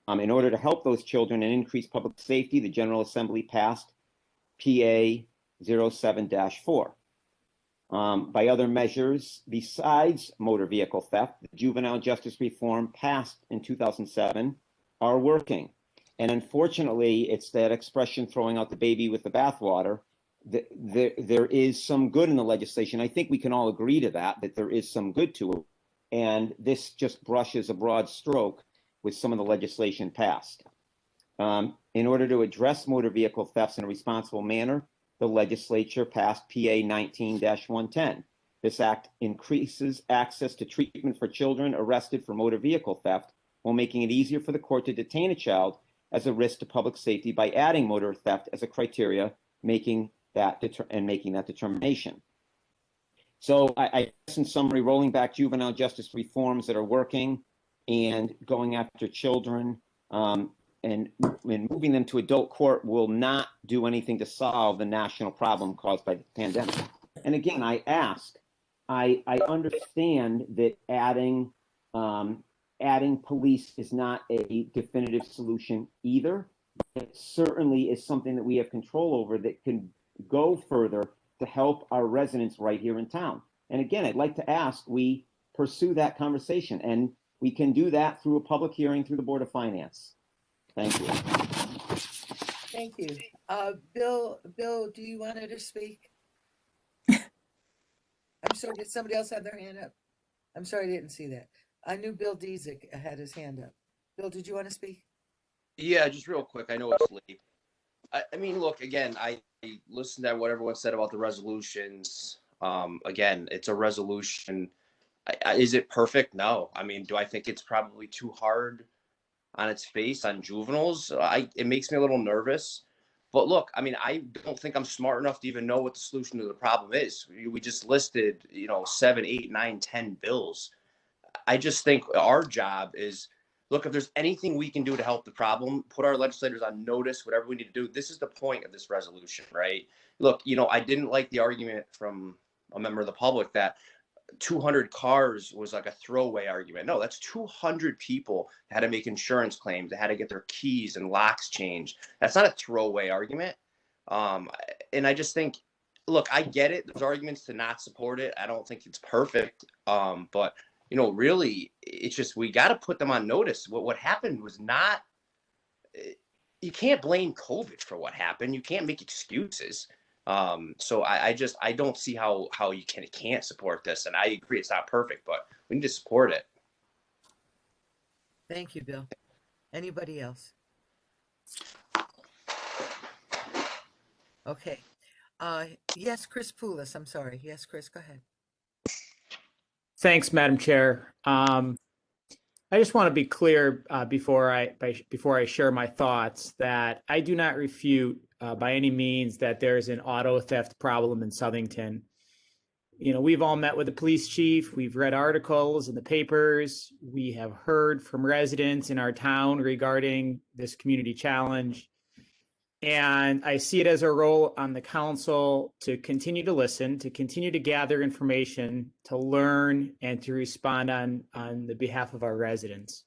In order to help those children and increase public safety, the General Assembly passed PA 07-4. By other measures, besides motor vehicle theft, the juvenile justice reform passed in 2007 are working. And unfortunately, it's that expression, throwing out the baby with the bathwater. There is some good in the legislation. I think we can all agree to that there is some good to it. And this just brushes a broad stroke with some of the legislation passed. In order to address motor vehicle thefts in a responsible manner, the legislature passed PA 19-110. This act increases access to treatment for children arrested for motor vehicle theft while making it easier for the court to detain a child as a risk to public safety by adding motor theft as a criteria, making that determination. So I guess in summary, rolling back juvenile justice reforms that are working and going after children and moving them to adult court will not do anything to solve the national problem caused by the pandemic. And again, I understand that adding police is not a definitive solution either. It certainly is something that we have control over that can go further to help our residents right here in town. And again, I'd like to ask we pursue that conversation, and we can do that through a public hearing through the Board of Finance. Thank you. Thank you. Bill, do you want to speak? I'm sorry, did somebody else have their hand up? I'm sorry, I didn't see that. I knew Bill Dezek had his hand up. Bill, did you want to speak? Yeah, just real quick. I know it's late. I mean, look, again, I listened to what everyone said about the resolutions. Again, it's a resolution. Is it perfect? No. I mean, do I think it's probably too hard on its face on juveniles? It makes me a little nervous. But look, I mean, I don't think I'm smart enough to even know what the solution to the problem is. We just listed, 7, 8, 9, 10 bills. I just think our job is, look, if there's anything we can do to help the problem, put our legislators on notice, whatever we need to do. This is the point of this resolution, right? Look, I didn't like the argument from a member of the public that 200 cars was like a throwaway argument. No, that's 200 people that had to make insurance claims, that had to get their keys and locks changed. That's not a throwaway argument. And I just think, look, I get it. There's arguments to not support it. I don't think it's perfect. But really, it's just, we got to put them on notice. What happened was not, you can't blame COVID for what happened. You can't make excuses. So I don't see how you can't support this. And I agree, it's not perfect, but we need to support it. Thank you, Bill. Anybody else? Okay. Yes, Chris Poulos, I'm sorry. Yes, Chris, go ahead. Thanks, Madam Chair. I just want to be clear before I share my thoughts that I do not refute by any means that there's an auto theft problem in Southington. We've all met with the police chief. We've read articles in the papers. We have heard from residents in our town regarding this community challenge. And I see it as a role on the council to continue to listen, to continue to gather information, to learn, and to respond on the behalf of our residents.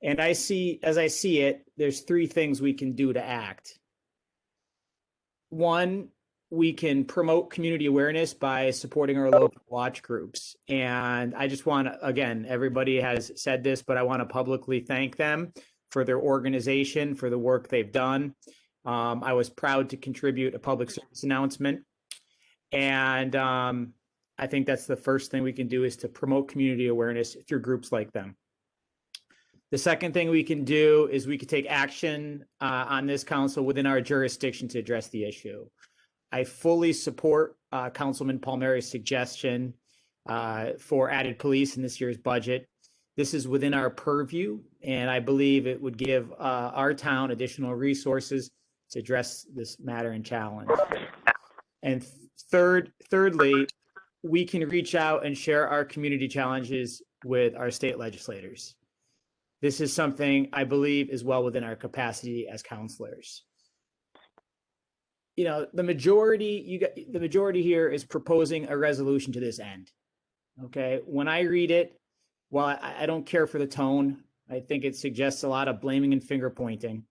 And as I see it, there's 3 things we can do to act. 1, we can promote community awareness by supporting our local watch groups. And I just want to, again, everybody has said this, but I want to publicly thank them for their organization, for the work they've done. I was proud to contribute a public service announcement. And I think that's the first thing we can do, is to promote community awareness through groups like them. The second thing we can do is we can take action on this council within our jurisdiction to address the issue. I fully support Councilman Palmieri's suggestion for added police in this year's budget. This is within our purview, and I believe it would give our town additional resources to address this matter and challenge. And thirdly, we can reach out and share our community challenges with our state legislators. This is something I believe is well within our capacity as counselors. The majority here is proposing a resolution to this end. Okay, when I read it, while I don't care for the tone, I think it suggests a lot of blaming and finger pointing.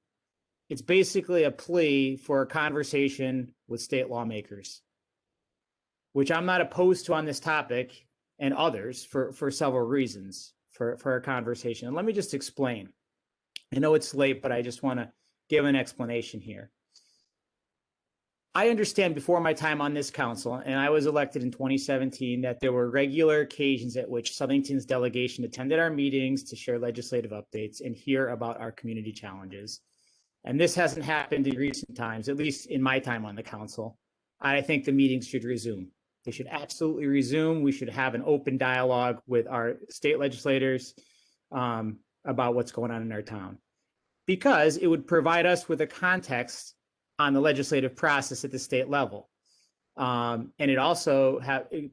It's basically a plea for a conversation with state lawmakers, which I'm not opposed to on this topic and others for several reasons for a conversation. And let me just explain. I know it's late, but I just want to give an explanation here. I understand before my time on this council, and I was elected in 2017, that there were regular occasions at which Southington's delegation attended our meetings to share legislative updates and hear about our community challenges. And this hasn't happened in recent times, at least in my time on the council. I think the meetings should resume. They should absolutely resume. We should have an open dialogue with our state legislators about what's going on in our town, because it would provide us with a context on the legislative process at the state level. And it also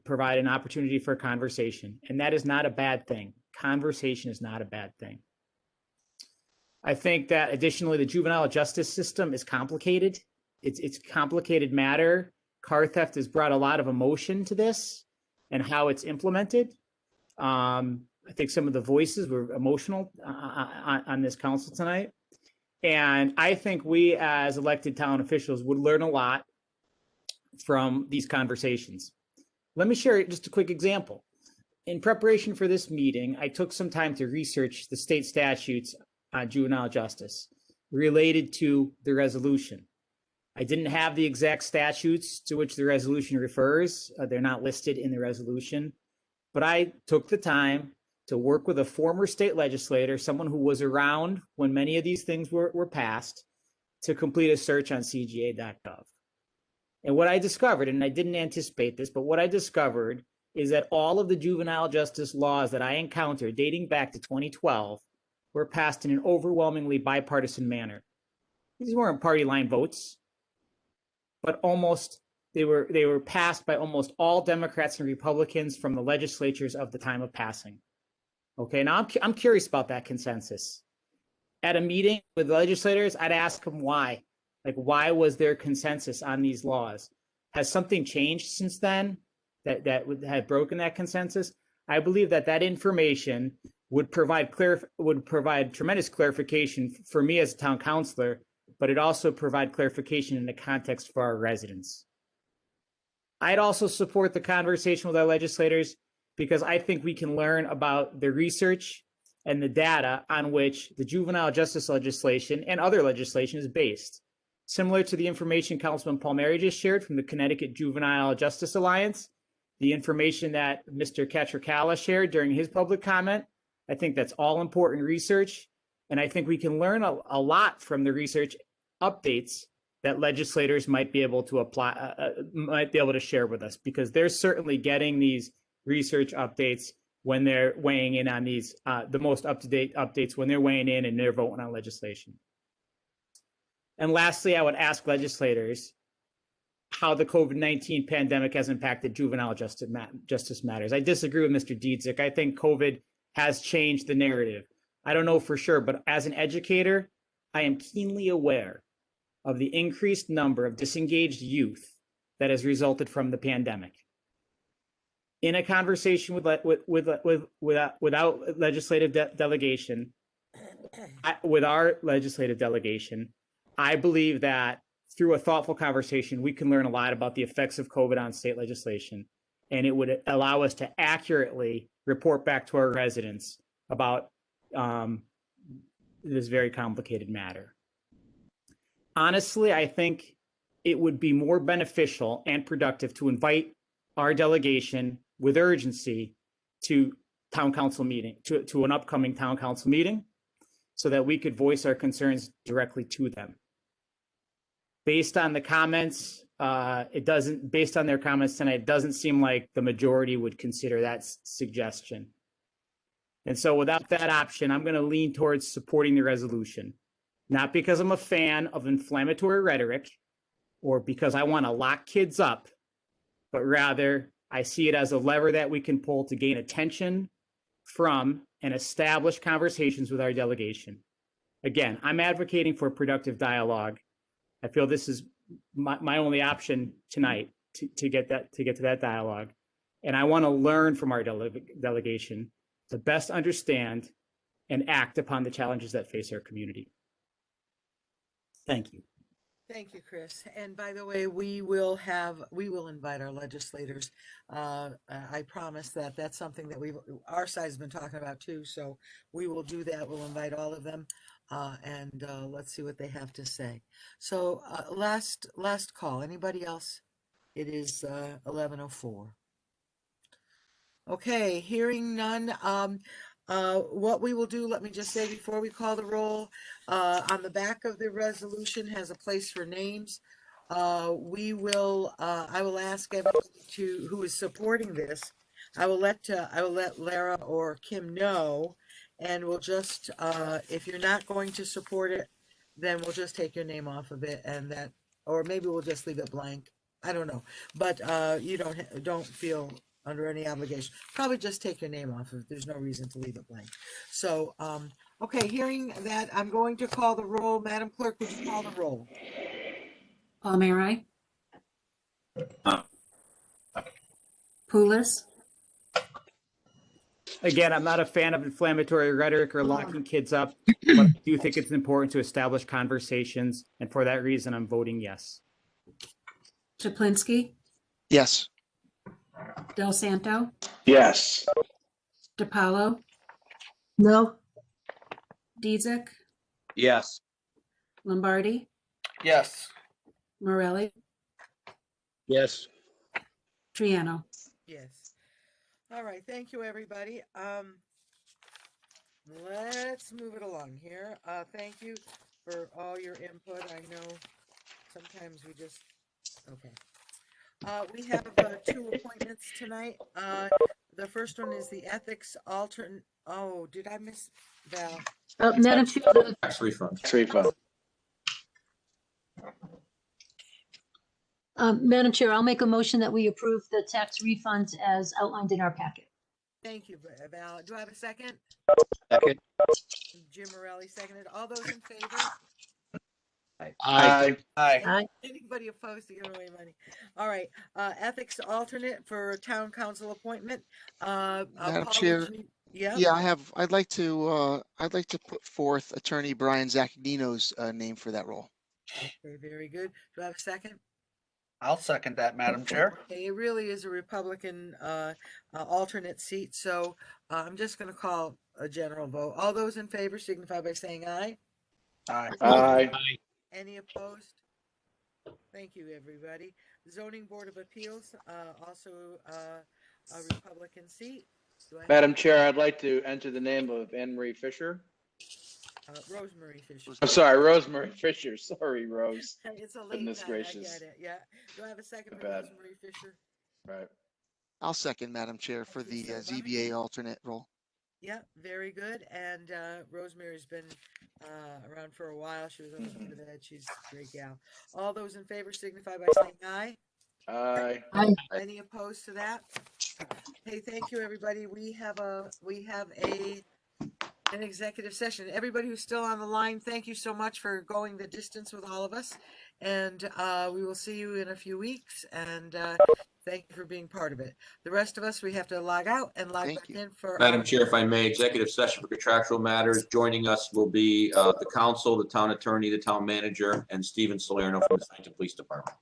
provide an opportunity for conversation. And that is not a bad thing. Conversation is not a bad thing. I think that additionally, the juvenile justice system is complicated. It's a complicated matter. Car theft has brought a lot of emotion to this and how it's implemented. I think some of the voices were emotional on this council tonight. And I think we as elected town officials would learn a lot from these conversations. Let me share just a quick example. In preparation for this meeting, I took some time to research the state statutes on juvenile justice related to the resolution. I didn't have the exact statutes to which the resolution refers. They're not listed in the resolution, but I took the time to work with a former state legislator, someone who was around when many of these things were passed, to complete a search on CGA.gov. And what I discovered, and I didn't anticipate this, but what I discovered is that all of the juvenile justice laws that I encountered dating back to 2012 were passed in an overwhelmingly bipartisan manner. These weren't party line votes, but they were passed by almost all Democrats and Republicans from the legislatures of the time of passing. Okay, now I'm curious about that consensus. At a meeting with legislators, I'd ask them why. Like, why was there consensus on these laws? Has something changed since then that had broken that consensus? I believe that information would provide tremendous clarification for me as a town councilor, but it also provide clarification in the context for our residents. I'd also support the conversation with our legislators because I think we can learn about the research and the data on which the juvenile justice legislation and other legislation is based. Similar to the information Councilman Palmieri just shared from the Connecticut Juvenile Justice Alliance, the information that Mr. Catricala shared during his public comment, I think that's all important research. And I think we can learn a lot from the research updates that legislators might be able to might be able to share with us, because they're certainly getting these research updates when they're weighing in on these, the most up-to-date updates when they're weighing in and they're voting on legislation. And lastly, I would ask legislators how the COVID-19 pandemic has impacted juvenile justice matters. I disagree with Mr. Dietzick. I think COVID has changed the narrative. I don't know for sure, but as an educator, I am keenly aware of the increased number of disengaged youth that has resulted from the pandemic. In a conversation without legislative delegation, with our legislative delegation, I believe that through a thoughtful conversation, we can learn a lot about the effects of COVID on state legislation, and it would allow us to accurately report back to our residents about this very complicated matter. Honestly, I think it would be more beneficial and productive to invite our delegation with urgency to town council meeting, to an upcoming town council meeting, so that we could voice our concerns directly to them. Based on the comments, based on their comments tonight, it doesn't seem like the majority would consider that suggestion. And so without that option, I'm going to lean towards supporting the resolution, not because I'm a fan of inflammatory rhetoric or because I want to lock kids up, but rather I see it as a lever that we can pull to gain attention from and establish conversations with our delegation. Again, I'm advocating for productive dialogue. I feel this is my only option tonight to get to that dialogue. And I want to learn from our delegation to best understand and act upon the challenges that face our community. Thank you. Thank you, Chris. And by the way, we will invite our legislators. I promise that that's something that our side has been talking about too. So we will do that. We'll invite all of them, and let's see what they have to say. So last call. Anybody else? It is 11:04. Okay, hearing none. What we will do, let me just say before we call the roll, on the back of the resolution has a place for names. we will, I will ask everyone who is supporting this. I will let Lara or Kim know, and we'll just, if you're not going to support it, then we'll just take your name off of it, and that, or maybe we'll just leave it blank. I don't know, but you don't feel under any obligation. Probably just take your name off of it. There's no reason to leave it blank. So, okay, hearing that, I'm going to call the roll. Madam Clerk, would you call the roll? Palmieri. Pulis. Again, I'm not a fan of inflammatory rhetoric or locking kids up, but I do think it's important to establish conversations. And for that reason, I'm voting yes. Chaplinsky. Yes. Del Santo. Yes. DiPaolo. No. Dietzick. Yes. Lombardi. Yes. Morelli. Yes. Triano. Yes. All right, thank you, everybody. Let's move it along here. Thank you for all your input. I know sometimes we just, okay. We have 2 appointments tonight. The first one is the ethics alternate. Oh, did I miss Val? Madam Chair, Tax refund. Tax refund. Madam Chair, I'll make a motion that we approve the tax refunds as outlined in our packet. Thank you, Val. Do I have a second? Second. Jim Morelli seconded. All those in favor? Aye. Aye. Anybody opposed to giving away money? All right, ethics alternate for town council appointment. Madam Paula, Chair, would you- Yeah, Yeah, I'd like to put forth Attorney Brian Zaccagnino's name for that role. okay, very good. Do I have a second? I'll second that, Madam Chair. Okay, it really is a Republican alternate seat, so I'm just gonna call a general vote. All those in favor signify by saying aye. Aye. Aye. Any opposed? Thank you, everybody. Zoning Board of Appeals, also a Republican seat. Do I have- Madam Chair, I'd like to enter the name of Anne Marie Fisher. Rosemary Fisher. I'm sorry, Rosemary Fisher. Sorry, Rose. It's a late Goodness night, gracious. I get it, yeah. Do I have a second My for bad. Rosemary Fisher? Right. I'll second, Madam Chair, for Thank you the so much. ZBA alternate role. Yeah, very good. And Rosemary's been around for a while. She was on the end of that. She's a great gal. All those in favor signify by saying aye. Aye. Aye. Any opposed to that? Hey, thank you, everybody. We have an executive session. Everybody who's still on the line, thank you so much for going the distance with all of us. And we will see you in a few weeks. And thank you for being part of it. The rest of us, we have to log out and log Thank back you. in for. Madam Chair, if I may, executive session for contractual matters. Joining us will be the council, the town attorney, the town manager, and Stephen Salerno from the Huntington Police Department.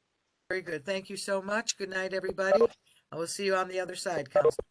Very good. Thank you so much. Good night, everybody. I will see you on the other side, Council.